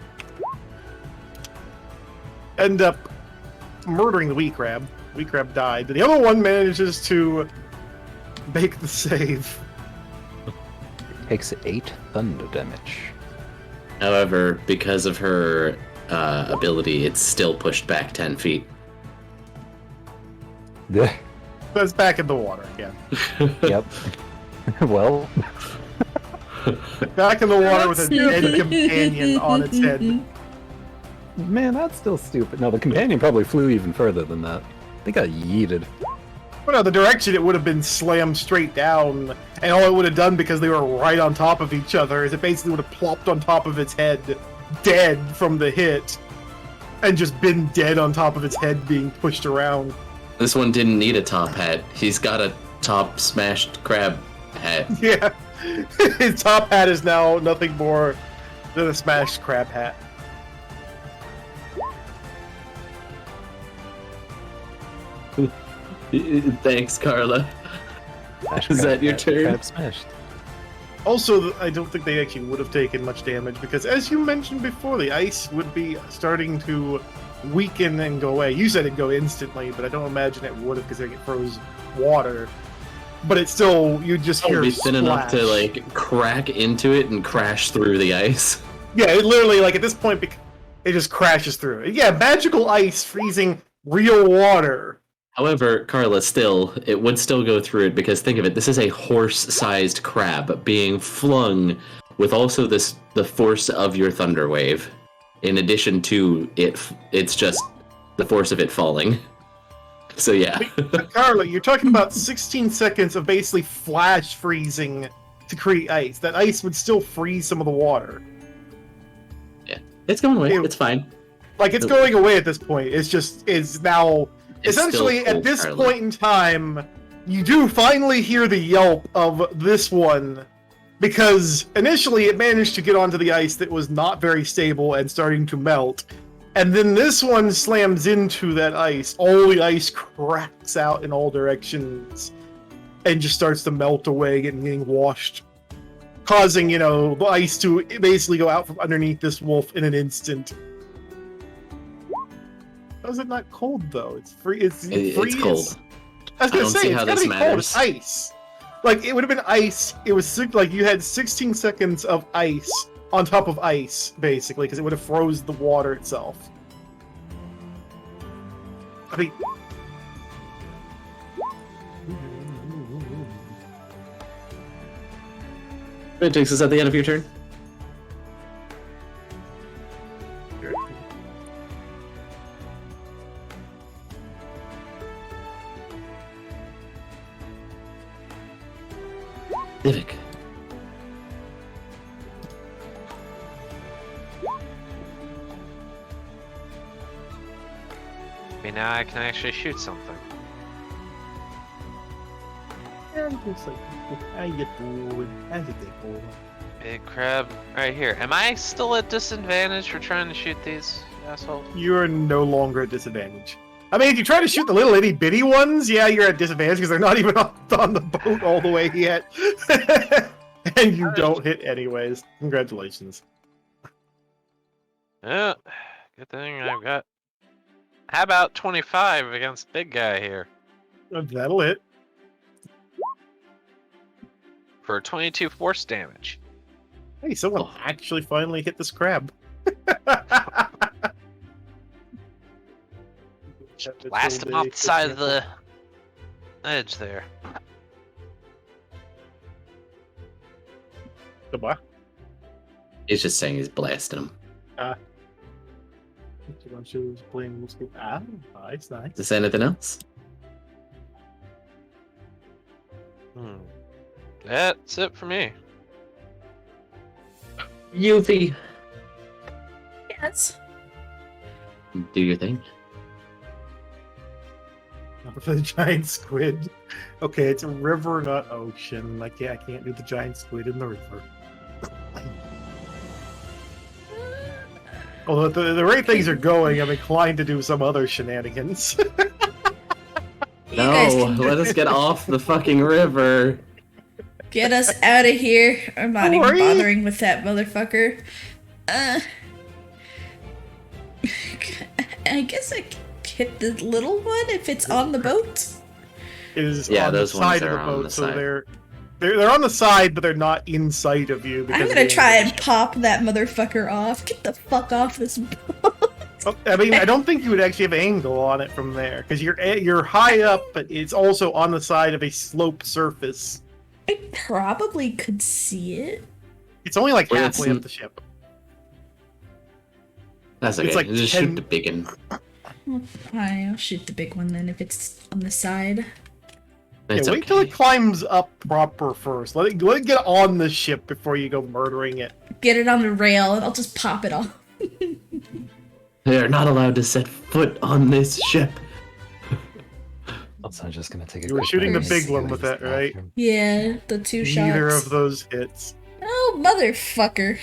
end up murdering the wheat crab. Wheat crab died. The other one manages to make the save. Takes 8 thunder damage. However, because of her ability, it's still pushed back 10 feet. Yeah. That's back in the water again. Yep. Well, Back in the water with a dead companion on its head. man, that's still stupid. No, the companion probably flew even further than that. They got yeeted. Well, no, the direction it would have been slammed straight down, and all it would have done because they were right on top of each other is it basically would have plopped on top of its head, dead from the hit, and just been dead on top of its head being pushed around. This one didn't need a top hat. He's got a top smashed crab hat. Yeah. His top hat is now nothing more than a smashed crab hat. Thanks, Carla. Smash Is crab that your hat, turn? Crab smashed. Also, I don't think they actually would have taken much damage because, as you mentioned before, the ice would be starting to weaken and go away. You said it'd go instantly, but I don't imagine it would have because it froze water. But it's still, you just It hear would be thin enough to splash. like crack into it and crash through the ice. Yeah, it literally, like, at this point, it just crashes through it. Yeah, magical ice freezing real water. However, Carla, still, it would still go through it because think of it, this is a horse-sized crab being flung with also the force of your thunder wave. In addition to it's just the force of it falling. So yeah. Carla, you're talking about 16 seconds of basically flash freezing to create ice. That ice would still freeze some of the water. It's going away. Ew. It's fine. Like, it's going away at this point. It's now... It's Essentially, still at cold, this Carla. point in time, you do finally hear the yelp of this one, because initially it managed to get onto the ice that was not very stable and starting to melt, and then this one slams into that ice. All the ice cracks out in all directions, and just starts to melt away and getting washed, causing, the ice to basically go out from underneath this wolf in an instant. How is it not cold though? It's free. It's cold. I was gonna don't say see it's how gotta this be cold. matters. It's ice. Like, it would have been ice. It was like you had 16 seconds of ice on top of ice, basically, because it would have froze the water itself. I mean. Vintix, is that the end of your turn? Vivek. Maybe now I can actually shoot something. And just like, how you doing? How's it going? Big crab, right here. Am I still at disadvantage for trying to shoot these assholes? You're no longer at disadvantage. I mean, if you try to shoot the little itty bitty ones, yeah, you're at disadvantage because they're not even on the boat all the way yet. And you don't hit anyways. Congratulations. Yeah, good thing I've got. How about 25 against big guy here That'll hit. for 22 force damage? Hey, someone actually finally hit this crab. Blast him off the side of the edge there. Goodbye. He's just saying he's blasting him. Nice, nice. Is there anything else? That's it for me. Yuffie, Yes. do your thing. For the giant squid. Okay, it's a river, not ocean. I can't do the giant squid in the river. Although the way things are going, I'm inclined to do some other shenanigans. You guys No, can let us get off the fucking river. get us out of here. I'm not even Sorry? bothering with that motherfucker. I guess I can hit the little one if it's on the boat. Is Yeah, on those the ones side of are the on boat, the so side. they're on the side, but they're not in sight of you. Because I'm of gonna the try angle. and pop that motherfucker off. Get the fuck off this boat. Oh, I mean, I don't think you would actually have angle on it from there because you're high up, but it's also on the side of a sloped surface. I probably could see it. It's only like Well, halfway it's- up the ship. That's It's okay. like Just 10 shoot the beacon. I'll shoot the big one then if it's on the side. It's Wait till okay. it climbs up proper first. Let it get on the ship before you go murdering it. Get it on the rail and I'll just pop it off. They are not allowed to set foot on this ship. Also, I'm just gonna take a You were quick shooting the break. big one with that, right? Yeah, the two Neither shots. of those hits. Oh, motherfucker.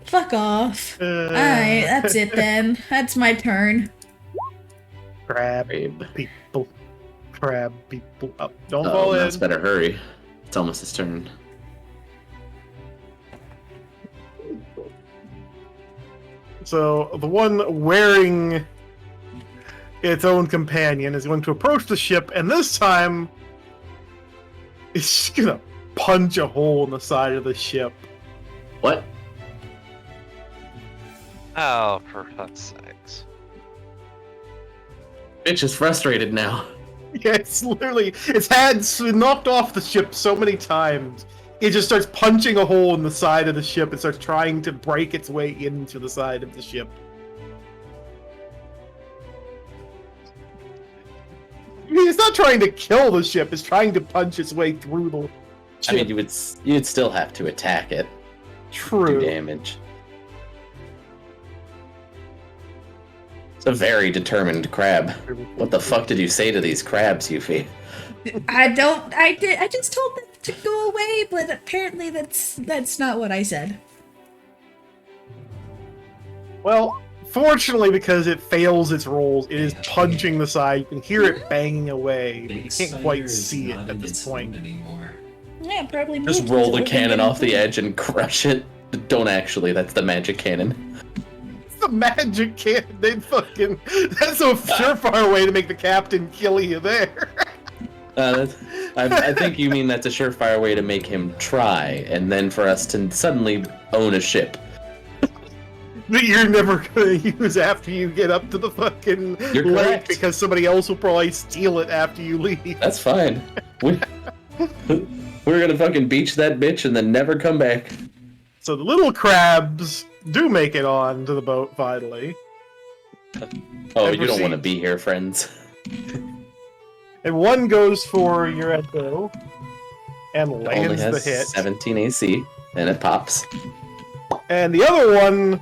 Fuck off. Alright, that's it then. That's my turn. Crab Babe. people. Crab people. Oh, don't Oh, fall in. Mouse better hurry. It's almost his turn. So the one wearing its own companion is going to approach the ship, and this time it's just gonna punch a hole in the side of the ship. What? Oh, for fuck's sakes. Bitch is frustrated now. Yeah, it's literally its head's knocked off the ship so many times. It just starts punching a hole in the side of the ship and starts trying to break its way into the side of the ship. I mean, it's not trying to kill the ship; it's trying to punch its way through the ship. I mean, you'd still have to attack it. Do True. damage. It's a very determined crab. What the fuck did you say to these crabs, Yuffie? I just told them to go away, but apparently that's not what I said. Well, fortunately, because it fails its rolls, it is punching the side. You can hear it banging away. But you can't quite see it at this point. Yeah, probably Just moved roll so the we can cannon get off the edge and crush it. Don't actually, that's the magic cannon. It's the magic cannon. They fucking. That's a surefire way to make the captain kill you there. I think you mean that's a surefire way to make him try, and then for us to suddenly own a ship. That you're never gonna use after you get up to the fucking You're lake correct. because somebody else will probably steal it after you leave. That's fine. We're gonna fucking beach that bitch and then never come back. So the little crabs do make it on to the boat finally. Oh, And you don't want to proceed. be here, friends. And one goes for Ureto and It only lands the has hit. 17 AC, and it pops. And the other one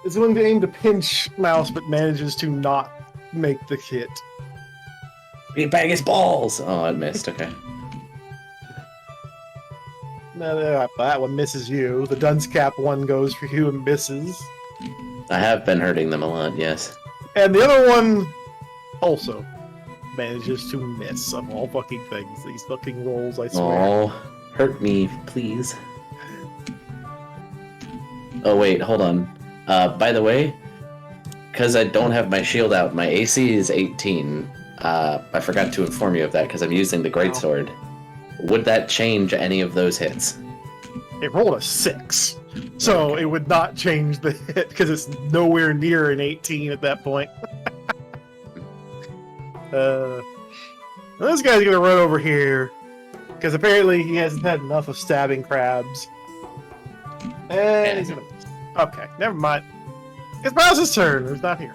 is going to aim to pinch Mouse, but manages to not make the hit. He bang his balls! Oh, it missed, okay. No, that one misses you. The dunce cap one goes for you and misses. I have been hurting them a lot, yes. And the other one also manages to miss of all fucking things. These fucking rolls, I swear. Oh, hurt me, please. Oh, wait, hold on. By the way, because I don't have my shield out, my AC is 18. I forgot to inform you of that because I'm using the greatsword. Would that change any of those hits? It rolled a 6. So it would not change the hit because it's nowhere near an 18 at that point. This guy's gonna run over here because apparently he hasn't had enough of stabbing crabs. And he's gonna. Okay, never mind. It's Bowser's turn. He's not here.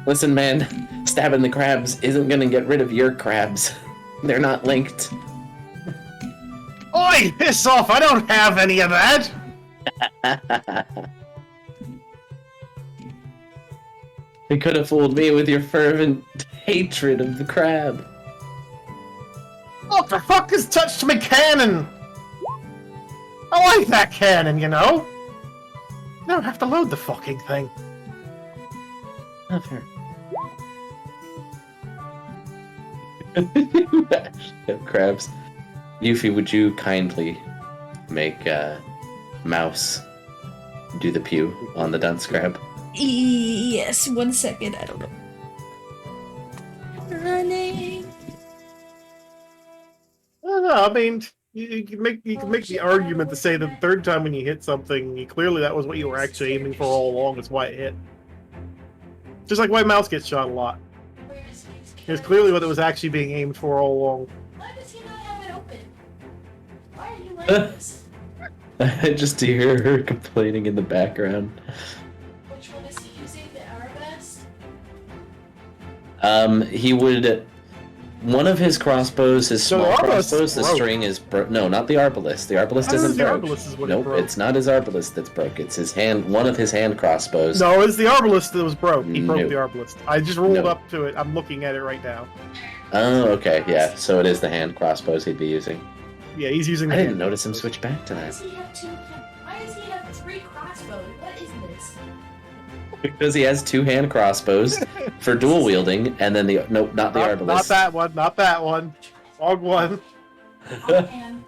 Listen, man, stabbing the crabs isn't gonna get rid of your crabs. They're not linked. Oi, piss off! I don't have any of that. You could have fooled me with your fervent hatred of the crab. What the fuck has touched my cannon? I like that cannon, you know. Never have to load the fucking thing. Not fair. Crabs. Yuffie, would you kindly make Mouse do the pew on the dunce crab? Yes, 1 second, I don't know. Running. I don't know. I mean, you can make the argument to say that the third time when you hit something, clearly that was what you were actually aiming for all along. That's why it hit. Just like why Mouse gets shot a lot. It's clearly what it was actually being aimed for all along. Why does he not have it open? Why are you like this? Just to hear her complaining in the background. Which one is he using? The Arabesque? He would One of his crossbows, his So the small arbalist crossbows, is the broke. string is no, not the arbalist. The arbalist How isn't is the broke. arbalist is what it Nope, broke? it's not his arbalist that's broke. It's his hand. One of his hand crossbows. No, it's the arbalist that was broke. He broke No. the arbalist. I just rolled No. up to it. I'm looking at it right now. Oh, okay, yeah. So it is the hand crossbows he'd be using. Yeah, he's using. I the didn't hand notice him crossbows. switch back to Why that does he have two? Why does he have three crossbows? What is this? because he has two hand crossbows for dual wielding, and then the nope, not the arbalist. Not that one. Not that one. Wrong one. Oh, and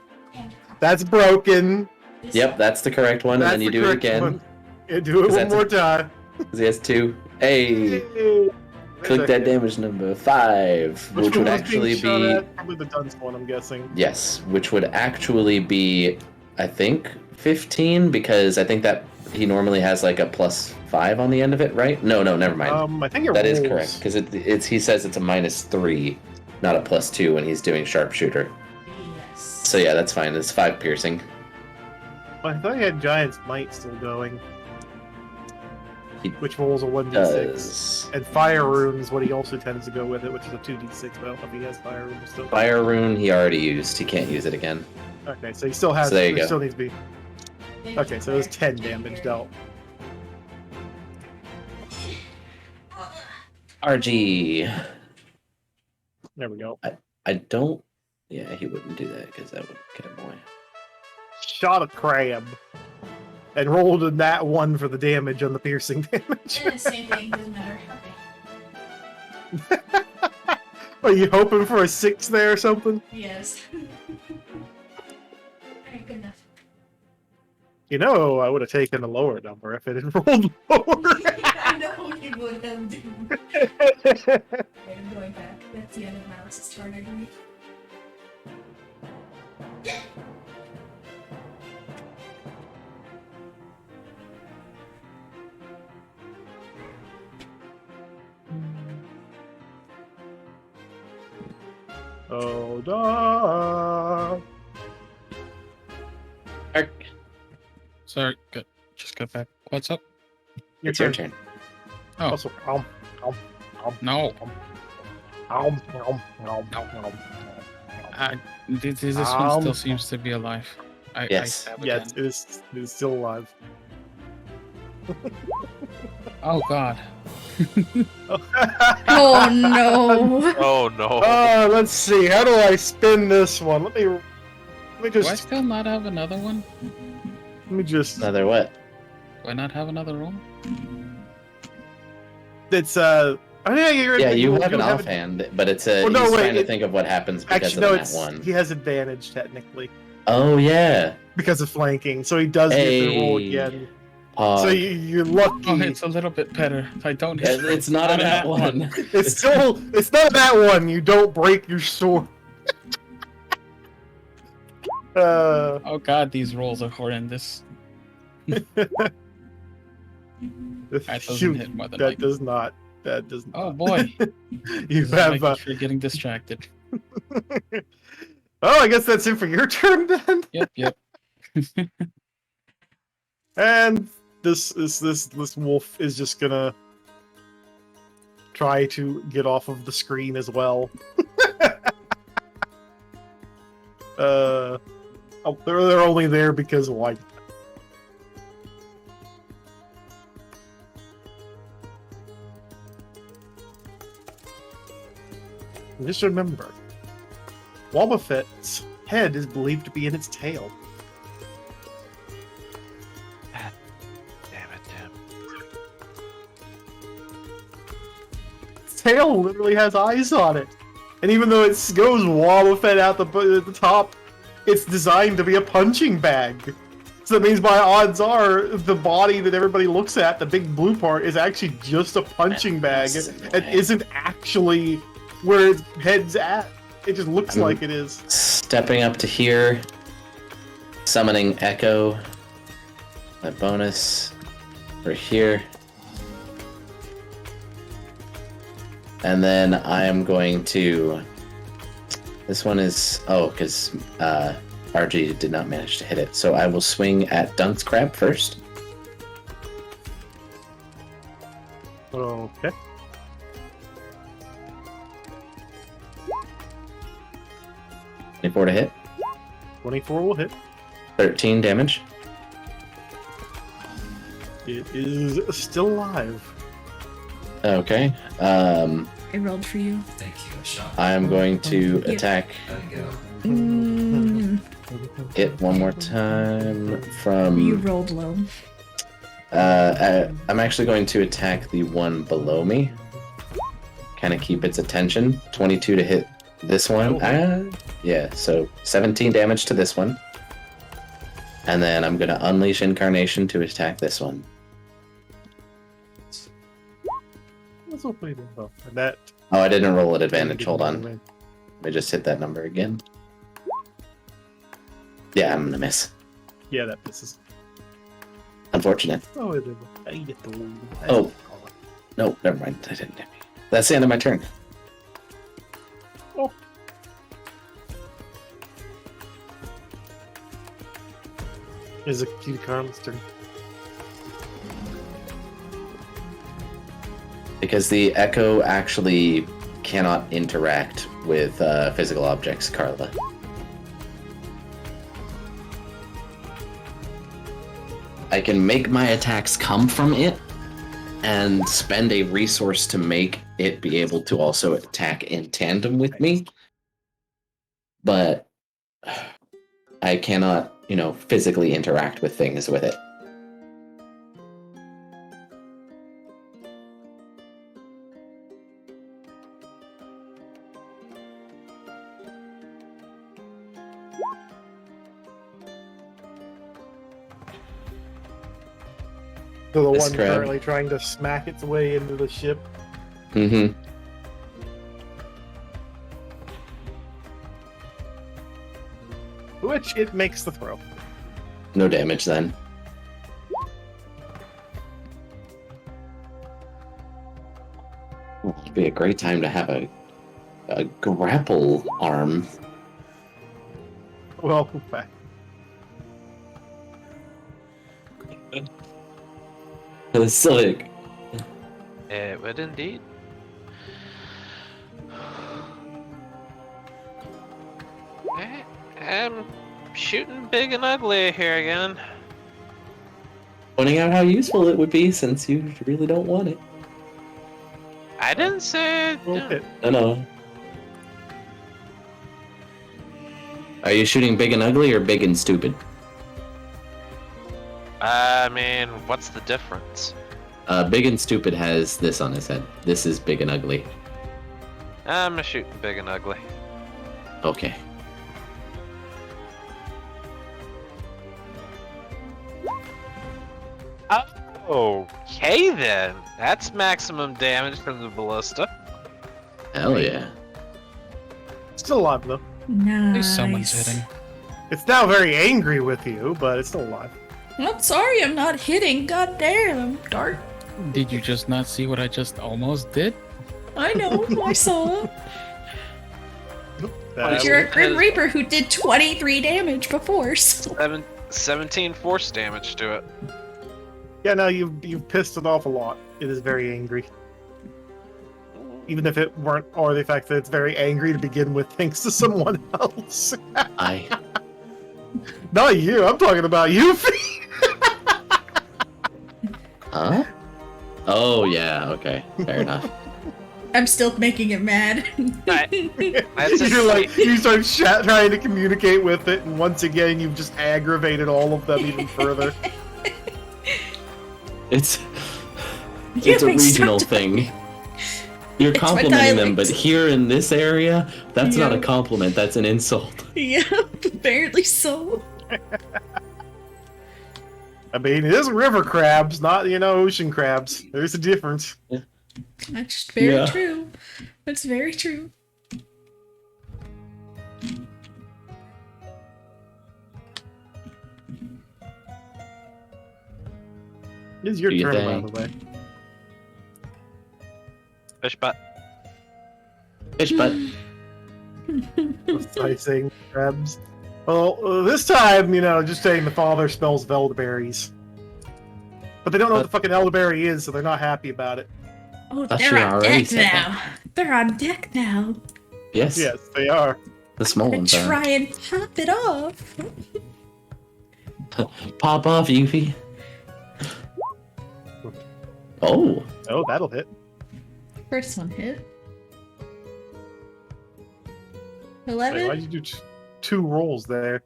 That's broken. this Yep, that's the correct one, That's and then you the do it correct again one. Yeah, do it 'Cause one that's more a- time. because he has two. Hey, Where's click that kid? damage number 5, which one would was being actually shot be at? Probably the dunce one, I'm guessing. yes, which would actually be, I think, 15 because I think that he normally has like a +5 on the end of it, right? No, never mind. I think it That is rolls. correct because it's he says it's a -3, not a +2 when he's doing sharpshooter. Yes. So yeah, that's fine. It's 5 piercing. I thought he had Giant's Might still going. He Which rolls a 1d6. Does And Fire Rune is what he also tends to go with it, which is a 2d6, but I don't know if he has Fire Rune still. Fire Rune he already used. He can't use it again. Okay, so he still has. So there you go. Still needs to be. Thank Okay, you, so it's Claire. 10 damage dealt. RG. There we go. I don't. Yeah, he wouldn't do that because that would get him away. Shot a crab. And rolled a nat 1 for the damage on the piercing damage. And the same thing, doesn't matter. Okay. Are you hoping for a 6 there or something? Yes. Alright, good enough. You know, I would have taken a lower number if it had rolled lower. I know you would have. Alright, I'm going back. That's the end of Malice's turn, I believe. Oh, dog. Sorry, good. Just got back. What's up? It's your turn. Oh. Also, No. no. This one still seems to be alive. Yes. I stab Yes, again. it is still alive. Oh god. Oh no. Oh no. Let's see. How do I spin this one? Let me Do I just. still not have another one? Let me just. Another what? Do I not have another room? It's Oh yeah, you're. Yeah, you have don't an offhand, but it's a. Well, no, he's wait, trying to it- think of what happens because Actually, of no. that It's one. he has advantage technically Oh yeah. because of flanking, so he does get to roll Hey. again. Uh, So you're lucky. Oh, it's a little bit better. I don't hit. it's not in that one. It's still. It's not that one. You don't break your sword. Oh god, these rolls are horrendous. That doesn't shoot, hit more than that like. does not. That does not. Oh boy, You this is have. like you're getting distracted. Oh, I guess that's it for your turn then. Yep. And this wolf is just gonna try to get off of the screen as well. They're only there because why? And just remember, Wobbuffet's head is believed to be in its tail. Damn it, Tim. Its tail literally has eyes on it. And even though it goes Wobbuffet out at the top, it's designed to be a punching bag. So that means by odds are, the body that everybody looks at, the big blue part, is actually just a punching bag. It isn't actually where its head's at. It just looks like it is. Stepping up to here, summoning Echo. My bonus for here. And then I am going to. This one is. Oh, because RG did not manage to hit it. So I will swing at Dunk's Crab first. Okay. 24 to hit. 24 will hit. 13 damage. It is still alive. Okay. I rolled for you. Thank you, Sean. I am going to attack Mm, it one more time you from. rolled low. I'm actually going to attack the one below me. Kind of keep its attention. 22 to hit this one. Yeah, so 17 damage to this one. And then I'm going to unleash Incarnation to attack this one. That's all pretty good. That. Oh, I didn't roll at advantage. Hold on. Let me just hit that number again. Yeah, I'm going to miss. Yeah, that misses. Unfortunate. Oh, it is. Oh. No, never mind. I didn't hit me. That's the end of my turn. Oh. Is a Cuticon's turn. Because the Echo actually cannot interact with physical objects, Carla. I can make my attacks come from it and spend a resource to make it be able to also attack in tandem with me. But I cannot, physically interact with things with it. So the This one crab. currently trying to smack its way into the ship. Mm-hmm. Which it makes the throw. No damage then. It'd be a great time to have a grapple arm. Well, back. Slick. It would indeed. I'm shooting big and ugly here again. Pointing out how useful it would be since you really don't want it. I didn't say. Okay. No. Are you shooting big and ugly or big and stupid? I mean, what's the difference? Big and stupid has this on his head. This is big and ugly. I'm shooting big and ugly. Okay. Okay then. That's maximum damage from the ballista. Hell yeah. Still alive though. At Nice. least someone's hitting. It's now very angry with you, but it's still alive. I'm sorry, I'm not hitting. God damn, I'm dark. Did you just not see what I just almost did? I know, I saw. That But you're a has- Grim Reaper who did 23 damage before, so. 17 force damage to it. Yeah, no, you've pissed it off a lot. It is very angry. Even if it weren't, or the fact that it's very angry to begin with, thanks to someone else. I Not you. I'm talking about you. Huh? Oh yeah, okay. Fair enough. I'm still making it mad. That's You're like you start trying to communicate with it, and once again, you've just aggravated all of them even further. It's You a may stop regional to- thing. You're It's my complimenting them, but dialect. here in this area, that's not a Yeah. compliment, that's an insult. Yeah, apparently so. I mean, it is river crabs, not ocean crabs. There's a difference. That's very Yeah. true. That's very true. It is your Do you turn, by think? the way. fish butt. Fish butt. Slicing crabs. Well, this time, just saying the father smells elderberries. But they don't know what the fucking elderberry is, so they're not happy about it. Oh, Thought they're you on already deck said now. They're on deck now. Yes. Yes, they are. The small And ones try are. and pop it off. Pop off, Yuffie. Oh, Oh, that'll hit. First one hit. Wait, 11. why'd you do two rolls there?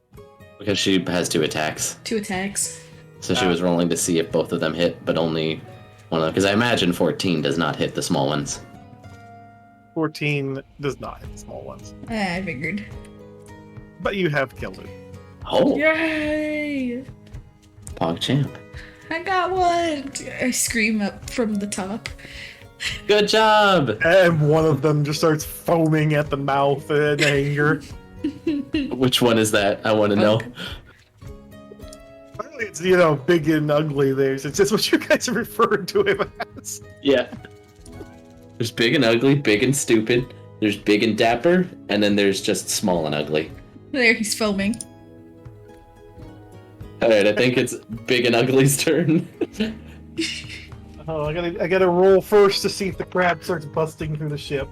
because she has 2 attacks. 2 attacks. So she was rolling to see if both of them hit, but only one of them. Because I imagine 14 does not hit the small ones. 14 does not hit the small ones. I figured. But you have killed it. Oh, Yay! Pog Champ. I got one! I scream up from the top. Good job! And one of them just starts foaming at the mouth in anger. Which one is that? I want to know. Apparently it's, big and ugly there. It's just what you guys are referring to him as. Yeah. There's big and ugly, big and stupid. There's big and dapper, and then there's just small and ugly. There, he's foaming. Alright, I think it's big and ugly's turn. Oh, I gotta roll first to see if the crab starts busting through the ship.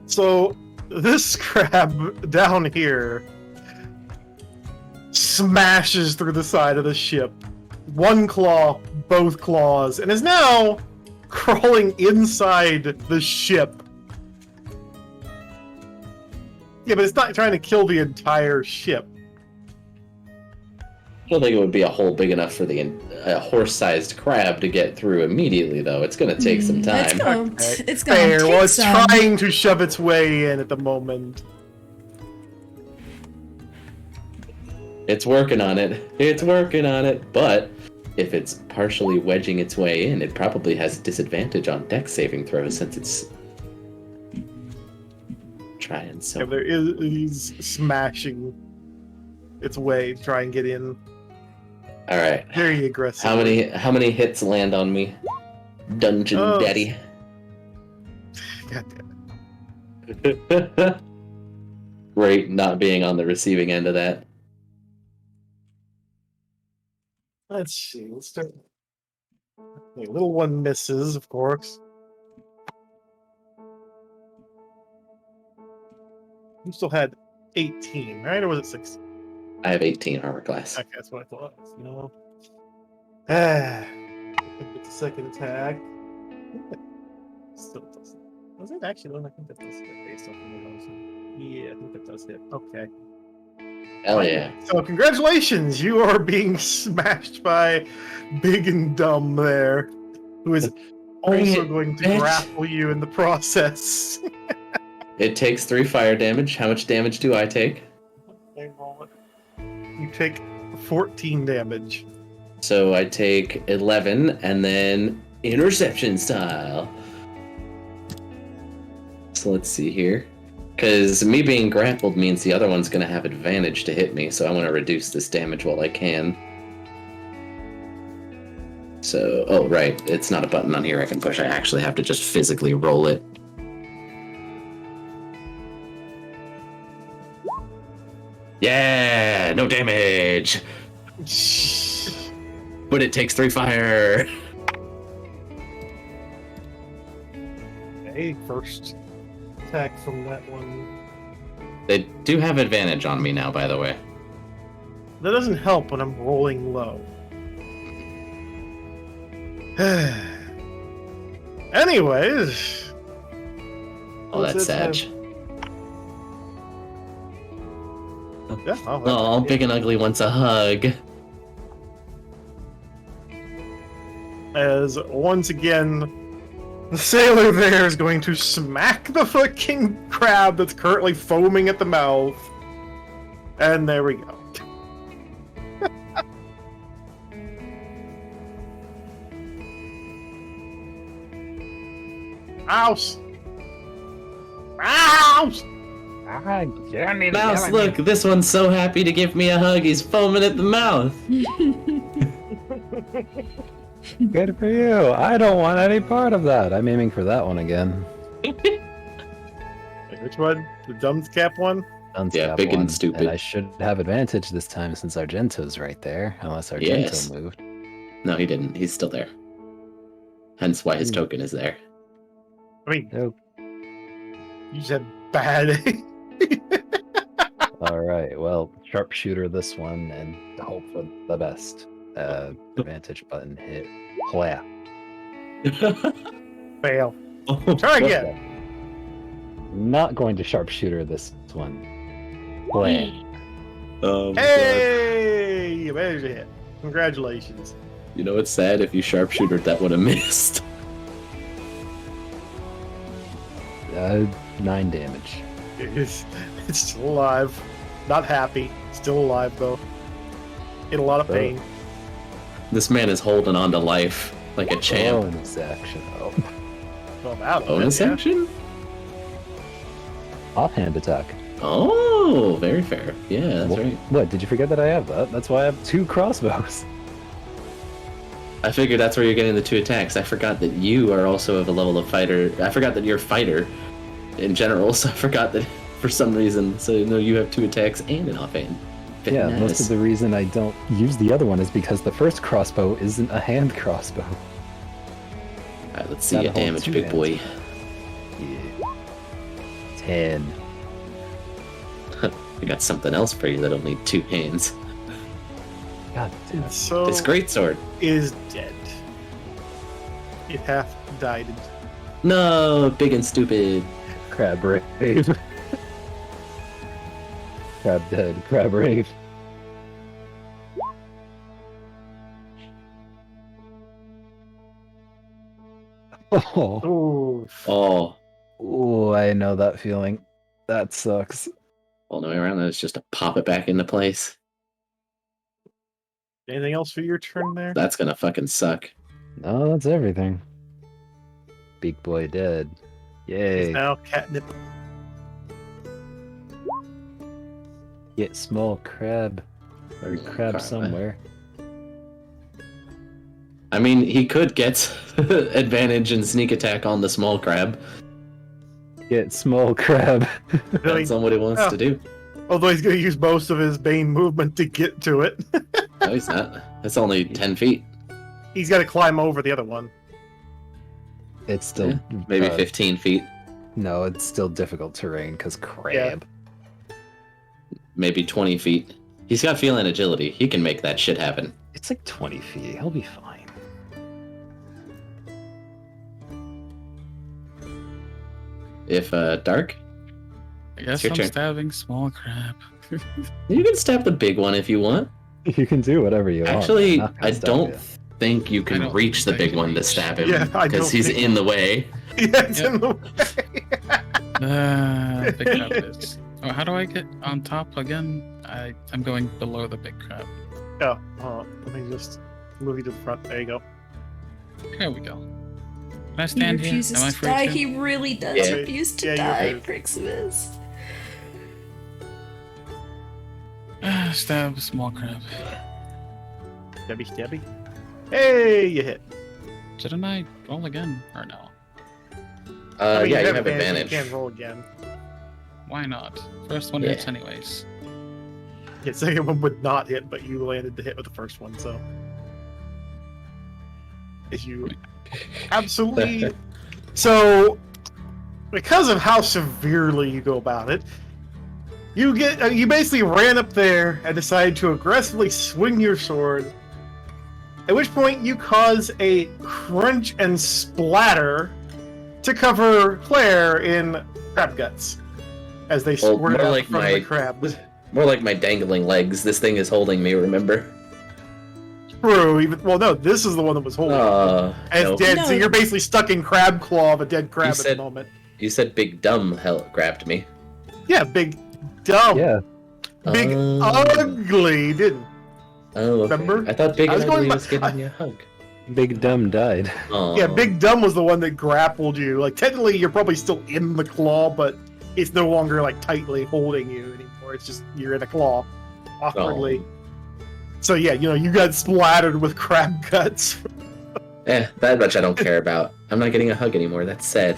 So, this crab down here smashes through the side of the ship. One claw, both claws, and is now crawling inside the ship. Yeah, but it's not trying to kill the entire ship. I don't think it would be a hole big enough for a horse-sized crab to get through immediately, though. It's going to take some It's time. gonna, Okay. it's gonna Fair. take Well, it's some. trying to shove its way in at the moment. It's working on it. It's working on it. But if it's partially wedging its way in, it probably has disadvantage on dex saving throws since it's trying so. Yeah, there is smashing its way to try and get in. All right. Very aggressive. How many hits land on me, Dungeon Oh. Daddy? God damn it. Great, not being on the receiving end of that. Let's see. Let's start. Okay, little one misses, of course. You still had 18, right? Or was it 16? I have 18 armor class. Okay, that's what I thought. I think it's the second attack. I think that still does it. Was it actually? I think that does hit based off of the motion. Yeah, I think that does hit. Okay. Hell yeah. So congratulations, you are being smashed by Big and Dumb there, who is Bring also it, going to bitch. grapple you in the process. It takes 3 fire damage. How much damage do I take? You take 14 damage. So I take 11, and then interception style. So let's see here. Because me being grappled means the other one's going to have advantage to hit me, so I want to reduce this damage while I can. So, oh right, it's not a button on here I can push. I actually have to just physically roll it. Yeah, no damage. But it takes 3 fire. Okay, first attack from that one. They do have advantage on me now, by the way. That doesn't help when I'm rolling low. Anyways. Oh, that's let's sad. Yeah, Oh, Big and Ugly wants a hug. As once again, the sailor there is going to smack the fucking crab that's currently foaming at the mouth. And there we go. Mouse! Mouse! Mouse, look, this one's so happy to give me a hug, he's foaming at the mouth. Good for you. I don't want any part of that. I'm aiming for that one again. Which one? The Dumbscap one? Yeah, big and stupid. And I should have advantage this time since Argento's right there, unless Argento Yes. moved. No, he didn't. He's still there. Hence why his token is there. I mean, Nope. you said bad. All right. Well, sharpshooter this one and hope for the best. Advantage button hit. Playa. Fail. Oh, Try again. Not going to sharpshooter this one. Playa. God. Hey, you managed to hit. Congratulations. You know what's sad? If you sharpshooter, that would have missed. 9 damage. It's still alive. Not happy. Still alive though. In a lot of pain. This man is holding on to life like a champ. Bonus action. Oh. Well, now Bonus yeah. action? Offhand attack. Oh, very fair. Yeah, that's right. What? Did you forget that I have that? That's why I have 2 crossbows. I figured that's where you're getting the 2 attacks. I forgot that you are also of a level of fighter. I forgot that you're a fighter in general, so I forgot that for some reason. So you have 2 attacks and an offhand. Yeah, Nice. most of the reason I don't use the other one is because the first crossbow isn't a hand crossbow. Alright, let's see Gotta your hold damage, 2 big hands. boy. Yeah. 10. I got something else for you that'll need 2 hands. God damn it. So This greatsword. is dead. It hath died. No, big and stupid. Crab rave. Crab dead. Crab rave. Oh, Oh, Oh, I know that feeling. That sucks. all the way around. That's just to pop it back into place. anything else for your turn there? That's gonna fucking suck. No, that's everything. Big boy dead. It's Yay. now catnip. Get small crab. Or crab Crab. somewhere. I mean, he could get advantage and sneak attack on the small crab. Get small crab. Really? That's not what he wants Oh. to do. Although he's going to use most of his Bane movement to get to it. No, he's not. That's only 10 feet. He's got to climb over the other one. It's still Maybe 15 feet. No, it's still difficult terrain because crab. Maybe 20 feet. He's got feline agility. He can make that shit happen. It's like 20 feet. He'll be fine. If dark, I guess your I'm turn. stabbing small crab. you can stab the big one if you want. You can do whatever you want. Actually, I'm not gonna I stop don't you. think you I can don't reach the think I big can one to reach. stab him Yeah, I because don't he's think- in the way. Yeah, it's Yep. in the way. Big crab it is. Oh, how do I get on top again? I'm going below the big crab. Oh, let me just move you to the front. There you go. There we go. Can I He stand here? refuses Am I to free die. to? He really does Yeah. refuse to Yeah, you're die, good. Priximus. Stab small crab. Debbie. Hey, you hit. Didn't I roll again? Or no? I mean, Yeah, you have advantage. You can roll again. Why not? First one Yeah. hits anyways. Yeah, second one would not hit, but you landed the hit with the first one, so. If you absolutely. So, because of how severely you go about it, you basically ran up there and decided to aggressively swing your sword. At which point you cause a crunch and splatter to cover Claire in crab guts as they Well, squirted more out like from my- the crab. More like my dangling legs. This thing is holding me, remember? True. No, this is the one that was holding. And it's Nope. dead, so No. you're basically stuck in crab claw of a dead crab at said- the moment. You said big dumb hell grabbed me. Yeah, big dumb. Yeah. Big Oh. ugly, didn't. Oh, okay. Remember? I thought Big I was Ugly going by- was giving you a hug. Big dumb died. Oh. Yeah, Big Dumb was the one that grappled you. Like, technically, you're probably still in the claw, but it's no longer, like, tightly holding you anymore. It's just, you're in a claw. Awkwardly. So, yeah, you got splattered with crab guts. That much I don't care about. I'm not getting a hug anymore. That's sad.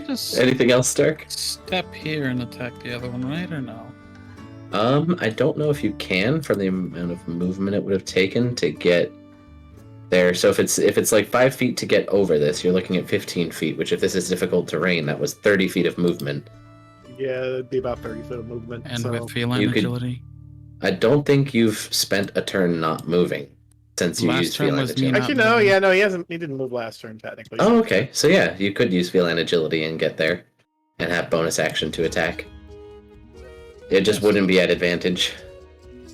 Just Anything else, Stark? step here and attack the other one, right? Or no? I don't know if you can from the amount of movement it would have taken to get there. So if it's like 5 feet to get over this, you're looking at 15 feet. Which, if this is difficult terrain, that was 30 feet of movement. Yeah, it'd be about 30 foot of movement. And so. with feline you could- agility. I don't think you've spent a turn not moving since you Last used turn feline was me agility. not Actually, no, moving. yeah, no, he hasn't. He didn't move last turn technically. Oh, okay. So yeah, you could use feline agility and get there, and have bonus action to attack. It just Yes. wouldn't be at advantage.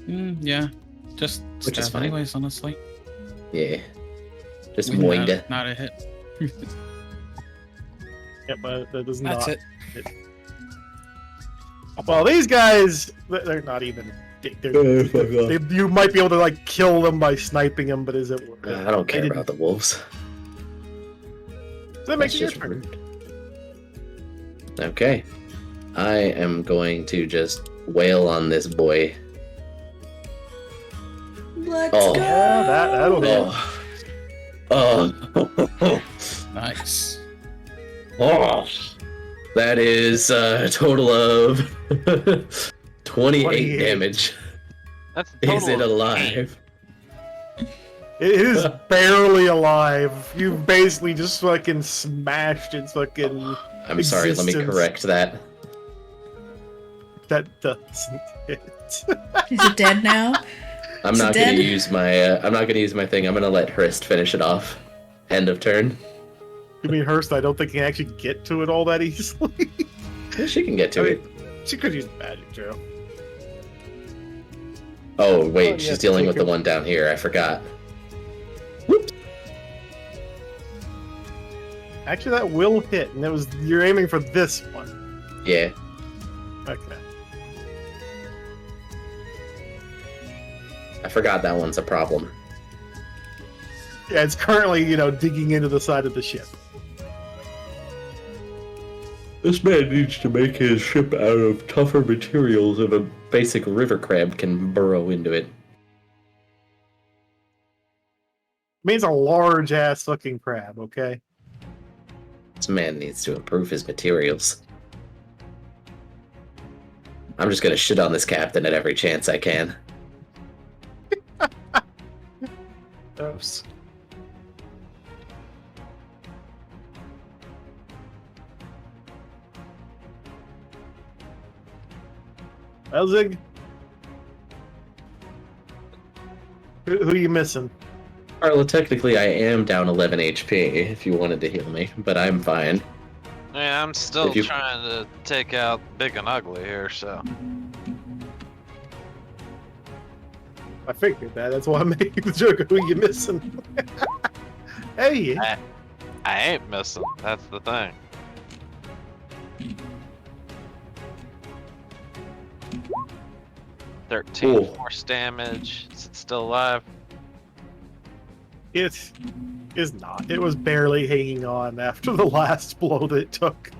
Yeah. Just Which is stab fine. anyways, honestly. Yeah. Just Wing moined that, it. not a hit. Yeah, but that does That's not. it. Well, these guys, they're not even. You might be able to like kill them by sniping them, but is it? I don't care about the wolves. So that makes That's it your just turn. rude. Okay. I am going to just wail on this boy. Let's Oh. go. Yeah, that'll hit. Oh. Nice. Oh. That is a total of 28 28. damage. That's a Is it total of alive? It is barely alive. You basically just fucking smashed its fucking. I'm sorry, let me Existence. correct that. That doesn't hit. Is it dead now? I'm Is it not gonna dead? use my I'm not gonna use my thing. I'm gonna let Hrist finish it off. End of turn. I mean, Hurst, I don't think can actually get to it all that easily. Yeah, she can get to I it. mean, she could use magic, Joe. Oh wait, Oh, she's yeah, dealing take with the her. one down here. I forgot. Actually, that will hit, and it was you're aiming for this one. Yeah. Okay. I forgot that one's a problem. Yeah, it's currently digging into the side of the ship. This man needs to make his ship out of tougher materials if a basic river crab can burrow into it. Means a large ass fucking crab. Okay. This man needs to improve his materials. I'm just gonna shit on this captain at every chance I can. Gross. Elzig? Who are you missing? Carla, technically I am down 11 HP if you wanted to heal me, but I'm fine. Yeah, I'm still If you- trying to take out Big and Ugly here, so. I figured that. That's why I'm making the joke of who you missing. Hey! I ain't missing. That's the thing. Ooh. Force damage. Is it still alive? It is not. It was barely hanging on after the last blow that it took.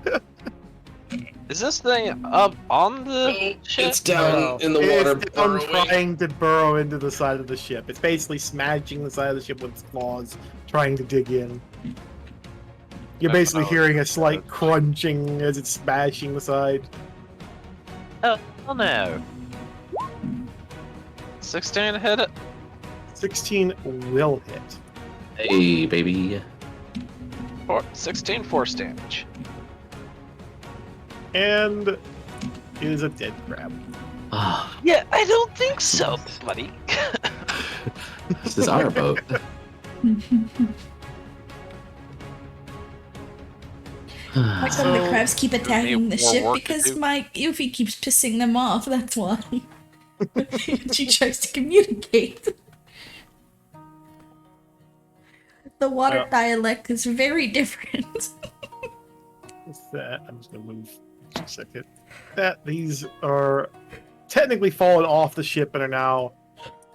Is this thing up on the ship? It's down in the water It's down burrowing. trying to burrow into the side of the ship. It's basically smashing the side of the ship with its claws, trying to dig in. You're basically hearing a slight crunching as it's smashing the side. Oh no. 16 hit it. 16 will hit. Hey, baby. 16 force damage. And it is a dead crab. Ah, Yeah, I don't think so, buddy. this is our boat. Why come the So- crabs keep attacking the more ship? work to Because do. my Yuffie keeps pissing them off, that's why. She tries to communicate. The water Yeah. dialect is very different. What's that? I'm just gonna move just a second. These are technically fallen off the ship and are now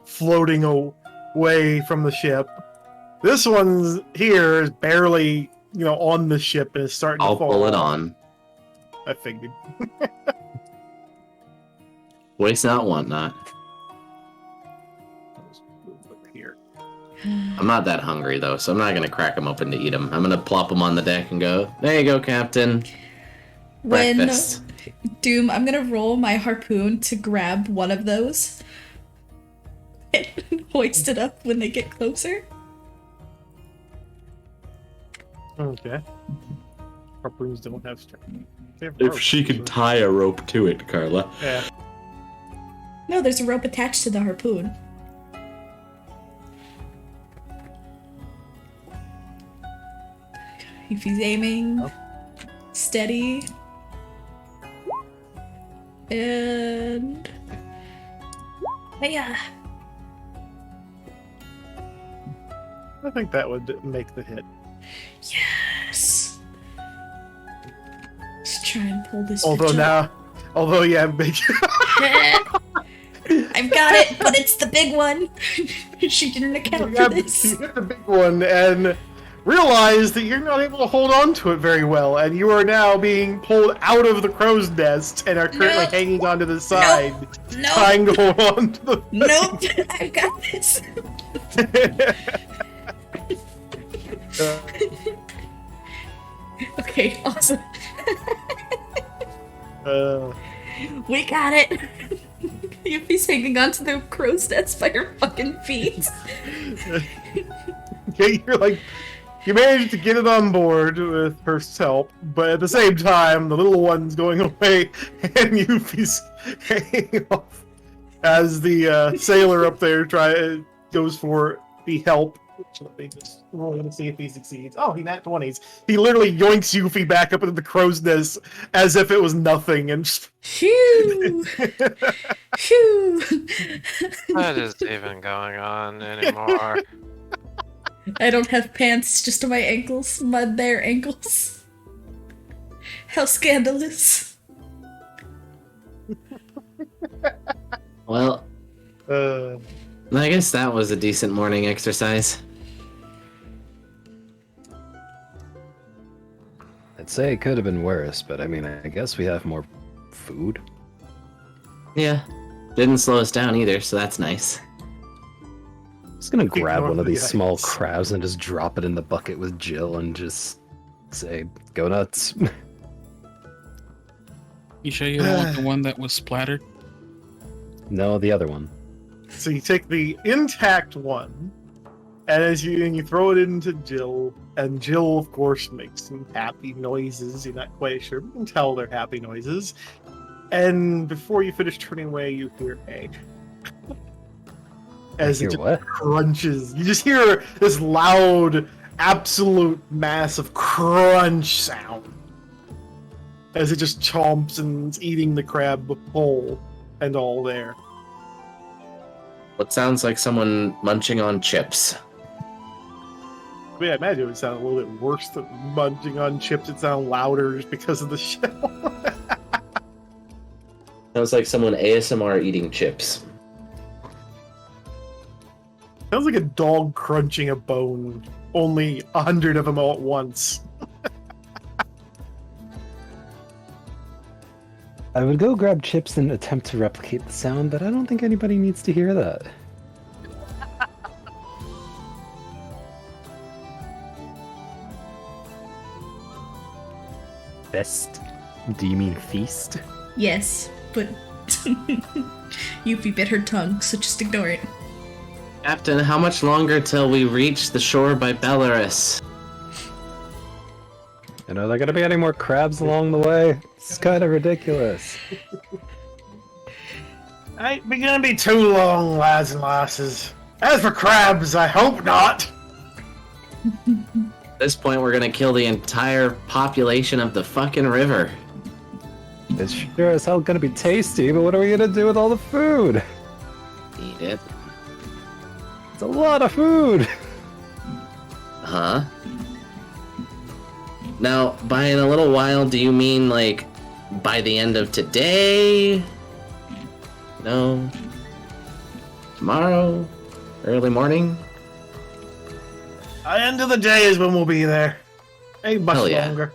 floating away from the ship. This one's here is barely, on the ship and is starting I'll to fall pull it off. on. I figured. Waste not, want not. Let's move over here. I'm not that hungry though, so I'm not gonna crack them open to eat them. I'm gonna plop them on the deck and go, there you go, Captain. When Breakfast. Doom, I'm gonna roll my harpoon to grab one of those and hoist it up when they get closer. Okay. Harpoons don't have strength. They have If ropes, she could so- tie a rope to it, Carla. Yeah. No, there's a rope attached to the harpoon. If he's aiming, steady, and yeah, I think that would make the hit. yes. Let's try and pull this. Although bitch up. although yeah, big. I've got it, but it's the big one. She didn't account for this. You hit the big one and realize that you're not able to hold on to it very well, and you are now being pulled out of the crow's nest and are currently Nope. hanging onto the side, Nope. trying to hold on to the. Nope. I've got this. Okay, awesome. We got it. If he's hanging onto the crow's nest by her fucking feet. Okay, you're like, you managed to get it on board with Hurst's help, but at the same time, the little one's going away, and Yuffie's hanging off as the sailor up there goes for the help. Let me just roll to see if he succeeds. Oh, he nat 20s. He literally yoinks Yuffie back up into the crow's nest as if it was nothing, and just... Phew. Phew. What is even going on anymore? I don't have pants, just my ankles. Mud their ankles. How scandalous. Well, I guess that was a decent morning exercise. I'd say it could have been worse, but I mean, I guess we have more food. Yeah. Didn't slow us down either, so that's nice. I'm just gonna grab Ignore one of the these small ice. crabs and just drop it in the bucket with Jill and just say, go nuts. You sure you don't want the one that was splattered? No, the other one. So you take the intact one, and you throw it into Jill, and Jill, of course, makes some happy noises. You're not quite sure, but you can tell they're happy noises. And before you finish turning away, you hear a... as I it hear just what? crunches. You just hear this loud, absolute massive crunch sound as it just chomps and is eating the crab whole and all there. What sounds like someone munching on chips. I mean, I imagine it would sound a little bit worse than munching on chips. It sound louder just because of the shell. Sounds like someone ASMR eating chips. Sounds like a dog crunching a bone. Only 100 of them all at once. I would go grab chips and attempt to replicate the sound, but I don't think anybody needs to hear that. Best? Do you mean feast? Yes, but Yuffie bit her tongue, so just ignore it. Captain, how much longer till we reach the shore by Belarus? And are there gonna be any more crabs along the way? It's kind of ridiculous. Ain't gonna be too long, lads and lasses. As for crabs, I hope not. At this point, we're gonna kill the entire population of the fucking river. It's sure as hell gonna be tasty, but what are we gonna do with all the food? Eat it. It's a lot of food! Huh? Now, by in a little while, do you mean, like, by the end of today? No? Tomorrow? Early morning? End of the day is when we'll be there. Ain't much Hell yeah. longer.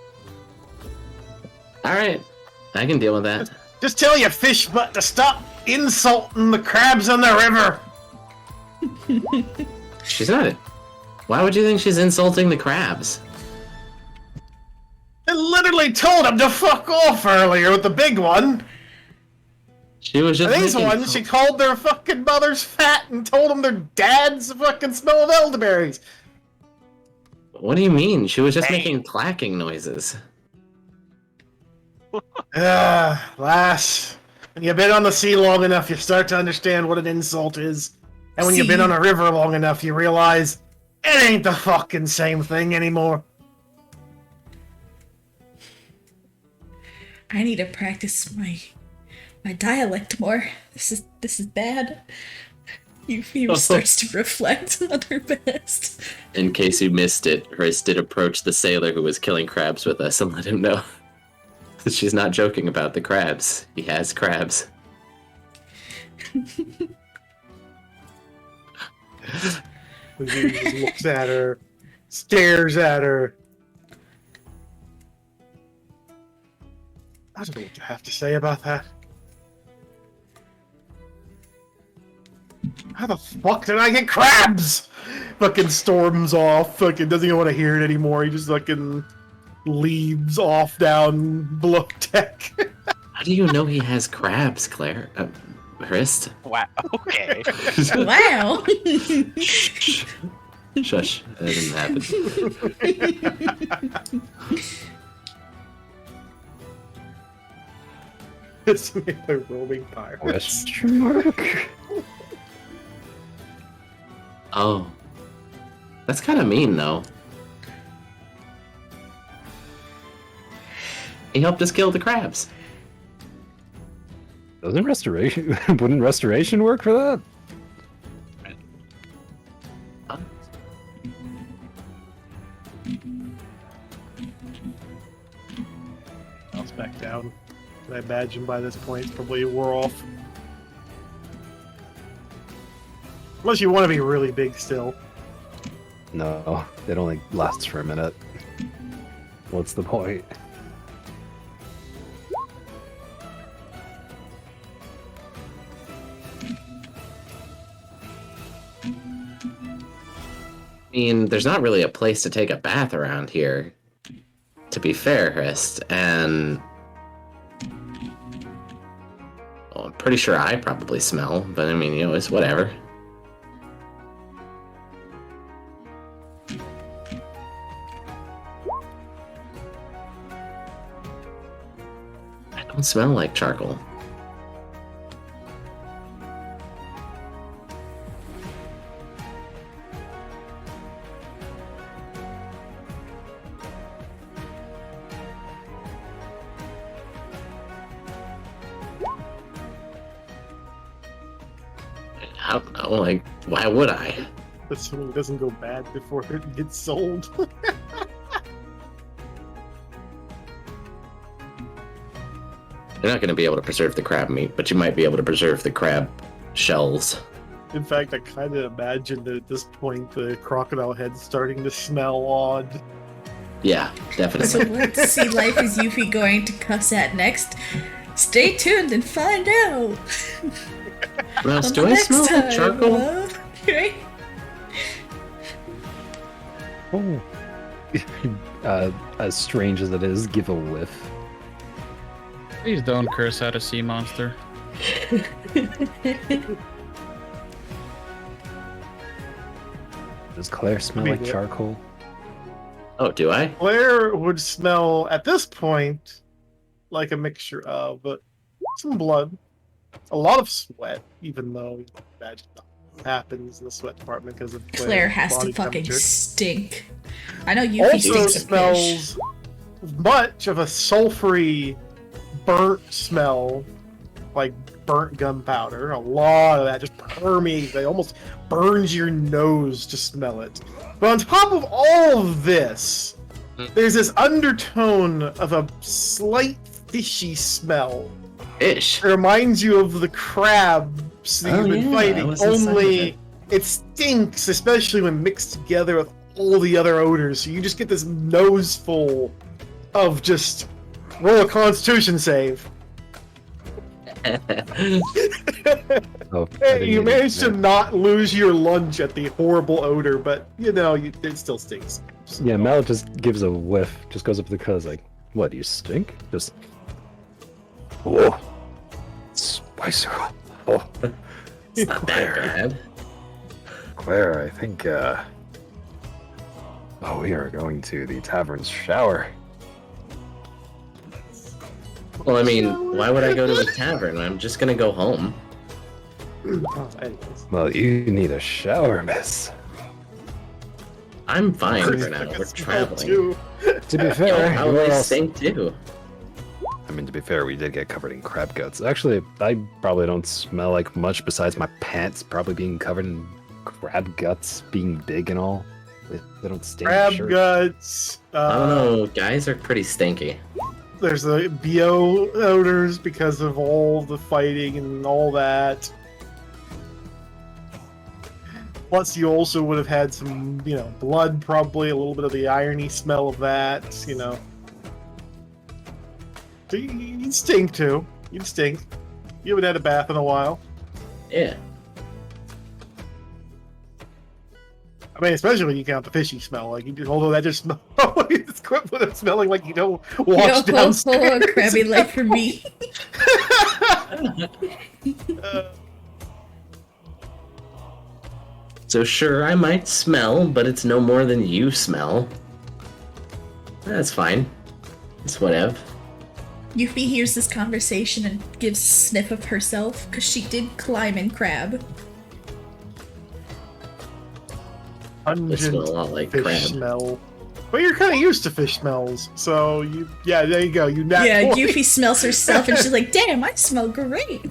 Alright, I can deal with that. Just tell your fish butt to stop insulting the crabs on the river. She's not. Why would you think she's insulting the crabs? I literally told him to fuck off earlier with the big one. She was just And these making- ones, she called their fucking mothers fat and told them their dads fucking smell of elderberries. What do you mean? She was just making clacking noises. Lass, when you've been on the sea long enough, you start to understand what an insult is. And when you've been Sea. on a river long enough, you realize it ain't the fucking same thing anymore. I need to practice my dialect more. This is bad. Yuffie starts to reflect on her past. In case you missed it, Hris did approach the sailor who was killing crabs with us and let him know that she's not joking about the crabs. He has crabs. He just looks at her, stares at her. I don't know what you have to say about that. How the fuck did I get crabs? Fucking storms off. Fucking doesn't even want to hear it anymore. He just fucking leaves off down below deck. How do you know he has crabs, Claire? Hris? Wow. Okay. Wow. Shush. That didn't happen. It's made by roaming pirates. Question mark? Oh. That's kind of mean, though. He helped us kill the crabs. Doesn't restoration wouldn't restoration work for that? Bounce back down. I imagine by this point it's probably wore off. Unless you want to be really big still. No, it only lasts for a minute. What's the point? I mean, there's not really a place to take a bath around here, to be fair, Hris, and... Well, I'm pretty sure I probably smell, but I mean, you know, it's whatever. I don't smell like charcoal. I don't know, like, why would I? Assuming it doesn't go bad before it gets sold. You're not going to be able to preserve the crab meat, but you might be able to preserve the crab shells. In fact, I kind of imagine that at this point the crocodile head's starting to smell odd. Yeah, So definitely. what sea life is Yuffie going to cuss at next? Stay tuned and find out. Ross, On do the I next smell like time charcoal? of- Right? Oh. As strange as it is, give a whiff. Please don't curse at a sea monster. Does Claire smell like charcoal? Oh, do I? Claire would smell, at this point, like a mixture of some blood, a lot of sweat, even though you can imagine nothing happens in the sweat department because of Claire has to body fucking temperature. stink. I know Yuffie Also stinks of fish. smells much of a sulfury, burnt smell, like burnt gunpowder. A lot of that just permeates. It almost burns your nose to smell it. But on top of all of this, there's this undertone of a slight fishy smell. Fish. It reminds you of the crabs that you've been I fighting, was inside of only it stinks, especially when mixed together with all the other odors. So you just get this nose full of just roll a constitution save. Oh, I Hey, didn't you even- managed to not lose your lunch at the horrible odor, but you know, it still stinks. Yeah, Mel just gives a whiff, just goes up to the cuz like, what, do you stink? Just, oh, spicy. Oh, It's not that bad. Claire, I think, Oh, we are going to the tavern's shower. Well, I mean, why would I go to a tavern? I'm just gonna go home. Anyways. Well, you need a shower, miss. I'm fine for now. Took a We're smell, traveling. too. To be Yo, fair, how we're I all- stink too. I mean, to be fair, we did get covered in crab guts. Actually, I probably don't smell like much besides my pants probably being covered in crab guts, being big and all. They don't stain your Crab shirt. guts. I don't know. Guys are pretty stinky. There's the BO odors because of all the fighting and all that. Plus, you also would have had some, blood, probably a little bit of the irony smell of that, So you'd stink too. You'd stink. You haven't had a bath in a while. Yeah. I mean, especially when you count the fishy smell. Like, although that just smells, it's equivalent of smelling like you don't wash downstairs. Crabby life for me. So sure, I might smell, but it's no more than you smell. That's fine. It's whatever. Yuffie hears this conversation and gives a sniff of herself, because she did climb in crab. They smell a lot like fish crab. smell. But you're kind of used to fish smells, so there you go. Yeah, Yuffie smells herself and she's like, damn, I smell great.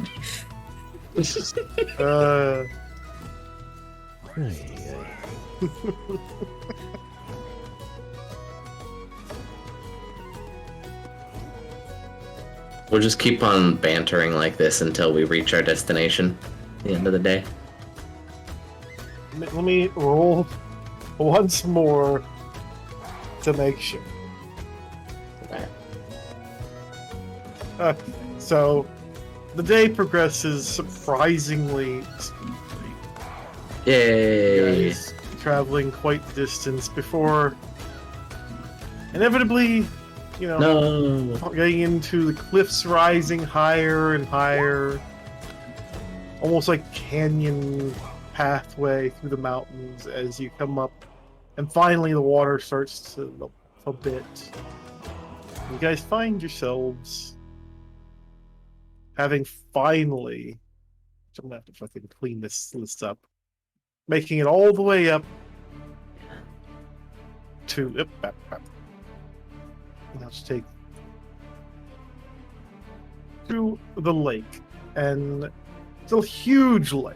We'll just keep on bantering like this until we reach our destination at the end of the day. Let me roll once more to make sure. So, the day progresses surprisingly smoothly. Yay! You guys traveling quite the distance before inevitably, No! getting into the cliffs rising higher and higher. Almost like canyon pathway through the mountains as you come up, and finally the water starts to look a bit. You guys find yourselves having finally, I'm gonna have to fucking clean this list up, making it all the way up to let's take to the lake, and it's a huge lake.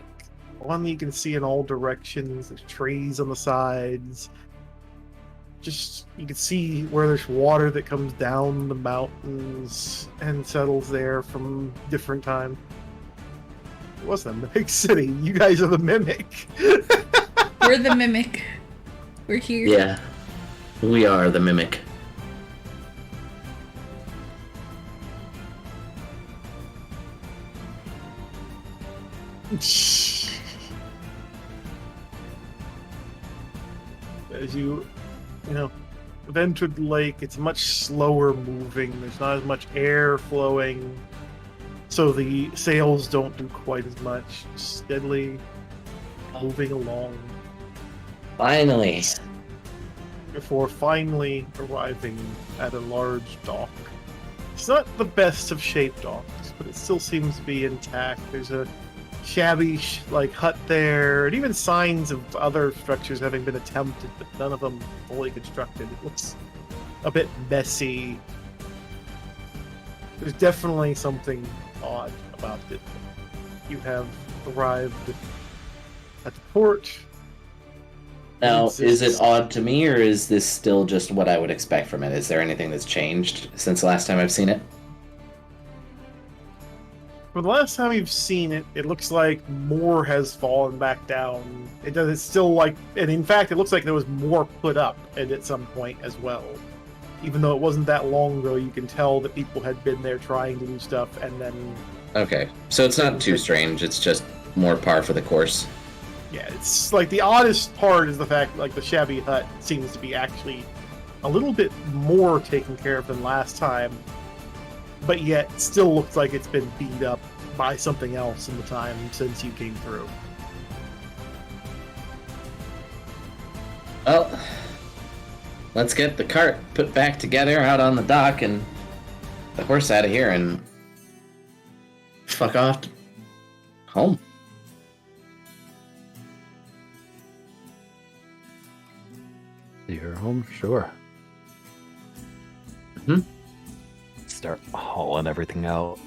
One that you can see in all directions. There's trees on the sides. Just, you can see where there's water that comes down the mountains and settles there from different times. It wasn't a Mimic City. You guys are the Mimic. We're the Mimic. We're here. Yeah. We are the Mimic. As you have entered the lake, it's much slower moving. There's not as much air flowing, so the sails don't do quite as much. Steadily moving along Finally. before finally arriving at a large dock. It's not the best of shaped docks, but it still seems to be intact. There's a shabby hut there, and even signs of other structures having been attempted, but none of them fully constructed. It looks a bit messy. There's definitely something odd about it. You have arrived at the port. Now, It's is it just- odd to me, or is this still just what I would expect from it? Is there anything that's changed since the last time I've seen it? For the last time you've seen it, it looks like more has fallen back down. It's still and in fact, it looks like there was more put up at some point as well. Even though it wasn't that long ago, you can tell that people had been there trying to do stuff, and then, Okay, so it's not too strange, it's just more par for the course. yeah, it's the oddest part is the fact the shabby hut seems to be actually a little bit more taken care of than last time, but yet still looks like it's been beat up by something else in the time since you came through. Well, let's get the cart put back together out on the dock and the horse out of here and fuck off home. You're home, sure. Mhm. Start hauling everything out.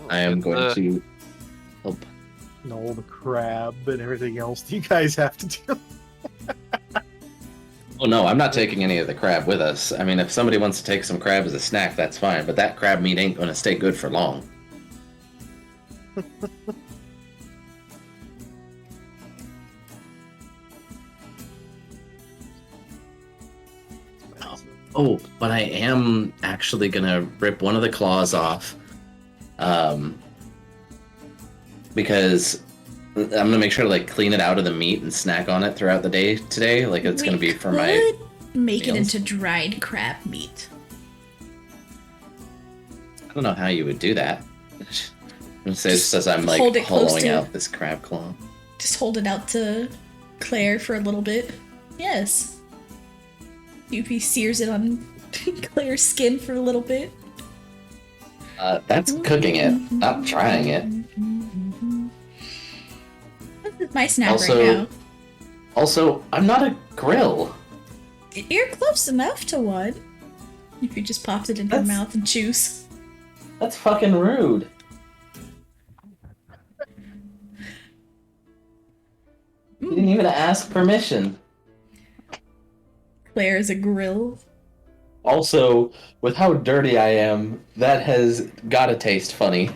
I am Get going the- to help. And all the crab and everything else you guys have to do. Oh no, I'm not taking any of the crab with us. I mean, if somebody wants to take some crab as a snack, that's fine, but that crab meat ain't gonna stay good for long. Oh, but I am actually gonna rip one of the claws off. Because I'm gonna make sure to like clean it out of the meat and snack on it throughout the day today. Like it's gonna be for my. could make it meals. into dried crab meat. I don't know how you would do that. It says I'm like hold it close hollowing to- out this crab claw. Just hold it out to Claire for a little bit. Yes. Yuffie sears it on Claire's skin for a little bit. That's cooking it, not trying it. This is my snack Also- right now. Also, I'm not a grill. You're close enough to one. If you just popped it in her That's- mouth and chews. That's fucking rude. You didn't even ask permission. Claire is a grill. Also, with how dirty I am, that has gotta taste funny.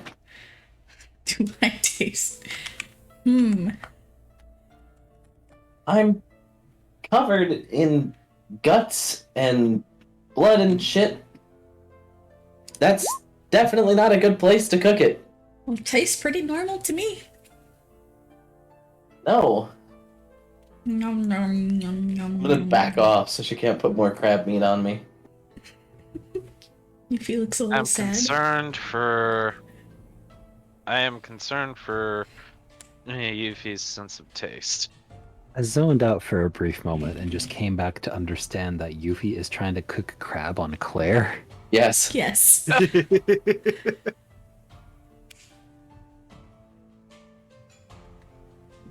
Do I taste? Hmm. I'm covered in guts and blood and shit. That's definitely not a good place to cook it. Well, tastes pretty normal to me. No. Nom, nom, nom, nom, I'm gonna nom. back off so she can't put more crab meat on me. Yuffie looks a little I'm sad. concerned for. I am concerned for Yuffie's sense of taste. I zoned out for a brief moment and just came back to understand that Yuffie is trying to cook crab on Claire. Yes. Yes.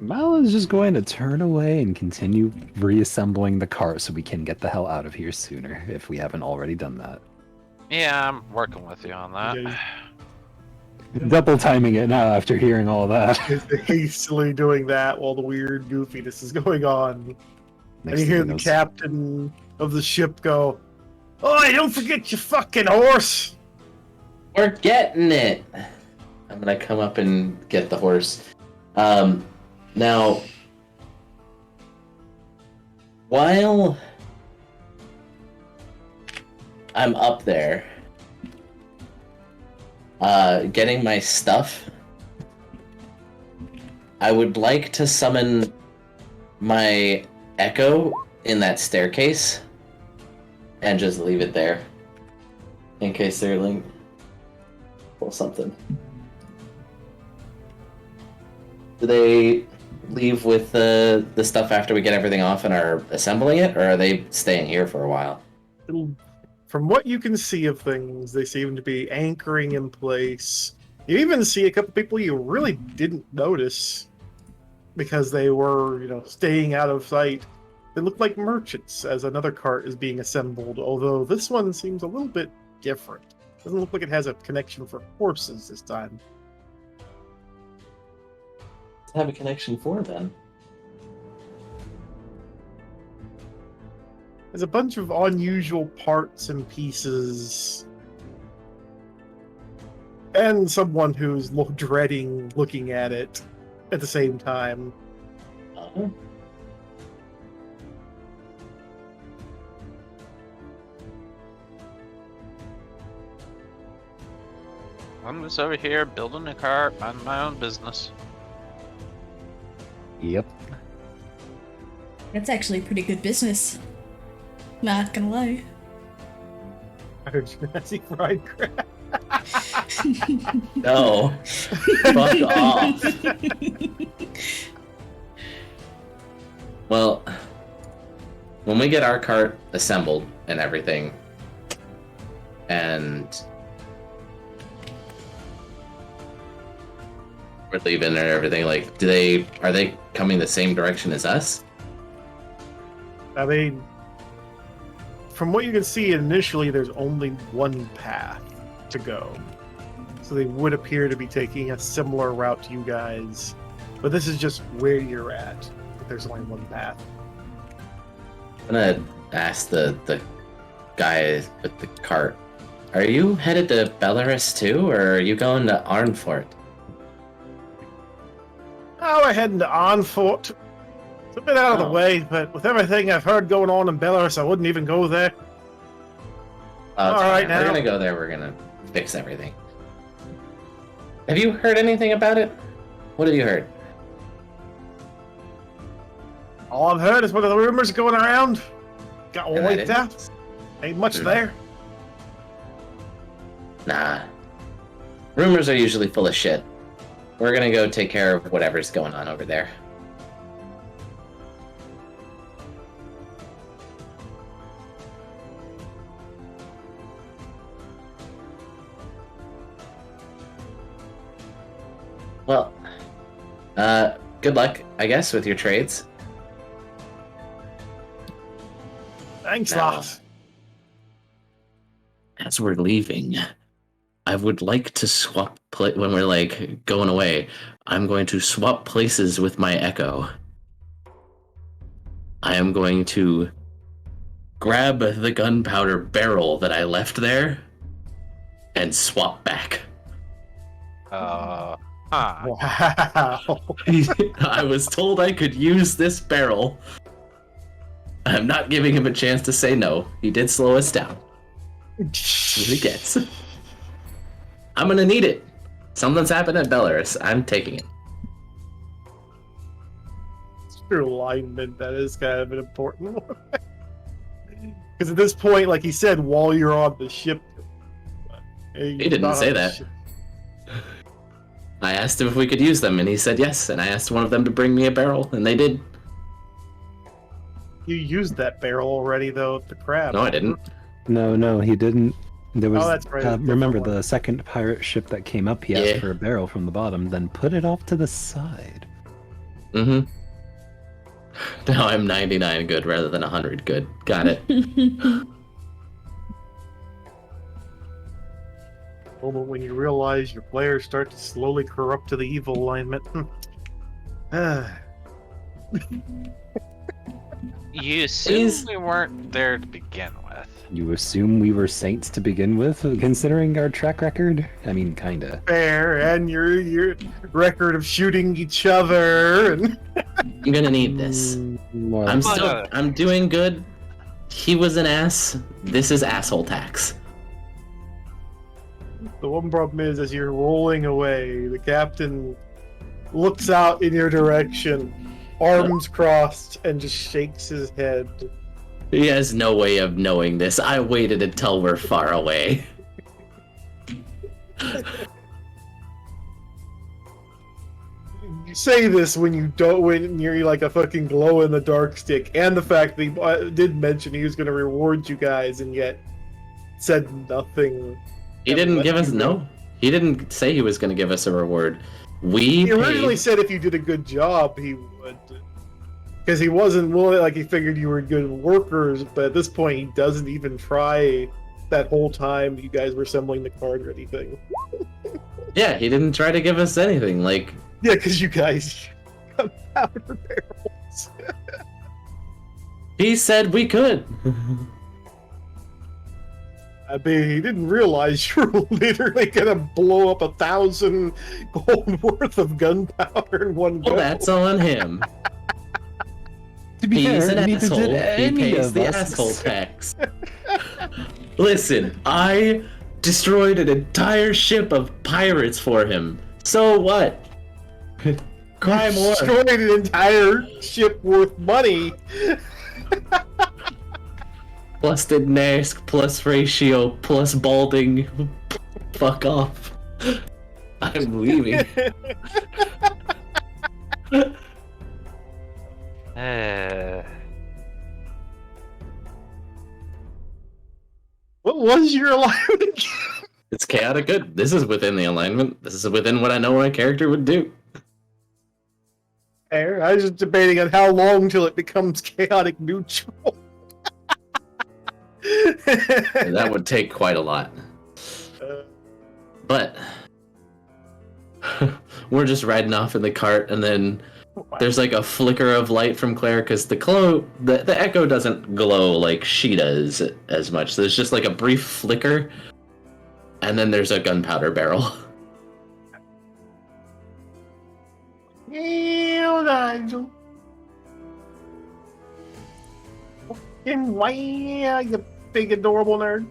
Mal is just going to turn away and continue reassembling the cart so we can get the hell out of here sooner if we haven't already done that. Yeah, I'm working with you on that. Okay. Double timing it now after hearing all that. Hastily doing that while the weird goofiness is going on. Next And you thing hear he the knows- captain of the ship go, "Oi, don't forget your fucking horse!" We're getting it. I'm gonna come up and get the horse. Now, while I'm up there, getting my stuff, I would like to summon my echo in that staircase and just leave it there in case they're like or something. Do they leave with the stuff after we get everything off and are assembling it, or are they staying here for a while? From what you can see of things, they seem to be anchoring in place. You even see a couple people you really didn't notice because they were, staying out of sight. They look like merchants as another cart is being assembled, although this one seems a little bit different. Doesn't look like it has a connection for horses this time. Have a connection for then. There's a bunch of unusual parts and pieces. And someone who's dreading looking at it at the same time. Uh-huh. I'm just over here building a cart, minding my own business. Yep. That's actually pretty good business. Not gonna lie. I heard you Nazi fried crab. No. Fuck off. Well, when we get our cart assembled and everything, and we're leaving and everything, like, are they coming the same direction as us? I mean, from what you can see initially, there's only one path to go. So they would appear to be taking a similar route to you guys. But this is just where you're at. There's only one path. I'm gonna ask the guy with the cart, are you headed to Belarus too, or are you going to Arnfort? Oh, we're heading to Arnfort. It's a bit out of the way, but with everything I've heard going on in Belarus, I wouldn't even go there. All right, We're now. gonna go there. We're gonna fix everything. Have you heard anything about it? What have you heard? All I've heard is one of the rumors going around. Got And wiped that out. Ain't much Hmm. there. Nah. Rumors are usually full of shit. We're gonna go take care of whatever's going on over there. Well, good luck, I guess, with your trades. Thanks, No. lot. As we're leaving, I would like to swap when we're like going away. I'm going to swap places with my Echo. I am going to grab the gunpowder barrel that I left there and swap back. Wow. I was told I could use this barrel. I'm not giving him a chance to say no. He did slow us down. That's what he gets. I'm gonna need it. Something's happened at Belarus. I'm taking it. Your alignment, that is kind of an important one. Because at this point, like he said, while you're on the ship... He didn't say that. I asked him if we could use them, and he said yes, and I asked one of them to bring me a barrel, and they did. You used that barrel already, though, at the crab. No, I didn't. No, he didn't. There was. that's right, a Remember different one. the second pirate ship that came up? He asked Yeah. for a barrel from the bottom, then put it off to the side. Mm-hmm. Now I'm 99 good rather than 100 good. Got it. Moment when you realize your players start to slowly corrupt to the evil alignment. You assume Is- we weren't there to begin with. You assume we were saints to begin with, considering our track record? I mean, kinda. Fair, and your record of shooting each other, and I'm gonna need this. Well, I'm doing good. He was an ass. This is asshole tax. the one problem is, as you're rolling away, the captain looks out in your direction, arms crossed, and just shakes his head. He has no way of knowing this. I waited until we're far away. You say this when you're like a fucking glow in the dark stick, and the fact that he did mention he was going to reward you guys, and yet said nothing. He didn't give us you no. He didn't say he was going to give us a reward. We He originally paid. said if you did a good job, he would. Because he wasn't willing, like he figured you were good workers, but at this point, he doesn't even try that whole time you guys were assembling the card or anything. Yeah, he didn't try to give us anything. Like, Yeah, because you guys got powder barrels. he said we could. I mean, he didn't realize you were literally gonna blow up 1,000 gold worth of gunpowder in one Well, go. that's on him. to be He's fair, an neither asshole. did He any pays of the us. asshole tax. Listen, I destroyed an entire ship of pirates for him. So what? Cry more. Destroyed an entire ship worth money. Plus didn't ask, plus ratio, plus balding. Fuck off. I'm leaving. is your alignment? It's chaotic good. This is within the alignment. This is within what I know my character would do. I was just debating on how long till it becomes chaotic neutral. That would take quite a lot. But we're just riding off in the cart, and then there's like a flicker of light from Claire because the echo doesn't glow like she does as much. There's just like a brief flicker, and then there's a gunpowder barrel. Yeah, Nigel. Fucking wow, you big adorable nerd.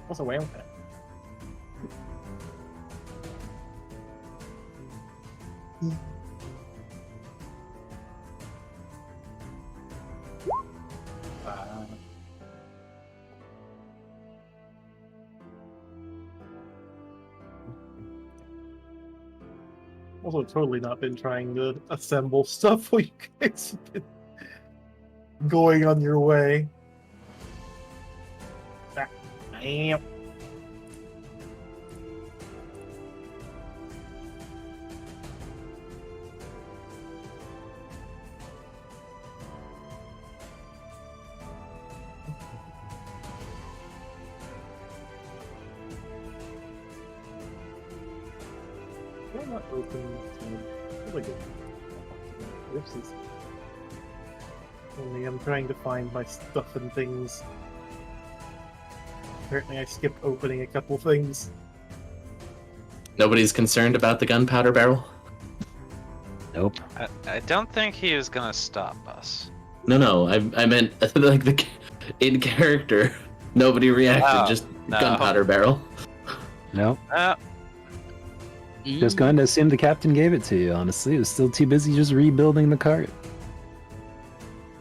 What's a whale pet? Also, totally not been trying to assemble stuff while you guys have been going on your way. Damn. I'm not open to really good. Whoopsies. Only I'm trying to find my stuff and things. Apparently I skipped opening a couple things. Nobody's concerned about the gunpowder barrel? Nope. I don't think he is gonna stop us. No, I meant like in character. Nobody reacted, Oh, just no. gunpowder barrel. Nope. Mm. Just going to assume the captain gave it to you, honestly. He was still too busy just rebuilding the cart.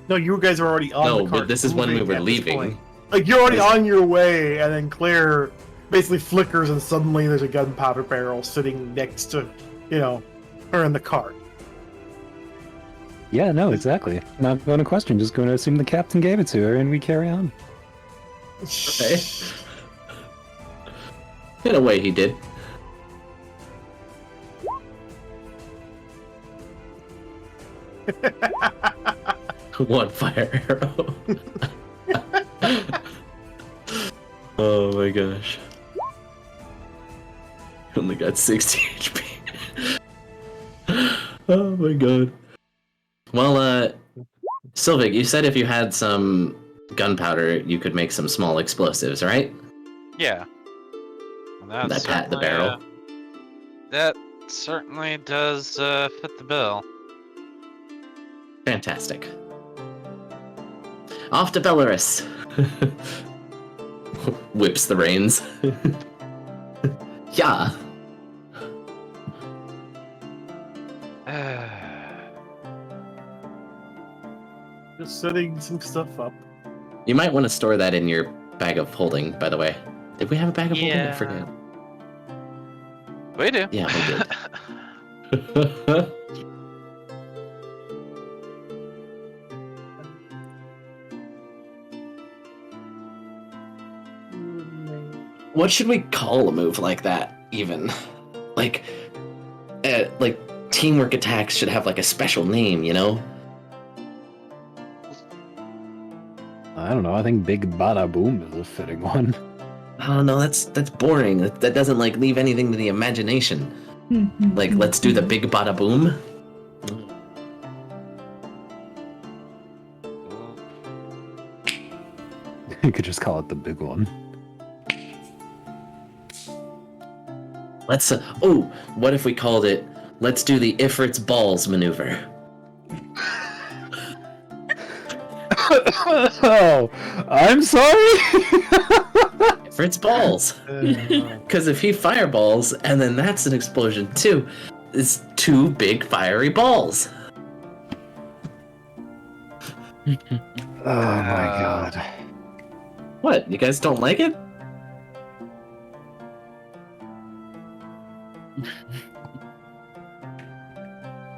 No, you guys are already on the No, cart. but this is when we moving were at this leaving. point. Like, you're already on your way, and then Claire basically flickers, and suddenly there's a gunpowder barrel sitting next to, her in the cart. Yeah, no, exactly. Not going to question, just going to assume the captain gave it to her, and we carry on. Okay. In a way, he did. One fire arrow. Oh my gosh. Only got 60 HP. Oh my god. Well, Sylvig, you said if you had some gunpowder, you could make some small explosives, right? Yeah. And That pat the certainly, barrel. That certainly does fit the bill. Fantastic. Off to Belarus. Whips the reins. Yeah. Just setting some stuff up. You might want to store that in your bag of holding, by the way. Did we have a bag of holding? I Yeah. forget. We do. Yeah, we did. What should we call a move like that, even? Like teamwork attacks should have like a special name, you know? I don't know, I think Big Bada Boom is a fitting one. Oh no, that's boring. That doesn't like leave anything to the imagination. Like, let's do the big bada boom. You could just call it the big one. Let's what if we called it, let's do the Ifrit's balls maneuver. Oh, I'm sorry. Ifrit's balls. Because if he fireballs, and then that's an explosion too, it's two big fiery balls. Oh my god. What, you guys don't like it?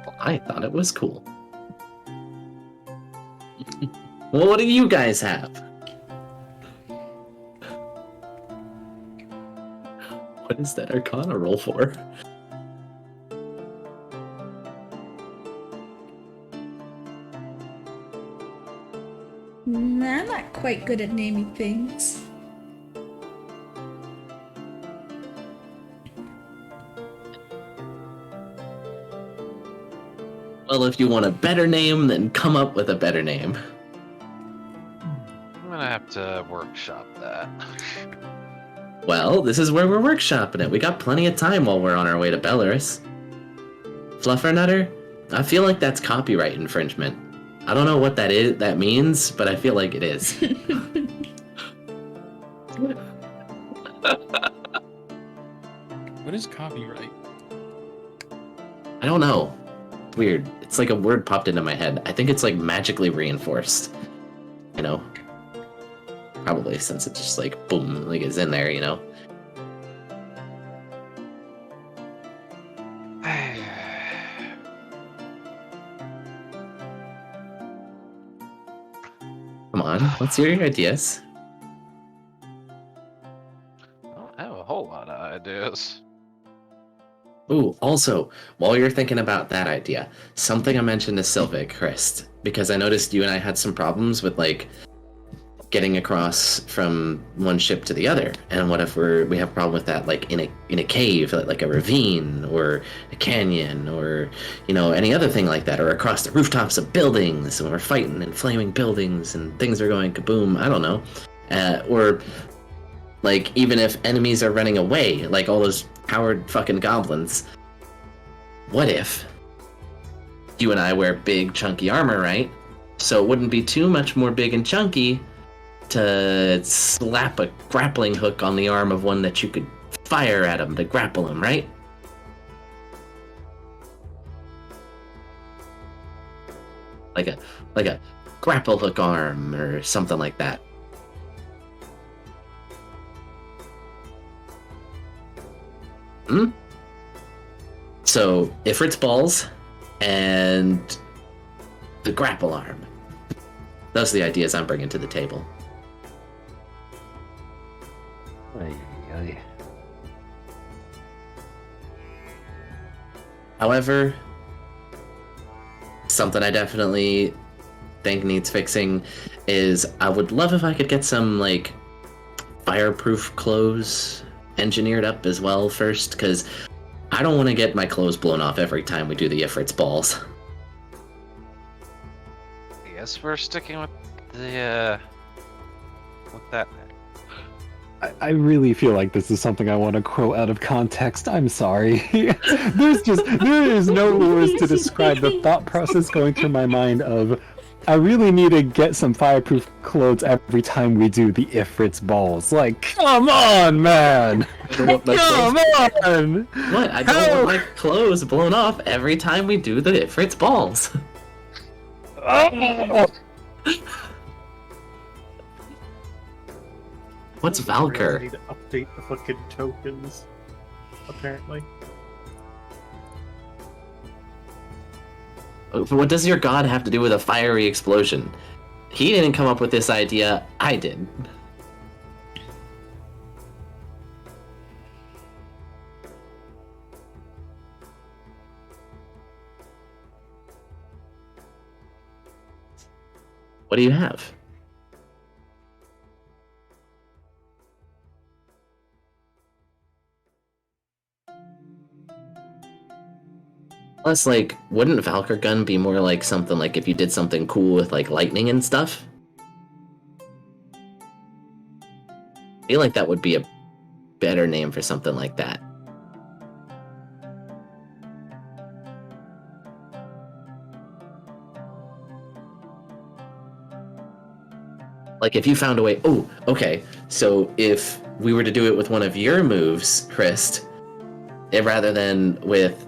Well, I thought it was cool. Well, what do you guys have? is that Arcana roll for? I'm not quite good at naming things. Well, if you want a better name, then come up with a better name. I'm gonna have to workshop that. Well, this is where we're workshopping it. We got plenty of time while we're on our way to Belarus. Fluffernutter? I feel like that's copyright infringement. I don't know what that means, but I feel like it is. What is copyright? I don't know. It's weird. It's like a word popped into my head. I think it's like magically reinforced. You know? Probably since it's just like boom, like it's in there, you know? Come on, let's hear your ideas. I don't have a whole lot of ideas. Ooh, also, while you're thinking about that idea, something I mentioned to Sylvic, Christ, because I noticed you and I had some problems with, like, getting across from one ship to the other. And what if we have a problem with that, like, in a cave, like a ravine, or a canyon, or, you know, any other thing like that, or across the rooftops of buildings, and we're fighting in flaming buildings, and things are going kaboom, I don't know. Or, like, even if enemies are running away, like all those coward fucking goblins, what if you and I wear big chunky armor, right? So it wouldn't be too much more big and chunky to slap a grappling hook on the arm of one that you could fire at him to grapple him, right? Like a grapple hook arm or something like that. So, Ifrit's balls and the grapple arm. Those are the ideas I'm bringing to the table. Ay, ay. However, something I definitely think needs fixing is I would love if I could get some, like, fireproof clothes engineered up as well first, because I don't want to get my clothes blown off every time we do the Ifrit's balls. I guess we're sticking with the, with that. I really feel like this is something I want to quote out of context. I'm sorry. There is no words to describe the thought process going through my mind of, I really need to get some fireproof clothes every time we do the Ifrit's balls. Like, come on, man! Come on! What? I don't want my clothes blown off every time we do the Ifrit's balls. Oh! What's I Valkyr? need to update the fucking tokens, apparently. What does your god have to do with a fiery explosion? He didn't come up with this idea, I did. What do you have? Plus, like, wouldn't Valkyr gun be more like something like if you did something cool with, like, lightning and stuff? I feel like that would be a better name for something like that. Like, if you found a way... Oh, okay. So, if we were to do it with one of your moves, Christ, rather than with,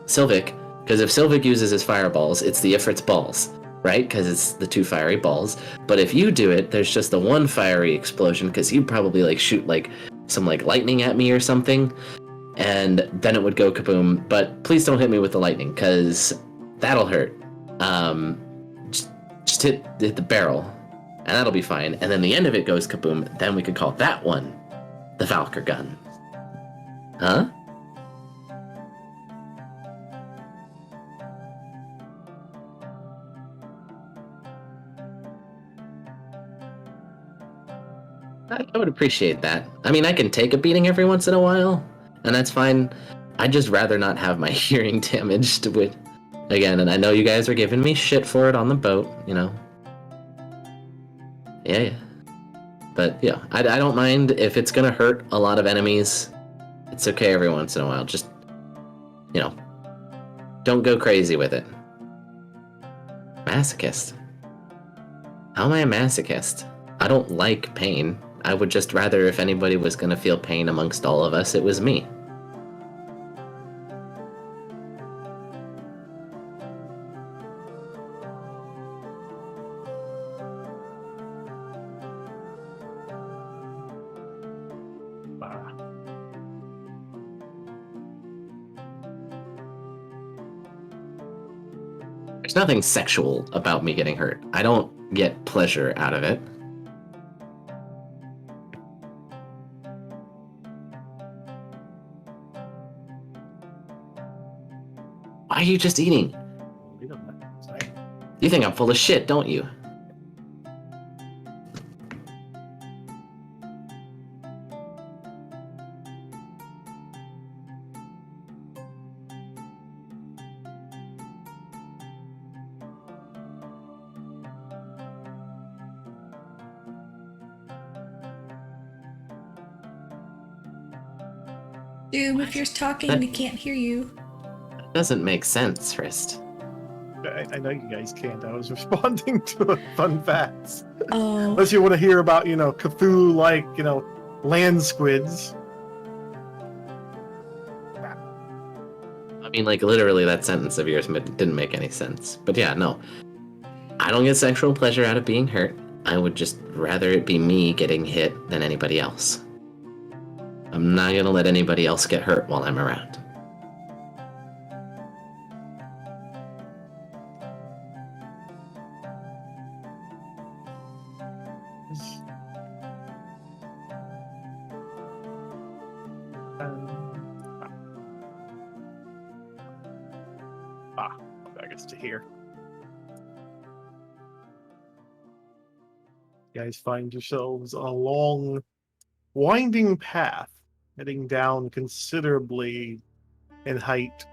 Sylvic, because if Sylvic uses his fireballs, it's the Ifrit's balls, right? Because it's the two fiery balls. But if you do it, there's just the one fiery explosion, because you'd probably, like, shoot, like, some, like, lightning at me or something, and then it would go kaboom. But please don't hit me with the lightning, because that'll hurt. Just hit the barrel, and that'll be fine. And then the end of it goes kaboom, then we could call that one the Valkyr gun. Huh? I would appreciate that. I mean, I can take a beating every once in a while, and that's fine. I'd just rather not have my hearing damaged with again, and I know you guys are giving me shit for it on the boat, you know. Yeah. But yeah, I don't mind if it's gonna hurt a lot of enemies. It's okay every once in a while. Just, you know, don't go crazy with it. Masochist. How am I a masochist? I don't like pain. I would just rather if anybody was gonna feel pain amongst all of us, it was me. There's nothing sexual about me getting hurt. I don't get pleasure out of it. Why are you just eating? You think I'm full of shit, don't you? Doom, if you're talking, we can't hear you. That doesn't make sense, Rist. I know you guys can't. I was responding to a fun facts. Oh. Unless you want to hear about, Cthulhu-like, land squids. I mean, like, literally that sentence of yours didn't make any sense. But yeah, no. I don't get sexual pleasure out of being hurt. I would just rather it be me getting hit than anybody else. I'm not gonna let anybody else get hurt while I'm around. I guess to here. You guys find yourselves on a long, winding path heading down considerably in height.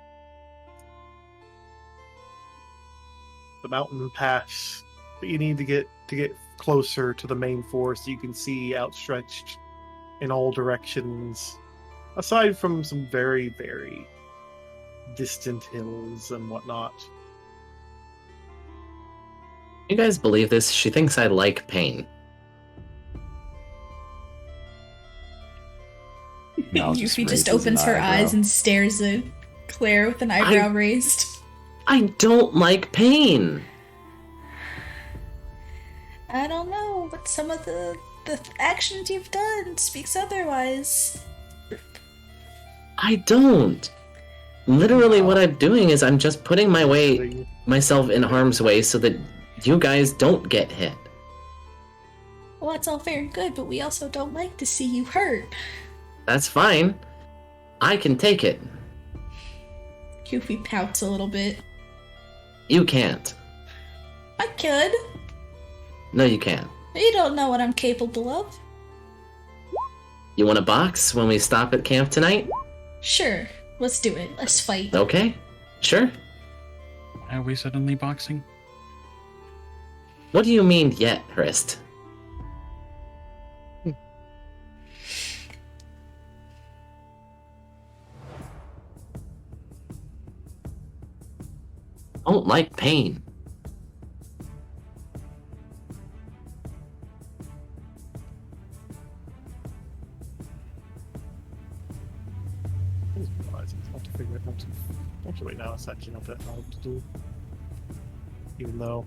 The mountain pass that you need to get closer to the main forest, you can see outstretched in all directions, aside from some very, very distant hills and whatnot. You guys believe this? She thinks I like pain. Yuffie just opens her eyes and stares at Claire with an eyebrow raised. I don't like pain. I don't know, but some of the actions you've done speaks otherwise. I don't. Literally what I'm doing is I'm just putting myself in harm's way so that you guys don't get hit. Well, that's all fair and good, but we also don't like to see you hurt. That's fine. I can take it. Yuffie pouts a little bit. You can't. I could. No, you can't. You don't know what I'm capable of. You want a box when we stop at camp tonight? Sure. Let's do it. Let's fight. Okay. Sure. Why are we suddenly boxing? What do you mean yet, Rist? I don't like pain. Actually, now it's actually not that hard to do. Even though,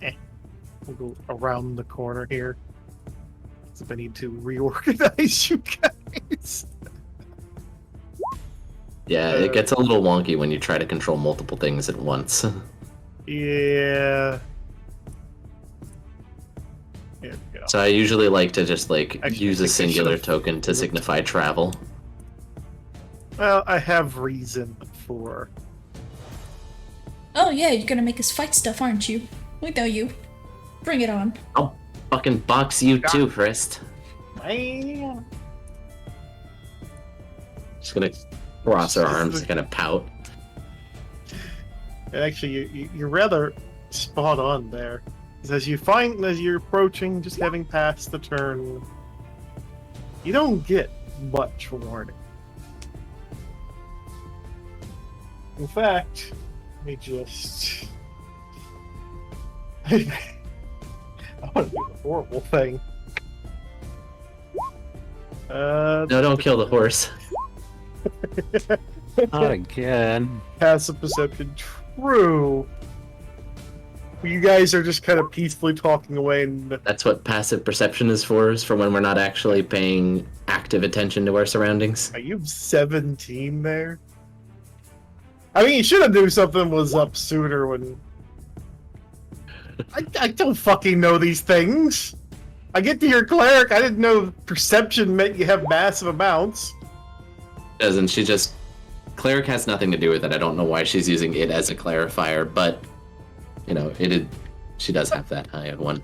we'll go around the corner here. So if I need to reorganize you guys. Yeah, it gets a little wonky when you try to control multiple things at once. Yeah. Here we go. So I usually like to just Actually, use I a think I singular should've- token to signify travel. Well, I have reason for. Oh yeah, you're gonna make us fight stuff, aren't you? We know you. Bring it on. I'll fucking box you too, Frist. Man. Just gonna cross her arms, kind of pout. And actually, you're rather spot on there. 'Cause as you're approaching, just having passed the turn, you don't get much warning. In fact, let me just. I want to do the horrible thing. No, don't kill the horse. Not again. Passive perception. True. You guys are just kind of peacefully talking away, and That's what passive perception is for when we're not actually paying active attention to our surroundings. are you 17 there? I mean, you should have knew something was up sooner when. I don't fucking know these things. I get to your cleric. I didn't know perception meant you have massive amounts. Doesn't she just... Cleric has nothing to do with it. I don't know why she's using it as a clarifier, but, you know, she does have that high of one.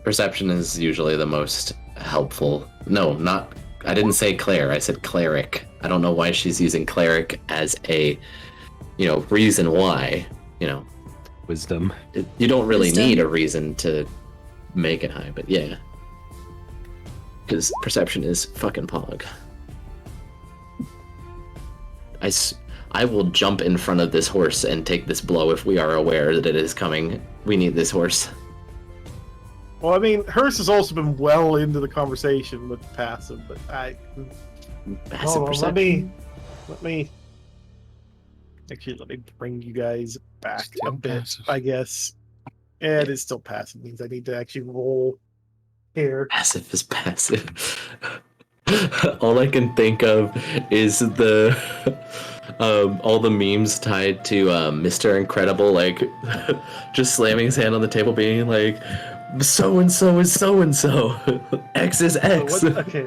Perception is usually the most helpful. No, not... I didn't say Claire, I said cleric. I don't know why she's using cleric as a, reason why, Wisdom. You don't really Wisdom. need a reason to make it high, but yeah. Because perception is fucking pog. I will jump in front of this horse and take this blow if we are aware that it is coming. We need this horse. Well, I mean, Hearst has also been well into the conversation with passive, but Passive hold on, perception. let me bring you guys back Still a bit, passive. I guess. Yeah, it is still passive. Means I need to actually roll here. Passive is passive. All I can think of is all the memes tied to Mr. Incredible, like just slamming his hand on the table, being like, "So and so is so and so. X is X."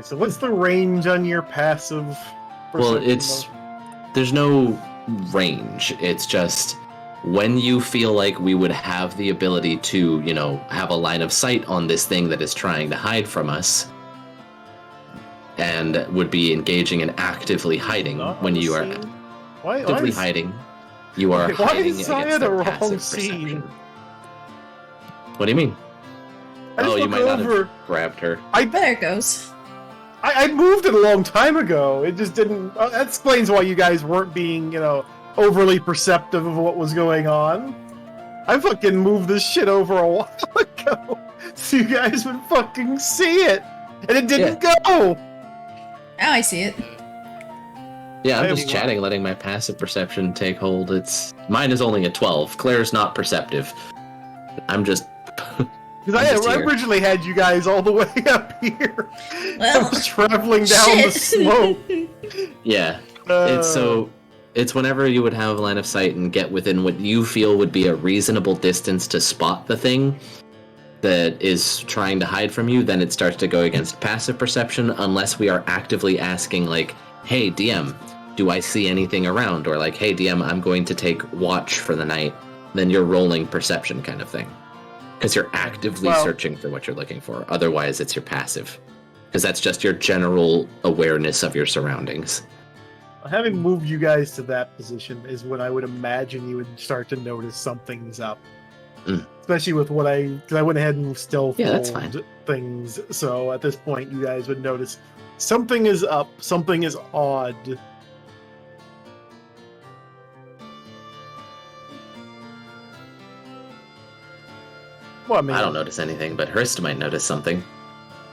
So what's the range on your passive? Well, perception, there's no range. It's just when you feel like we would have the ability to, have a line of sight on this thing that is trying to hide from us, and would be engaging in actively hiding. Not When on you the are scene? Why actively is- hiding, you are Okay, why hiding is I against in the their wrong passive scene? perception. What do you mean? I just Oh, you looked might not over. have grabbed her. There it goes. I moved it a long time ago. It just didn't. That explains why you guys weren't being, overly perceptive of what was going on. I fucking moved this shit over a while ago, so you guys would fucking see it, and it didn't go. Now I see it. Yeah, I'm I just have chatting, letting my passive perception take hold. Mine is only a 12. Claire's not perceptive. I'm just Because I'm just I here. originally had you guys all the way up here. I Well, was traveling down the shit. slope. yeah. Uh, It's whenever you would have a line of sight and get within what you feel would be a reasonable distance to spot the thing that is trying to hide from you, then it starts to go against passive perception, unless we are actively asking, like, "Hey DM, do I see anything around?" Or like, "Hey DM, I'm going to take watch for the night." Then you're rolling perception kind of thing, because you're actively Well- searching for what you're looking for. Otherwise, it's your passive, because that's just your general awareness of your surroundings. Having moved you guys to that position is when I would imagine you would start to notice something's up. Mm. Especially with because I went ahead and stealth Yeah, that's rolled fine. things. So at this point, you guys would notice something is up, something is odd. Well, I mean, I don't notice anything, but Hurst might notice something.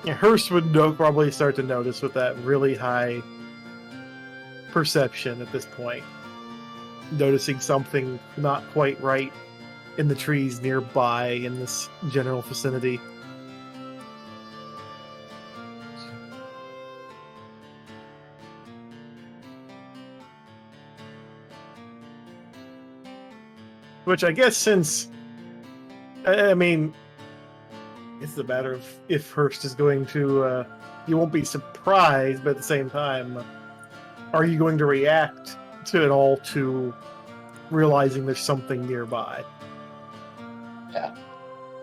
Yeah, Hurst would probably start to notice with that really high perception at this point. Noticing something not quite right in the trees nearby in this general vicinity. Which I guess since... I mean... It's a matter of if Hurst is going to you won't be surprised, but at the same time, are you going to react to it all to realizing there's something nearby?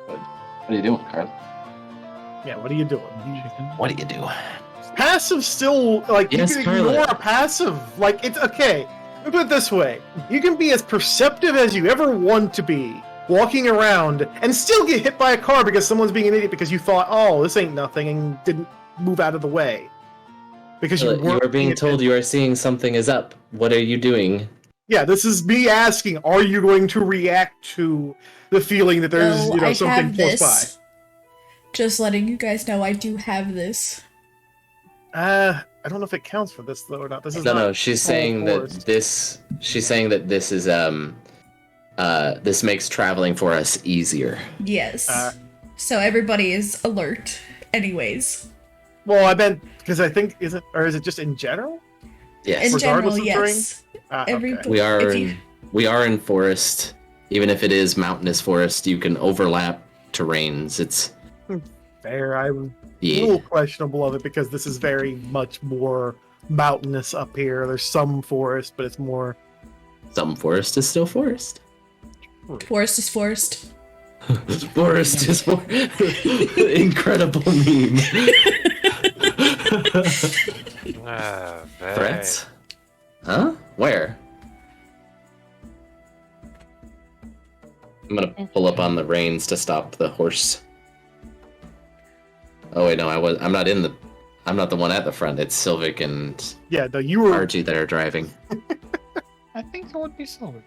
What are you doing, Carl? Yeah, what are you doing? What do you do? Passive still, like, Yes, you can Carla. ignore a passive. Like, it's okay. Let me put it this way. You can be as perceptive as you ever want to be, walking around, and still get hit by a car because someone's being an idiot because you thought, oh, this ain't nothing, and didn't move out of the way. Because you You weren't are being paying told you are seeing something is up. What are you doing? Yeah, this is me asking, are you going to react to the feeling that there's, Well, you know, I something have close this. Just letting you guys know I do have this. by? I don't know if it counts for this though or not. This is No, not no, she's full saying that forest. this. She's saying that this is this makes traveling for us easier. Yes. Uh, So everybody is alert. Anyways. Well, I meant because I think is it just in general? Yes, In general, Regardless of terrain? yes. Okay. Everybody. we are. if you- We are in forest. Even if it is mountainous forest, you can overlap terrains. It's Fair. I'm a yeah. little questionable of it because this is very much more mountainous up here. There's some forest, but it's more. Some forest is still forest. Forest is forest. Forest is incredible meme. Vay. Threats? Huh? Where? I'm gonna pull up on the reins to stop the horse. Oh wait, no, I'm not in the. I'm not the one at the front. It's Sylvic and Yeah, no, you were. Archie that are driving. I think it would be silver.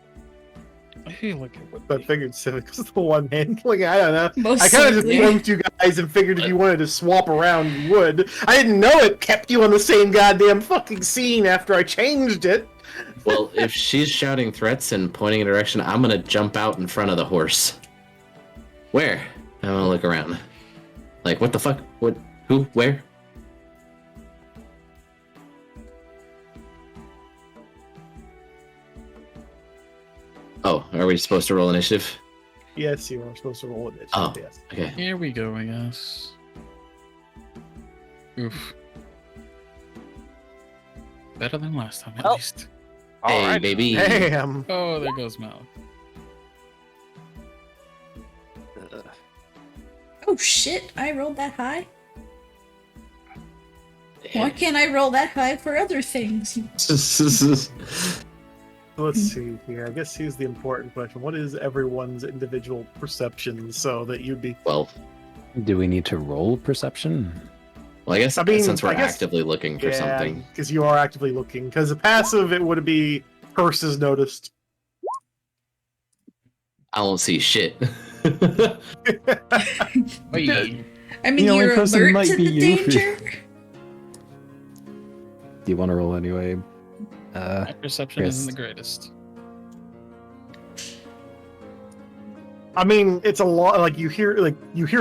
I feel like it would I be. figured Civic was the one handling. I don't know. Most I kind of just certainly. lumped you guys and figured if you wanted to swap around, you would. I didn't know it kept you on the same goddamn fucking scene after I changed it. Well, if she's shouting threats and pointing a direction, I'm gonna jump out in front of the horse. Where? I'm gonna look around. Like, what the fuck? What? Who? Where? Oh, are we supposed to roll initiative? Yes, you are supposed to roll it. Oh. Yes. Okay. Here we go, I guess. Oof. Better than last time, at Oh. least. Hey, Alright. baby. Damn. Oh, there goes Mal. Oh shit, I rolled that high? Why can't I roll that high for other things? Let's see here. I guess here's the important question. What is everyone's individual perception so that you'd be... Well, Do we need to roll perception? I guess I mean, since we're I guess- actively looking for something. because you are actively looking. Because a passive, it would be curses noticed. I don't see shit. Wait. I mean, The only you're person alert might to be the you. danger? Do you want to roll anyway? My perception Chris. isn't the greatest. I mean, it's a lot. Like you hear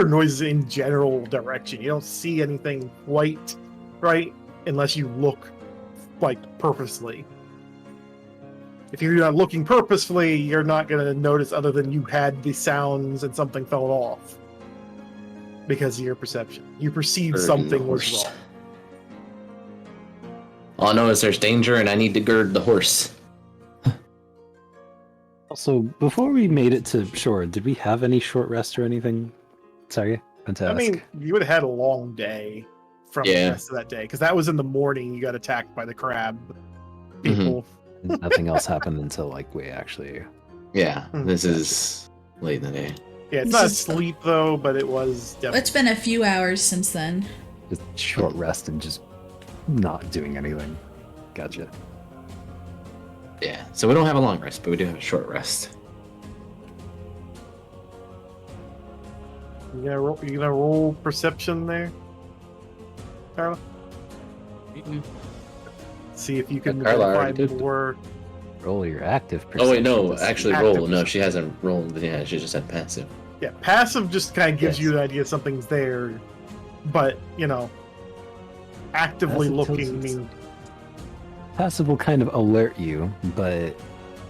noises in general direction. You don't see anything quite right unless you look like purposely. If you're not looking purposefully, you're not gonna notice other than you had the sounds and something fell off because of your perception. You perceived Bird something and the was horse. wrong. All I know is there's danger and I need to gird the horse. Also, before we made it to shore, did we have any short rest or anything? Sorry, I meant to I ask. mean, you would have had a long day from Yeah. the rest of that day because that was in the morning. You got attacked by the crab people. Nothing else happened until like we actually. Yeah, Hmm, this gotcha. is late in the day. Yeah, it's This not is- sleep though, but it was definitely. It's been a few hours since then. Just short rest and just not doing anything. Gotcha. Yeah, so we don't have a long rest, but we do have a short rest. You gonna roll perception there, Carla? Mm-mm. See if you can Carla identify already did. more. Roll your active Oh perception. wait, no, to see- actually Active roll. No, perception. she hasn't rolled. Yeah, she just had passive. Yeah, passive just kind of gives Yes. you an idea something's there, but actively Passive tells looking us. means Passive will kind of alert you, but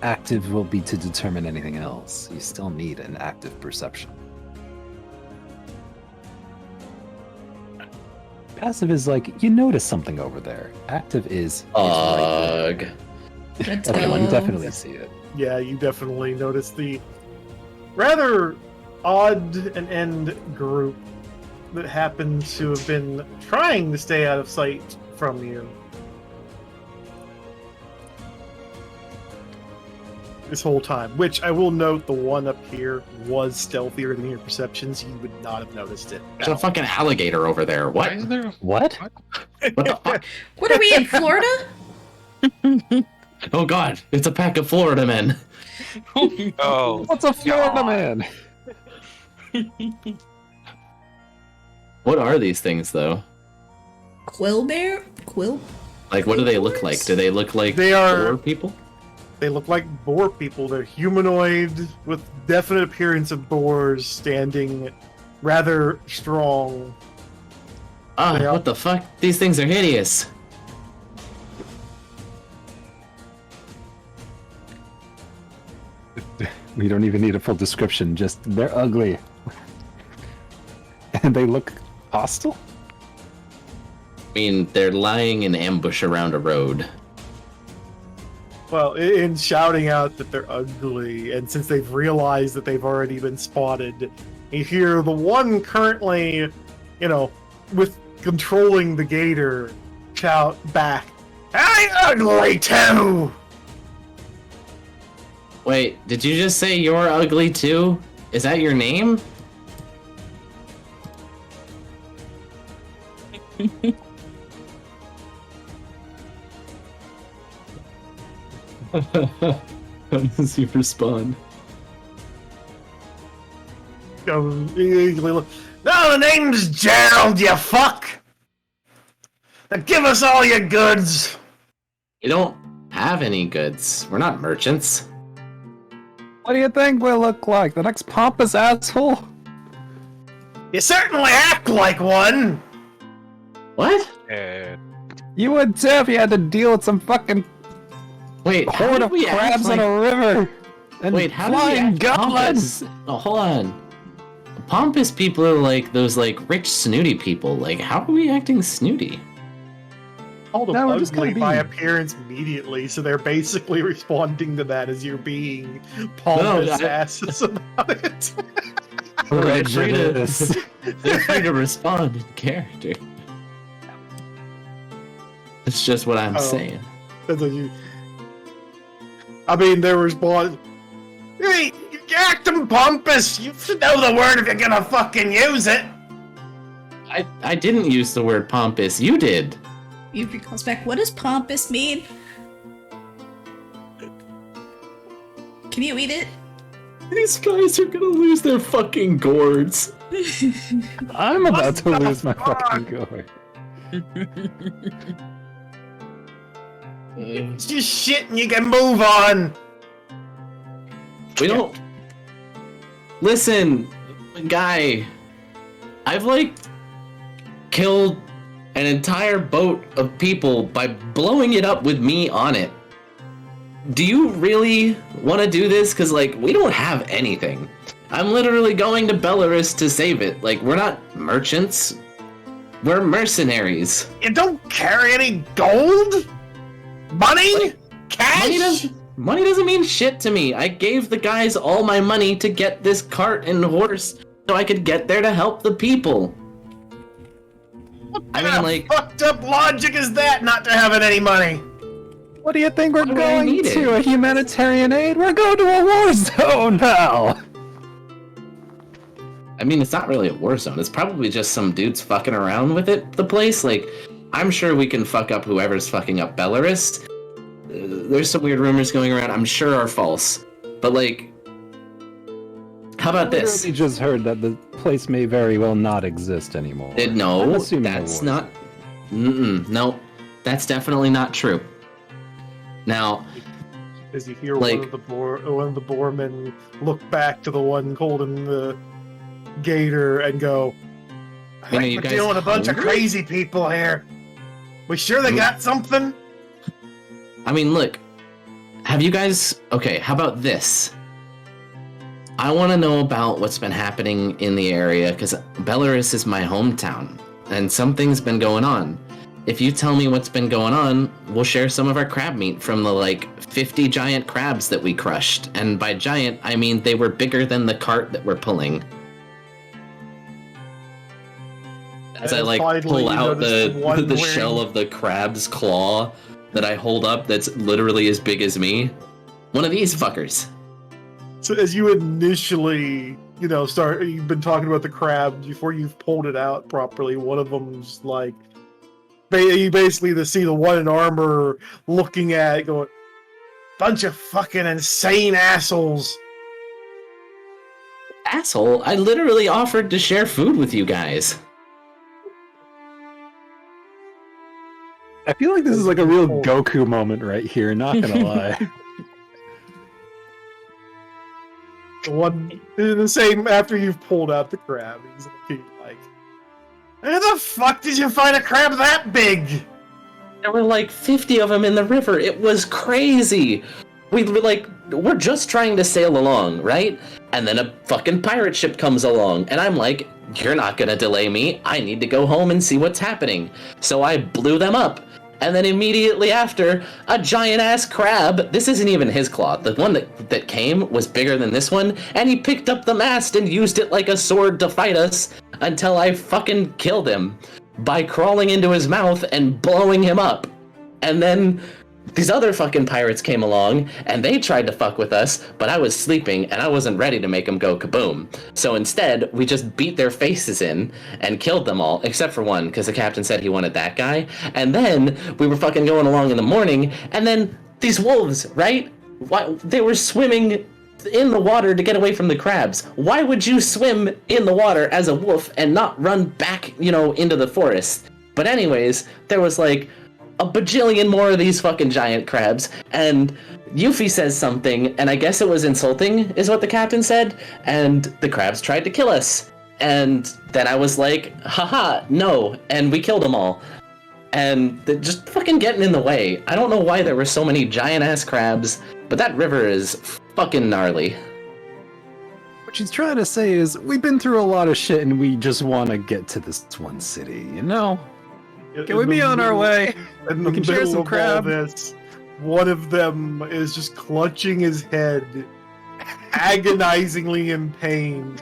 active will be to determine anything else. You still need an active perception. Passive is like, you notice something over there. Active is, it's right there. Ugh. Let's Okay, well, you go. definitely see it. Yeah, you definitely notice the rather odd and end group that happens to have been trying to stay out of sight from you. This whole time, which I will note, the one up here was stealthier than your perceptions. You would not have noticed it. There's a fucking alligator over there. Why What? is there? What? What the fuck? What are we in Florida? Oh god, it's a pack of Florida men. Oh, What's a Florida God. man? What are these things though? Quill bear? Quill? Like, what do they look like? Do they look like They are- boar people? They look like boar people. They're humanoid with definite appearance of boars, standing rather strong. Ah, They are- what the fuck? These things are hideous. We don't even need a full description, just they're ugly. And they look hostile? I mean, they're lying in ambush around a road. Well, in shouting out that they're ugly, and since they've realized that they've already been spotted, you hear the one currently, with controlling the gator, shout back, "I'm ugly too!" Wait, did you just say you're ugly too? Is that your name? How does he respond? No, the name's Gerald, you fuck! Now give us all your goods! We don't have any goods. We're not merchants. What do you think we look like? The next pompous asshole? You certainly act like one! What? and You would too if you had to deal with some fucking Wait, how horde did of we act crabs like... in a river! And Wait, how did we flying act goblins! pompous? Oh, hold on. Pompous people are like those like rich snooty people. Like, how are we acting snooty? Called them No, we're just ugly gonna by be- appearance immediately, so they're basically responding to that as you're being pompous No, asses about it. They're free to, Prejudice. they're free to respond in character. That's just what I'm Oh. saying. That's what you. I mean, their response. Hey, you're acting pompous. You should know the word if you're gonna fucking use it. I didn't use the word pompous. You did. Yuffie calls back, what does pompous mean? Can you eat it? These guys are gonna lose their fucking gourds. I'm about What to the lose my fuck? fucking gourd. It's just shit and you can move on. We don't. Listen, guy. I've like killed an entire boat of people by blowing it up with me on it. Do you really want to do this? Because, like, we don't have anything. I'm literally going to Belarus to save it. Like, we're not merchants. We're mercenaries. You don't carry any gold? Money? Cash? Money doesn't mean shit to me. I gave the guys all my money to get this cart and horse so I could get there to help the people. I mean, like, fucked up logic is that not to having any money? What do you think we're Why do I going need to? it? A humanitarian aid? We're going to a war zone now! I mean, it's not really a war zone. It's probably just some dudes fucking around with it, the place. Like, I'm sure we can fuck up whoever's fucking up Belarus. There's some weird rumors going around, I'm sure are false. But, like, how about I this? literally just heard that the place may very well not exist anymore. I'm No, assuming a that's war not... No, that's definitely not true. Now, As you hear Like- one of the boarmen look back to the one holding the gator and go, I You know, think you we're guys dealing with a bunch of hungry? crazy people here. We sure they got something? I mean, look, have you guys... Okay, how about this? I want to know about what's been happening in the area, because Belarus is my hometown. and something's been going on. If you tell me what's been going on, we'll share some of our crab meat from the, like, 50 giant crabs that we crushed. And by giant, I mean they were bigger than the cart that we're pulling. As I, like, Finally, pull you out notice the one shell wing. of the crab's claw that I hold up that's literally as big as me. One of these fuckers. So as you initially, you've been talking about the crab before you've pulled it out properly. One of them's like, you basically see the one in armor looking at it going, bunch of fucking insane assholes. Asshole, I literally offered to share food with you guys. I feel like this is like a real Goku moment right here, not gonna lie. The one, the same after you've pulled out the crab, he's looking like, where the fuck did you find a crab that big? There were like 50 of them in the river. It was crazy. We're just trying to sail along, right? And then a fucking pirate ship comes along, and I'm like, you're not gonna delay me. I need to go home and see what's happening. So I blew them up. And then immediately after, a giant-ass crab, this isn't even his claw, the one that came was bigger than this one, and he picked up the mast and used it like a sword to fight us until I fucking killed him by crawling into his mouth and blowing him up. And then these other fucking pirates came along, and they tried to fuck with us, but I was sleeping, and I wasn't ready to make them go kaboom. So instead, we just beat their faces in and killed them all, except for one, because the captain said he wanted that guy. And then we were fucking going along in the morning, and then these wolves, right? They were swimming in the water to get away from the crabs. Why would you swim in the water as a wolf and not run back, into the forest? But anyways, there was like a bajillion more of these fucking giant crabs, and Yuffie says something, and I guess it was insulting, is what the captain said, and the crabs tried to kill us. And then I was like, haha, no, and we killed them all. And they're just fucking getting in the way. I don't know why there were so many giant-ass crabs, but that river is fucking gnarly. What she's trying to say is, we've been through a lot of shit and we just want to get to this one city, Can we be on our way? In the We can share middle some of crab. all this, one of them is just clutching his head, agonizingly in pain.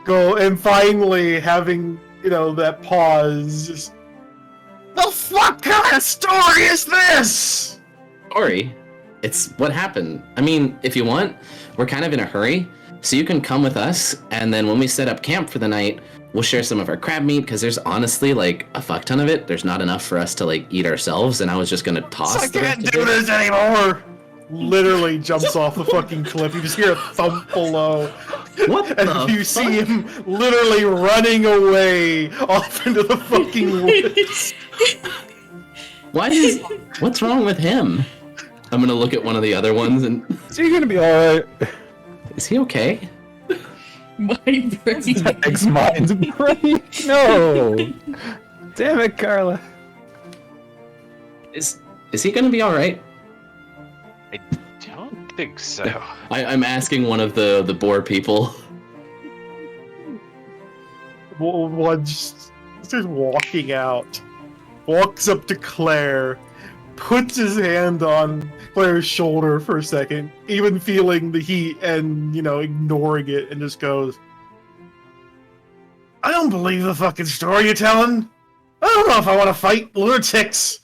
And finally having, that pause. Just, the fuck kind of story is this? Story? It's what happened. I mean, if you want, we're kind of in a hurry, so you can come with us, and then when we set up camp for the night, we'll share some of our crab meat, because there's honestly, like, a fuck ton of it. There's not enough for us to, like, eat ourselves, and I was just gonna toss I the rest can't of do it. this anymore! Literally jumps off the fucking cliff. You just hear a thump below. What And the you see him literally running away off into the fucking woods. What's wrong with him? I'm gonna look at one of the other ones, and So you're gonna be alright. is he okay? My brain. X-Mind's brain. No. Damn it, Carla. Is he gonna be alright? I don't think so. I'm asking one of the boar people. One just starts walking out, walks up to Claire, puts his hand on Claire's shoulder for a second, even feeling the heat and, ignoring it, and just goes, I don't believe the fucking story you're telling. I don't know if I want to fight lunatics.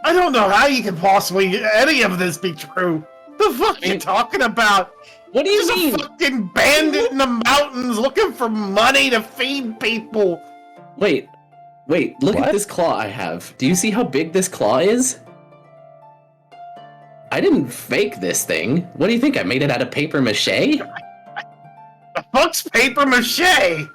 I don't know how you can possibly any of this be true. The fuck you talking about? What do you Just mean? a fucking bandit in the mountains looking for money to feed people. Wait, look What? at this claw I have. Do you see how big this claw is? I didn't fake this thing. What do you think? I made it out of paper mache? The fuck's paper mache?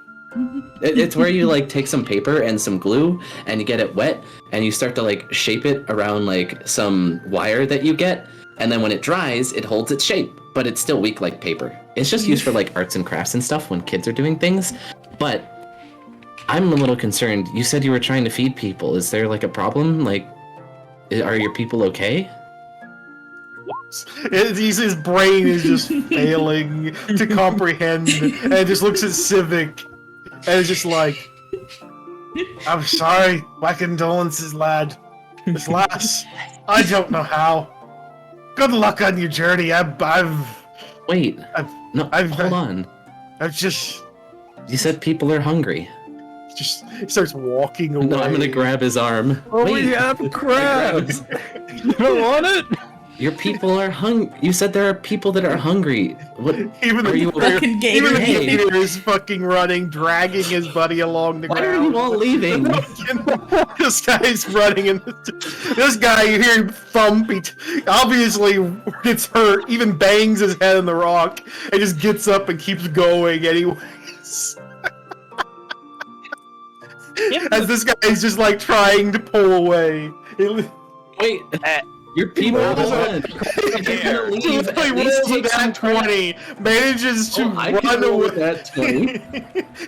It's where you like take some paper and some glue and you get it wet and you start to like shape it around like some wire that you get, and then when it dries it holds its shape, but it's still weak like paper. It's just used for like arts and crafts and stuff when kids are doing things. But I'm a little concerned. You said you were trying to feed people. Is there like a problem? Like, are your people okay? His brain is just failing to comprehend, and just looks at Civic. And it's just like, I'm sorry, my condolences, lad. This lass, I don't know how. Good luck on your journey. Wait. No, hold on. I've just You said people are hungry. he starts walking away. No, I'm gonna grab his arm. Oh, Wait, we have crabs! You don't want it? your people are You said there are people that are hungry. What? Even Are the you- Fucking even the gator. gator is fucking running, dragging his buddy along the Why are ground. you all leaving? This guy's running, and this guy, you hear him thump. He obviously gets hurt, even bangs his head on the rock, and just gets up and keeps going anyways. As this guy's just like trying to pull away. Wait, your people. Hold on. If you're gonna leave, He at least rolls take with some that 20, manages to Oh, I run can roll away. with that 20.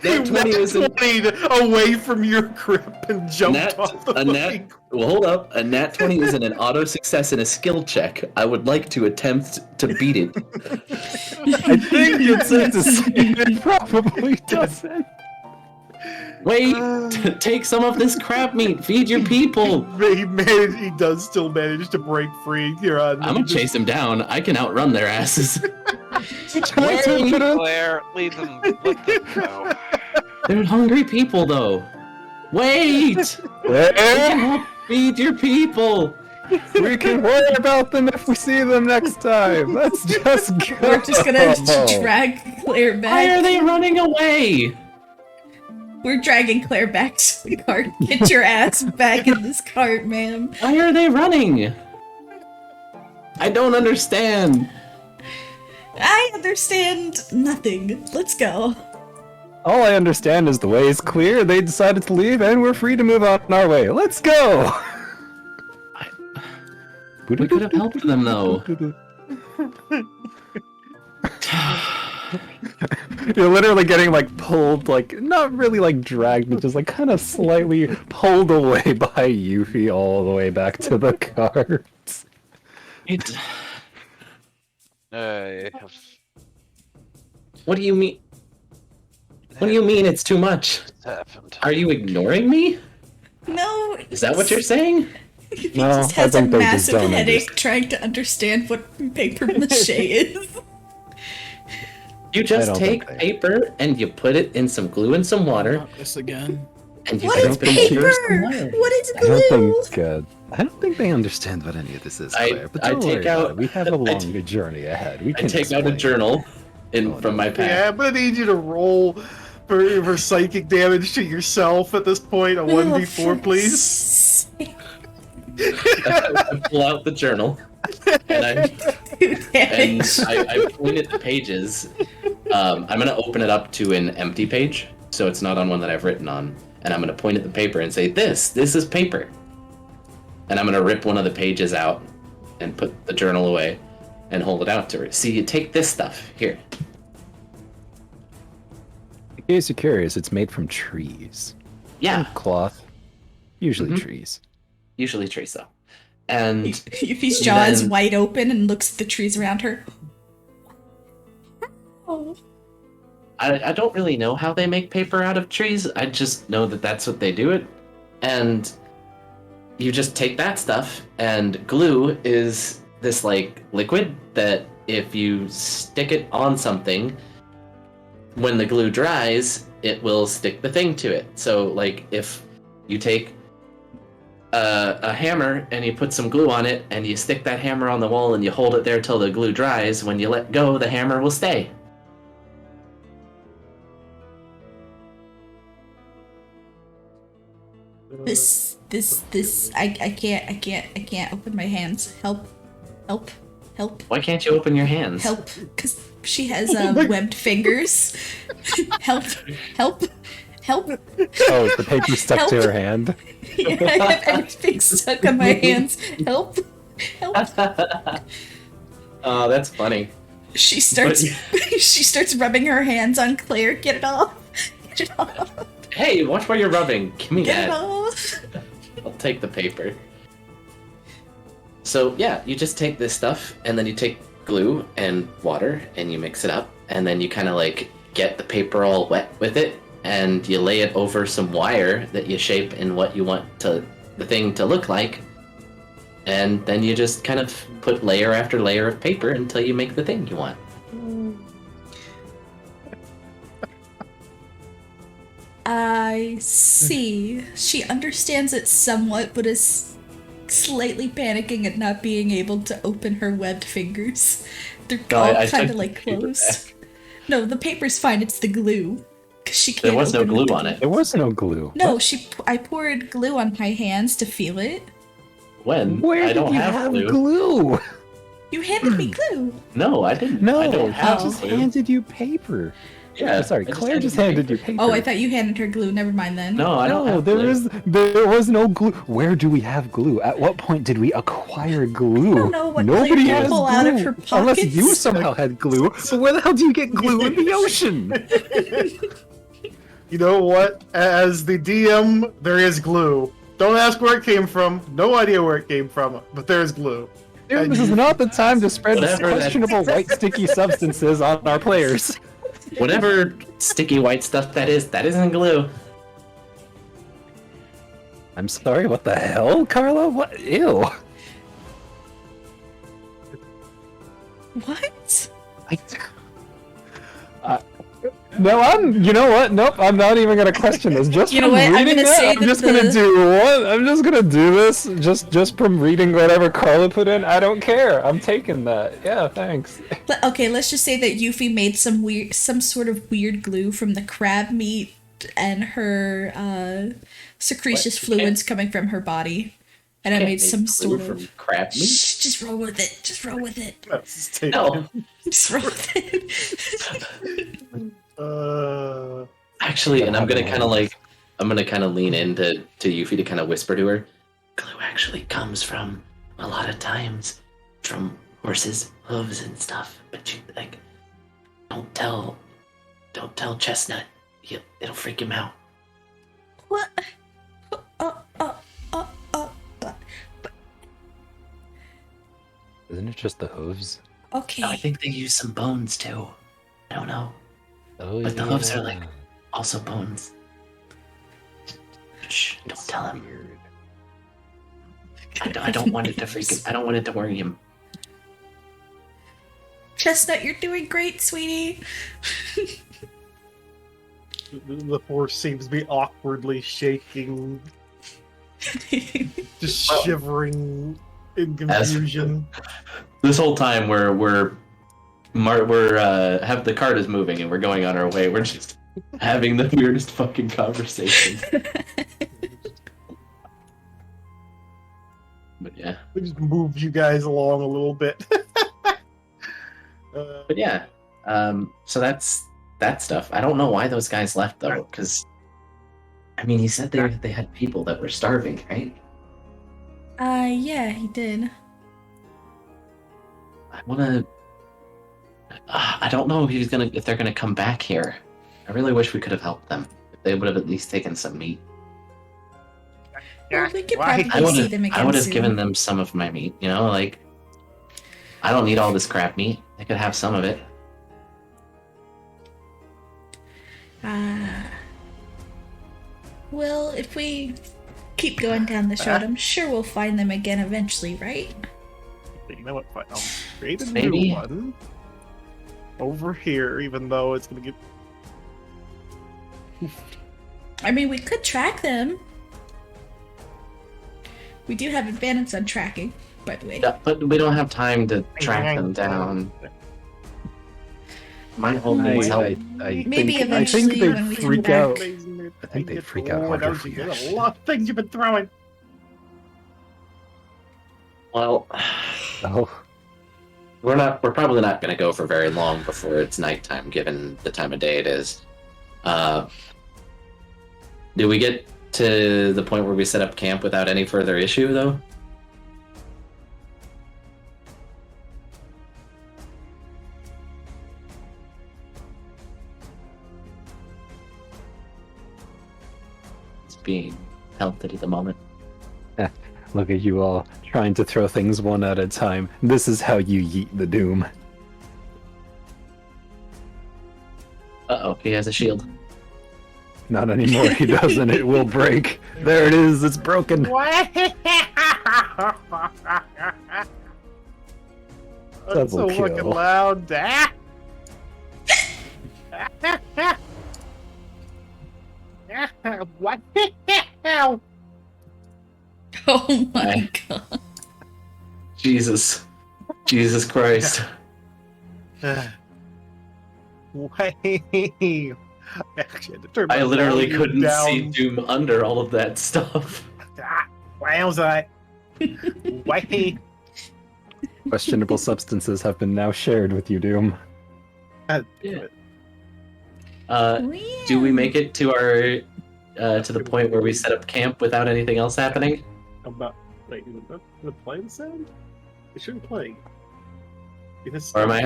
He 20 is a- 20 away from your grip and jumped off the fucking- Well, hold up. A nat 20 isn't an auto success in a skill check. I would like to attempt to beat it. I think it's safe to say it probably doesn't. Wait, take some of this crab meat. Feed your people. He does still manage to break free. Here on. I'm gonna chase him down. I can outrun their asses. Claire, leave them. Let them go. They're hungry people, though. Wait! Feed your people. We can worry about them if we see them next time. Let's just go. We're just gonna drag Claire back. Why are they running away? We're dragging Claire back to the cart. Get your ass back in this cart, ma'am. Why are they running? I don't understand. I understand nothing. Let's go. All I understand is the way is clear. They decided to leave, and we're free to move on our way. Let's go. We could have helped them, though. You're literally getting like pulled, like not really like dragged, but just like kind of slightly pulled away by Yuffie all the way back to the cart. What do you mean? What do you mean it's too much? Happened. Are you ignoring me? No. Is that what you're saying? He No, just I has a think they just massive don't headache trying to understand what paper mache is. You I just don't take think they- paper and you put it in some glue and some water, Not this again. and you What is dump it in paper? some water. What is I don't glue? think. I don't think they understand what any of this is, I- Claire. But I don't take worry about out- it. We have a long journey ahead. We I can take out a explain. journal from my Yeah, pack. I'm gonna need you to roll for psychic damage to yourself at this point. A 1d4, please. I pull out the journal, and I point at the pages. I'm gonna open it up to an empty page, so it's not on one that I've written on. And I'm gonna point at the paper and say, "This is paper." And I'm gonna rip one of the pages out and put the journal away, and hold it out to her. See, you take this stuff here. In case you're curious, it's made from trees. Yeah, Cloth. Usually Mhm. trees. usually trees though. And Yuffie's jaw is then- wide open and looks at the trees around her. Oh. I don't really know how they make paper out of trees. I just know that that's what they do it. And you just take that stuff, and glue is this like liquid that if you stick it on something, when the glue dries, it will stick the thing to it. So like if you take a hammer and you put some glue on it and you stick that hammer on the wall and you hold it there till the glue dries, when you let go, the hammer will stay. I can't open my hands. Help. Why can't you open your hands? Help. Because she has webbed fingers. Help. Oh, is the paper stuck to Help. her hand? Yeah, I have everything stuck on my hands. Help. Oh, that's funny. She starts she starts rubbing her hands on Claire. Get it off. Get it off. Hey, watch where you're rubbing. Give me Get it that. off. I'll take the paper. So yeah, you just take this stuff and then you take glue and water and you mix it up and then you kind of like get the paper all wet with it and you lay it over some wire that you shape in what you want the thing to look like, and then you just kind of put layer after layer of paper until you make the thing you want. I see. She understands it somewhat, but is slightly panicking at not being able to open her webbed fingers. They're No, all I kind took of like the paper closed. No, the paper's fine. It's the glue. 'Cause she can't There was no open with glue the on it. There was no glue. No, I poured glue on my hands to feel it. When? Where I did don't you have have glue. You handed me glue. No, I didn't. No, I don't I have just glue. handed you paper. Yeah, Sorry, I Claire just handed you paper. Oh, I thought you handed her glue. Never mind then. No, I don't No, have there glue. was no glue. Where do we have glue? At what point did we acquire glue? I don't know what Nobody Claire can has pull glue out of her unless you pockets. somehow had glue. So where the hell do you get glue in the ocean? You know what? As the DM, there is glue. Don't ask where it came from. No idea where it came from, but there is glue. Dude, this is not the time to spread Whatever that- questionable white sticky substances on our players. Whatever sticky white stuff that isn't glue. I'm sorry, what the hell, Carla? What? Ew. What? No, you know what? Nope, I'm not even gonna question this. Just You know from what? I'm reading gonna that, say I'm that just the- gonna do what? I'm just gonna do this. Just from reading whatever Carla put in. I don't care. I'm taking that. Yeah, thanks. Okay, let's just say that Yuffie made some sort of weird glue from the crab meat and her secretions What? You fluids coming from her body, and I Can't made make some glue sort from of. crab meat. Shh, just roll with it. Just roll with it. That's taken. No, Just roll with it. actually, and I'm gonna kind of lean into Yuffie to kind of whisper to her. Glue actually comes from a lot of times from horses' hooves and stuff. But you like, don't tell Chestnut. It'll freak him out. What? Isn't it just the hooves? Okay. No, I think they use some bones too. I don't know. Oh, But the hooves are like also bones. Shh! Don't tell him. Weird. I don't want it to freak him. I don't want it to worry him. Chestnut, you're doing great, sweetie. The horse seems to be awkwardly shaking, just shivering in confusion. This whole time we're have the cart is moving and we're going on our way. We're just having the weirdest fucking conversation. But yeah. We just move you guys along a little bit. But yeah. So that's that stuff. I don't know why those guys left though, because I mean, he said they had people that were starving, right? Yeah, he did. I wanna. I don't know if they're gonna come back here. I really wish we could have helped them. If they would have at least taken some meat. Well, we could Why? probably see them again I would have soon. given them some of my meat. You know, like I don't need all this crap meat. They could have some of it. Well, if we keep going down this road, I'm sure we'll find them again eventually, right? You know what? Fine. I'll create a Maybe. new one over here, even though it's gonna get. I mean, we could track them. We do have advantage on tracking, by the way. Yeah, but we don't have time to track them down. My whole thing's help. Maybe I eventually think they when we come freak back. out. I think they'd freak out harder for you. There's a lot of things you've been throwing. Well, Oh, we're probably not going to go for very long before it's nighttime, given the time of day it is. Do we get to the point where we set up camp without any further issue, though? It's being pelted at the moment. look at you all trying to throw things one at a time. This is how you yeet the doom. Uh-oh, he has a shield. Not anymore. He doesn't. It will break. There it is. It's broken. What? That's so Double fucking kill. loud. What? Oh my god. Jesus Christ. Wait. Actually, had to turn I my literally volume couldn't down. see Doom under all of that stuff. Wowza. Wait. Questionable substances have been now shared with you, Doom. Yeah. Do we make it to our to the point where we set up camp without anything else happening? Wait, is it gonna play the sound? It shouldn't play. Or am I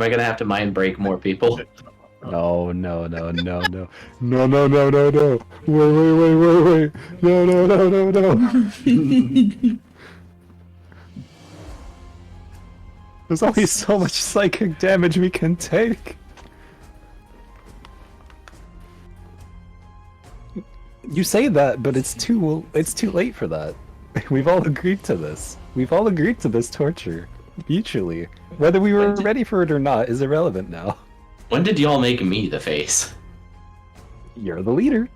gonna have to mind break more people? No. Wait. No. There's only so much psychic damage we can take. You say that, but it's too late for that. We've all agreed to this. We've all agreed to this torture mutually. Whether we were ready for it or not is irrelevant now. When did y'all make me the face? You're the leader.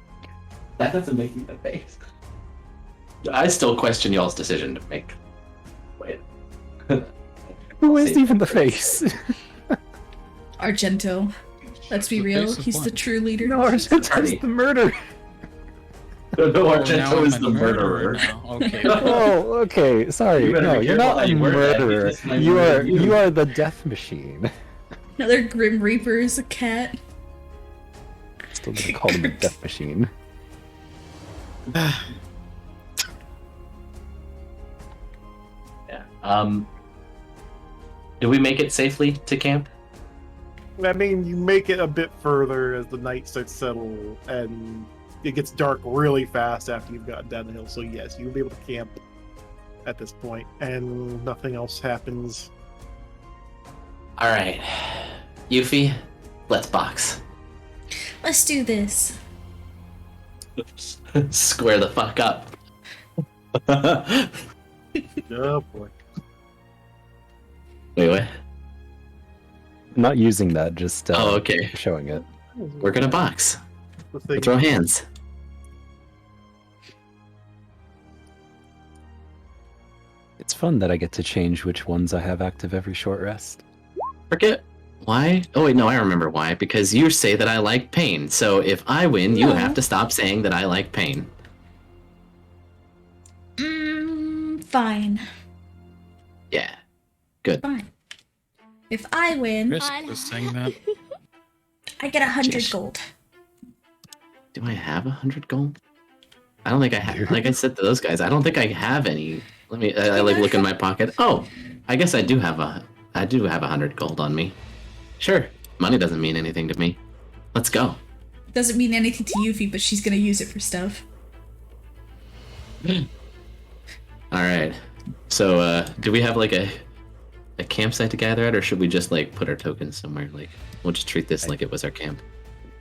That doesn't make me the face. I still question y'all's decision to make. Wait. Who is even the face? Argento. Let's be real, face is he's the one. true leader. No, Argento's the murderer. No, Oh, now Argento I'm is a the murderer. now. Okay. Oh, okay. Sorry. You better No, be you're careful not how a you word that, murderer. because my You murder are you. you are the death machine. Another Grim Reaper is a cat. Still gonna call him a death machine. Yeah. Do we make it safely to camp? I mean, you make it a bit further as the night starts to settle, and it gets dark really fast after you've gotten down the hill. So yes, you'll be able to camp at this point, and nothing else happens. All right, Yuffie, let's box. Let's do this. Square the fuck up. Oh boy. Wait, what? I'm not using that, just Oh, okay. showing it. We're gonna box. The thing- Throw hands. It's fun that I get to change which ones I have active every short rest. Forget why. Oh wait, no, I remember why. Because you say that I like pain. So if I win, you No. have to stop saying that I like pain. Fine. Yeah. Good. Fine. If I win, Chris was saying that. I get 100 Jish. gold. Do I have 100 gold? I don't think I have. Like I said to those guys, I don't think I have any. Let me. I like look in my pocket. Oh, I guess I do have 100 gold on me. Sure. Money doesn't mean anything to me. Let's go. Doesn't mean anything to Yuffie, but she's gonna use it for stuff. All right. So, do we have like a campsite to gather at, or should we just like put our tokens somewhere? Like, we'll just treat this like it was our camp.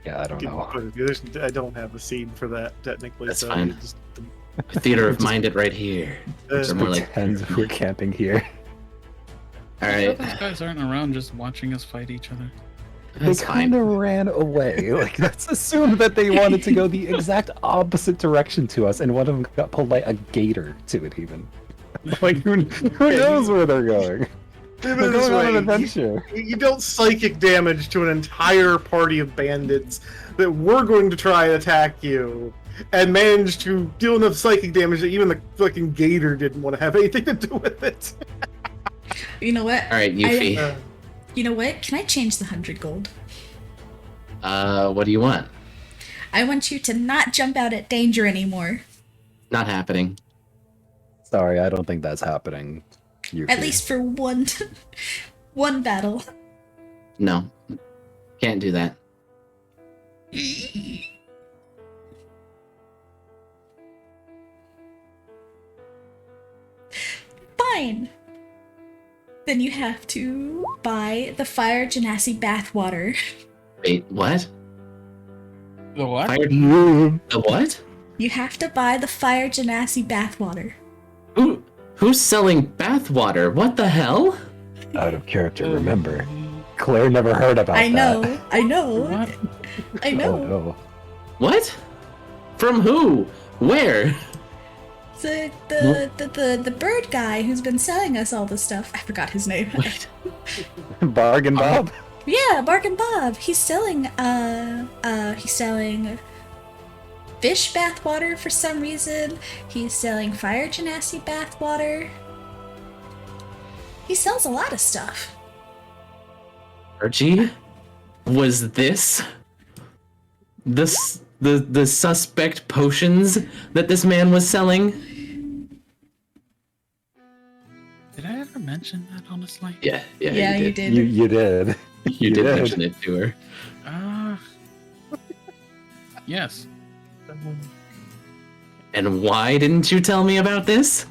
Yeah, I don't know. I don't have a scene for that technically. That's so fine. you just, Theater of mind it right here. Or more like. Pretend we're camping here. All So right. those guys aren't around just watching us fight each other. That's They kind fine. of ran away. Like, let's assume that they wanted to go the exact opposite direction to us, and one of them got pulled by a gator to it, even. Like, who knows where they're going? They're Put it this going on an way, adventure. you dealt psychic damage to an entire party of bandits that were going to try and attack you, and managed to deal enough psychic damage that even the fucking gator didn't want to have anything to do with it. You know what? All right, Yuffie. You know what? Can I change the 100 gold? What do you want? I want you to not jump out at danger anymore. Not happening. Sorry, I don't think that's happening. At least for one one battle. No. Can't do that. Fine. Then you have to buy the Fire Genasi bathwater. Wait, what? The what? Fire. The what? You have to buy the Fire Genasi bathwater. Who's selling bathwater? What the hell? Out of character, remember. Claire never heard about I know, that. I know, What? I know. Oh no. What? From who? Where? The bird guy who's been selling us all the stuff. I forgot his name. Wait. Bargain Bob? Yeah, Bargain Bob. He's selling fish bathwater for some reason. He's selling Fire Genasi bathwater. He sells a lot of stuff. Archie? Was this the suspect potions that this man was selling? Did I ever mention that, honestly? Yeah, Yeah, you did. You did. You did mention it to her. Yes. And why didn't you tell me about this?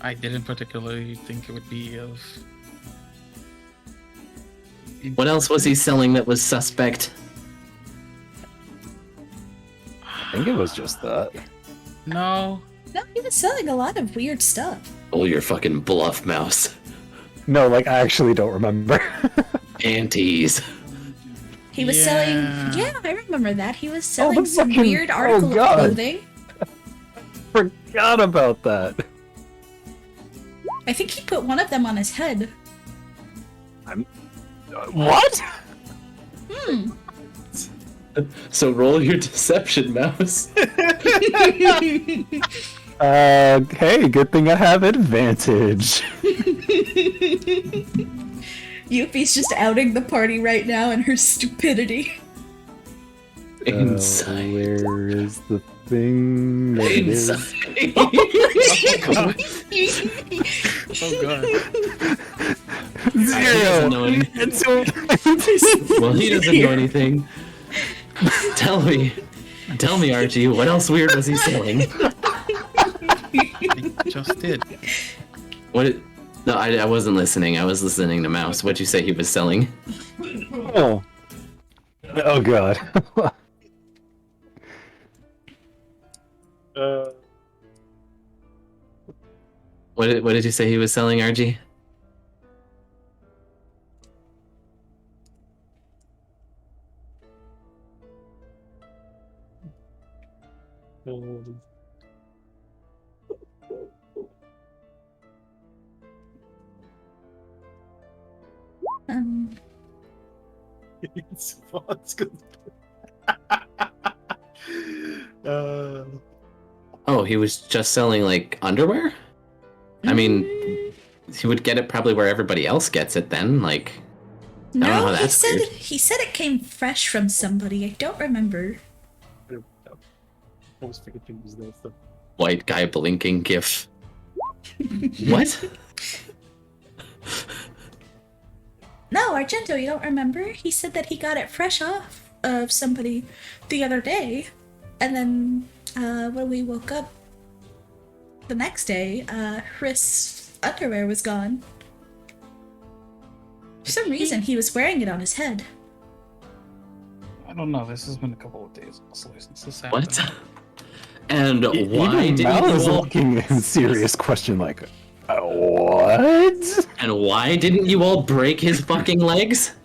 I didn't particularly think it would be of... What else was he selling that was suspect? I think it was just that. No. No, he was selling a lot of weird stuff. Oh, your fucking bluff, Mouse. No, like, I actually don't remember. Panties. He was Yeah. selling. Yeah, I remember that. He was selling the some fucking- weird oh, article of God. clothing. Forgot about that. I think he put one of them on his head. What? Hmm. So roll your deception, Mouse. Hey, good thing I have advantage. Yuffie's just outing the party right now in her stupidity. Inside. Where is the thing that it is? Inside. Oh god. He doesn't know anything. Well, he doesn't know anything. Tell me, Archie, what else weird was he selling? I just did. No, I wasn't listening. I was listening to Mouse. What'd you say he was selling? Oh. Oh god. What did you say he was selling, Archie? It's good. Oh, he was just selling like underwear? I mean, he would get it probably where everybody else gets it then, like I don't know how No, that's weird. he said it came fresh from somebody. I don't remember. I almost figured you use that stuff. White guy blinking gif. What? No, Argento, you don't remember? He said that he got it fresh off of somebody the other day. And then when we woke up the next day, Chris' underwear was gone. For some reason, he was wearing it on his head. I don't know. This has been a couple of days also since this happened. What? And why Even didn't Mal is you all, looking a serious question like, what? and why didn't you all break his fucking legs?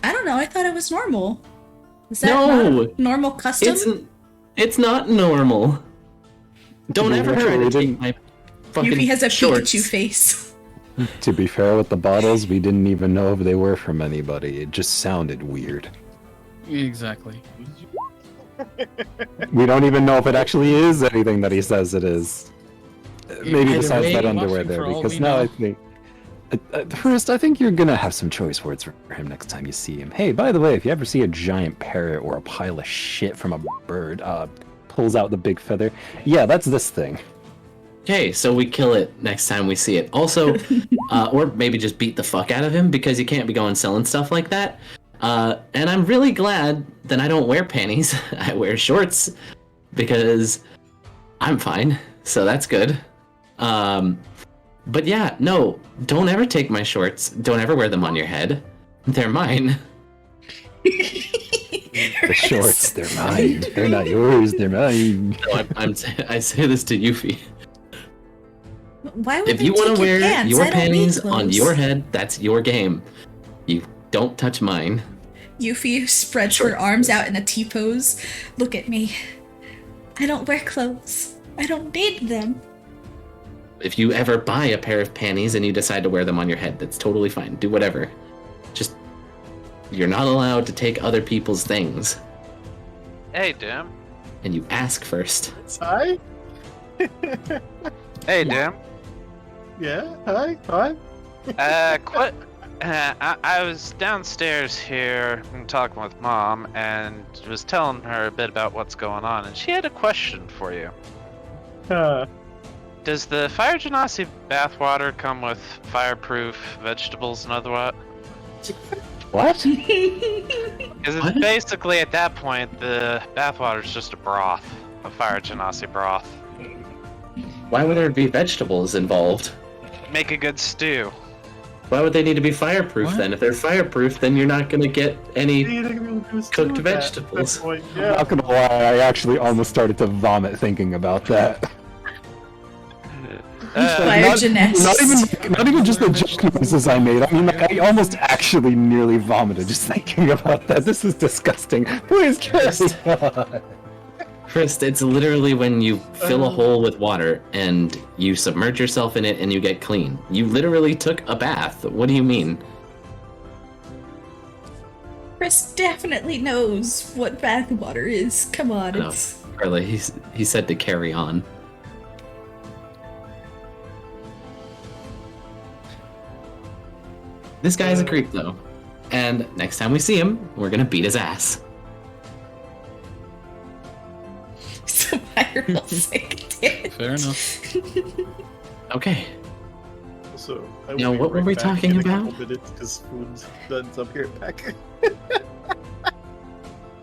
I don't know, I thought it was normal. Is that No! not a normal custom? It's not normal. Don't To be ever fair, try we to take didn't- my fucking Yuffie has a shorts. Pikachu face. To be fair with the bottles, we didn't even know if they were from anybody. It just sounded weird. Exactly. We don't even know if it actually is anything that he says it is. Maybe Either besides way, that watching underwear for there, all because we now know. I think. First, I think you're gonna have some choice words for him next time you see him. Hey, by the way, if you ever see a giant parrot or a pile of shit from a bird, pulls out the big feather, yeah, that's this thing. Okay, so we kill it next time we see it. Also, or maybe just beat the fuck out of him because you can't be going selling stuff like that. And I'm really glad that I don't wear panties. I wear shorts because I'm fine. So that's good. But yeah, no, don't ever take my shorts. Don't ever wear them on your head. They're mine. The shorts, they're mine. They're not yours, they're mine. No, I say this to Yuffie. Why would If they you want take to wear pants? your I don't need panties on clothes. your head, that's your game. You don't touch mine. Yuffie spreads Short her arms skirts. out in a T-pose. Look at me. I don't wear clothes. I don't need them. If you ever buy a pair of panties and you decide to wear them on your head, that's totally fine. Do whatever. Just, you're not allowed to take other people's things. Hey, Dim. And you ask first. Hi? Hey, Dim. Yeah, hi. I was downstairs here and talking with Mom and was telling her a bit about what's going on, and she had a question for you. Does the Fire Genasi bathwater come with fireproof vegetables and other what? What? Because it's What? basically at that point the bathwater is just a broth, a Fire Genasi broth. Why would there be vegetables involved? Make a good stew. Why would they need to be fireproof What? then? If they're fireproof, then you're not gonna get any. Cooked Cooked vegetables. I'm Yeah. not gonna lie, I actually almost started to vomit thinking about that. Fire not, gymnastics. not even just the joke noises I made. I mean, like, I almost actually nearly vomited just thinking about that. This is disgusting. Please carry on. Chris, it's literally when you fill a hole with water and you submerge yourself in it and you get clean. You literally took a bath. What do you mean? Chris definitely knows what bathwater is. Come on, No. it's... Carly, he said to carry on. This guy's a creep, though. And next time we see him, we're gonna beat his ass. So I will say, damn it. Fair enough. Okay. So, I Now, will be what were right we back talking in a about? couple minutes because food's done up here back.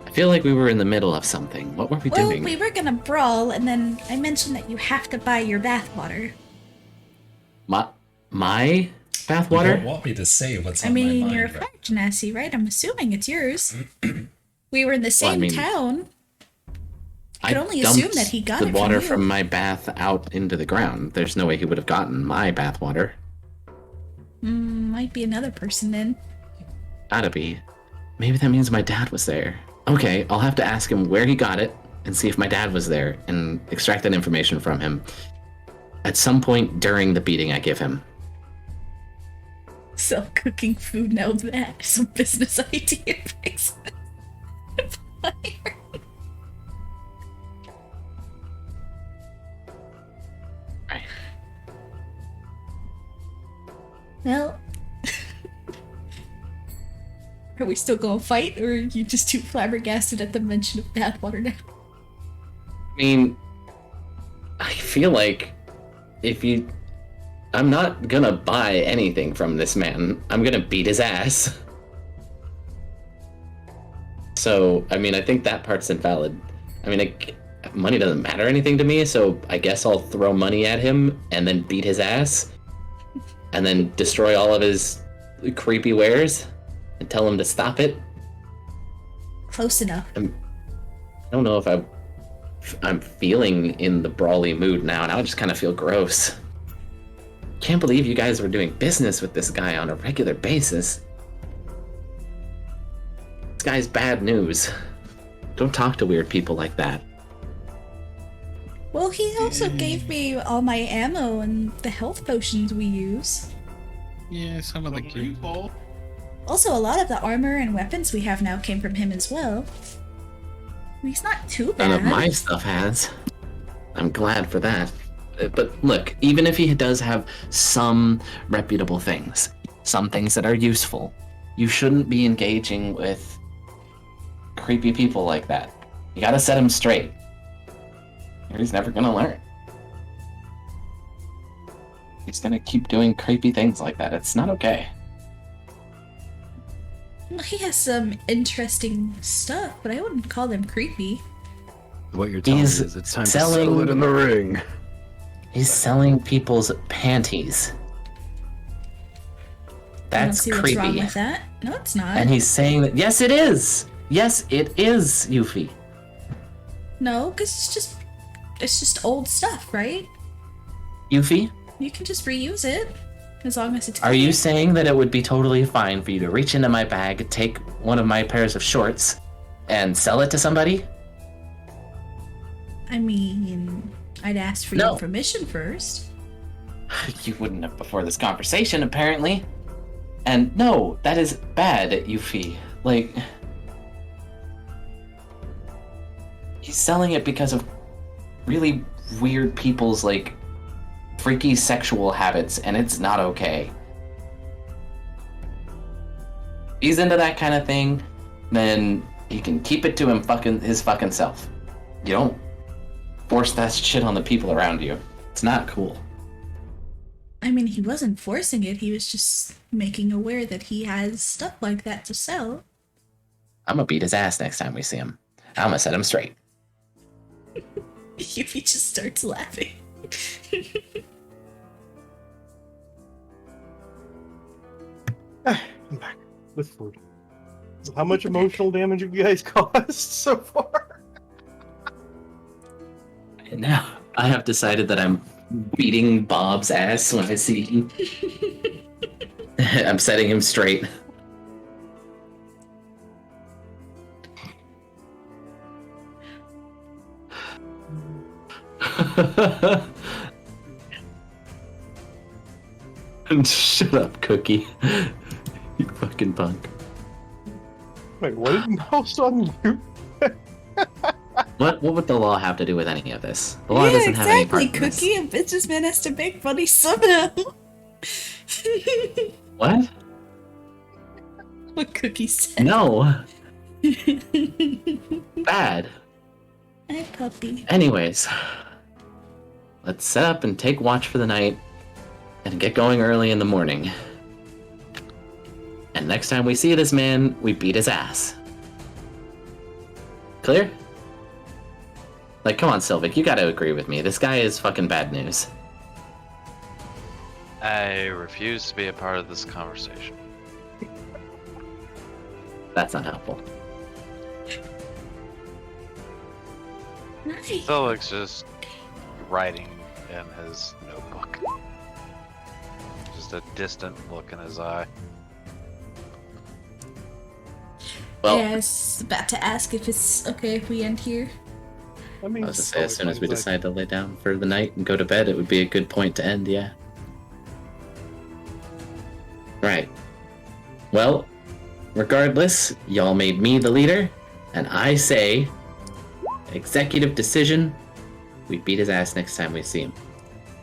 I feel like we were in the middle of something. What were we Well, doing? we were gonna brawl, and then I mentioned that you have to buy your bathwater. My You bathwater? don't want me to say what's I on my mean, mind, you're a right? fire genasi, right? I'm assuming it's yours. We were in the same mean, town. I could only dumped assume that he got the it from water you. from my bath out into the ground. There's no way he would have gotten my bathwater. Might be another person then. Gotta be. Maybe that means my dad was there. Okay, I'll have to ask him where he got it and see if my dad was there and extract that information from him. At some point during the beating I give him. Self-cooking food, now that is a business idea. Right. Well, are we still gonna fight, or are you just too flabbergasted at the mention of bathwater now? I mean, I feel like if you... I'm not gonna buy anything from this man. I'm gonna beat his ass. So, I mean, I think that part's invalid. I mean, money doesn't matter anything to me, so I guess I'll throw money at him and then beat his ass. And then destroy all of his creepy wares and tell him to stop it. Close enough. I don't know if I'm feeling in the brawly mood now. Now I just kind of feel gross. Can't believe you guys were doing business with this guy on a regular basis. This guy's bad news. Don't talk to weird people like that. Well, he also gave me all my ammo and the health potions we use. Yeah, some of the gear. Also, a lot of the armor and weapons we have now came from him as well. He's not too bad. None of my stuff has. I'm glad for that. But look, even if he does have some reputable things, some things that are useful, you shouldn't be engaging with creepy people like that. You gotta set him straight. Or he's never gonna learn. He's gonna keep doing creepy things like that. It's not okay. Well, he has some interesting stuff, but I wouldn't call them creepy. What you're telling me He's is it's time to selling- settle it in the ring. He's selling people's panties. I don't That's see what's wrong creepy. with that. No, it's not. And he's saying that, yes, it is. Yes, it is, Yuffie. No, because it's just old stuff, right? Yuffie, You can just reuse it as long as it's are clean. you saying that it would be totally fine for you to reach into my bag, take one of my pairs of shorts, and sell it to somebody? I mean, I'd ask for No. your permission first. You wouldn't have before this conversation, apparently. And no, that is bad, Yuffie. Like, he's selling it because of really weird people's, like, freaky sexual habits, and it's not okay. If he's into that kind of thing, then he can keep it to his fucking self. You don't force that shit on the people around you. It's not cool. I mean, he wasn't forcing it, he was just making aware that he has stuff like that to sell. I'm gonna beat his ass next time we see him. I'm gonna set him straight. Yuffie just starts laughing. I'm back with food. So how much emotional damage have you guys caused so far? And now I have decided that I'm beating Bob's ass when I see him. I'm setting him straight. Shut up, Cookie. You fucking punk. Wait, what did Mouse on you? What would the law have to do with any of this? The law Yeah, doesn't have any part exactly, in this. Cookie. A businessman has to make money somehow. What? What Cookie said. No. Bad. Hi, puppy. Anyways, let's set up and take watch for the night and get going early in the morning. And next time we see this man, we beat his ass. Clear? Like, come on, Sylvic, you gotta agree with me. This guy is fucking bad news. I refuse to be a part of this conversation. That's not helpful. Nice. Felix just writing in his notebook. Just a distant look in his eye. Well, Yeah, I was about to ask if it's okay if we end here. I mean, I was to say, as soon as we decide to lay down for the night and go to bed, it would be a good point to end, yeah. Right. Well, regardless, y'all made me the leader, and I say, executive decision, we beat his ass next time we see him.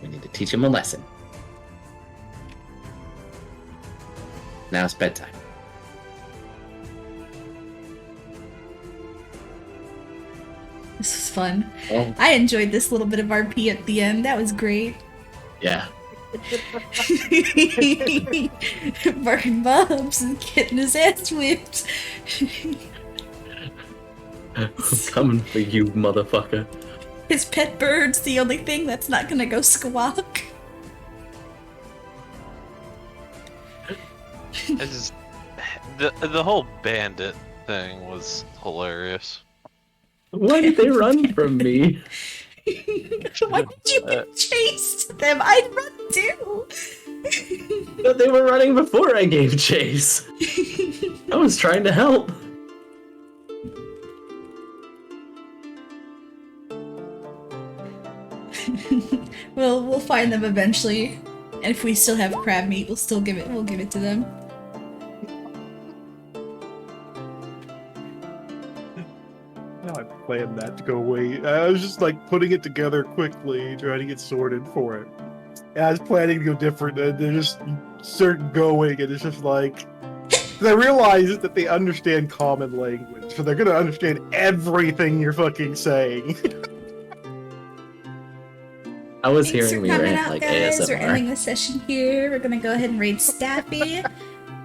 We need to teach him a lesson. Now it's bedtime. This was fun. Oh, I enjoyed this little bit of RP at the end. That was great. yeah. Martin Bobs is getting his ass whipped. I'm coming for you, motherfucker. His pet bird's the only thing that's not gonna go squawk. It's just, the whole bandit thing was hilarious. Why did they run from me? Why did you give chase to them? I'd run too. But they were running before I gave chase. I was trying to help. Well, we'll find them eventually, and if we still have crab meat, we'll give it to them. No, I planned that to go away. I was just like putting it together quickly, trying to get sorted for it. And I was planning to go different, and they just start going, and it's just like. 'Cause I realized that they understand common language, so they're gonna understand everything you're fucking saying. I was Thanks hearing for me coming rant out, like guys. We're ending ASMR. the session here. We're gonna go ahead and raid Staffy.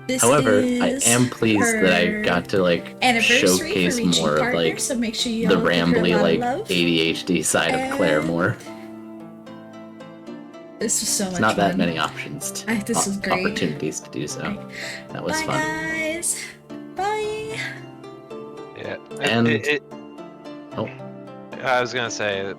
This However, I is am pleased that I her got to like anniversary showcase for reaching more of partner, like so make sure you the all give her a rambly lot of like love. ADHD side of Claire more. This was so It's much not fun. that many options. This was great. Opportunities to do so. That was Bye, fun. guys. Bye. And- it, Oh. I was gonna say,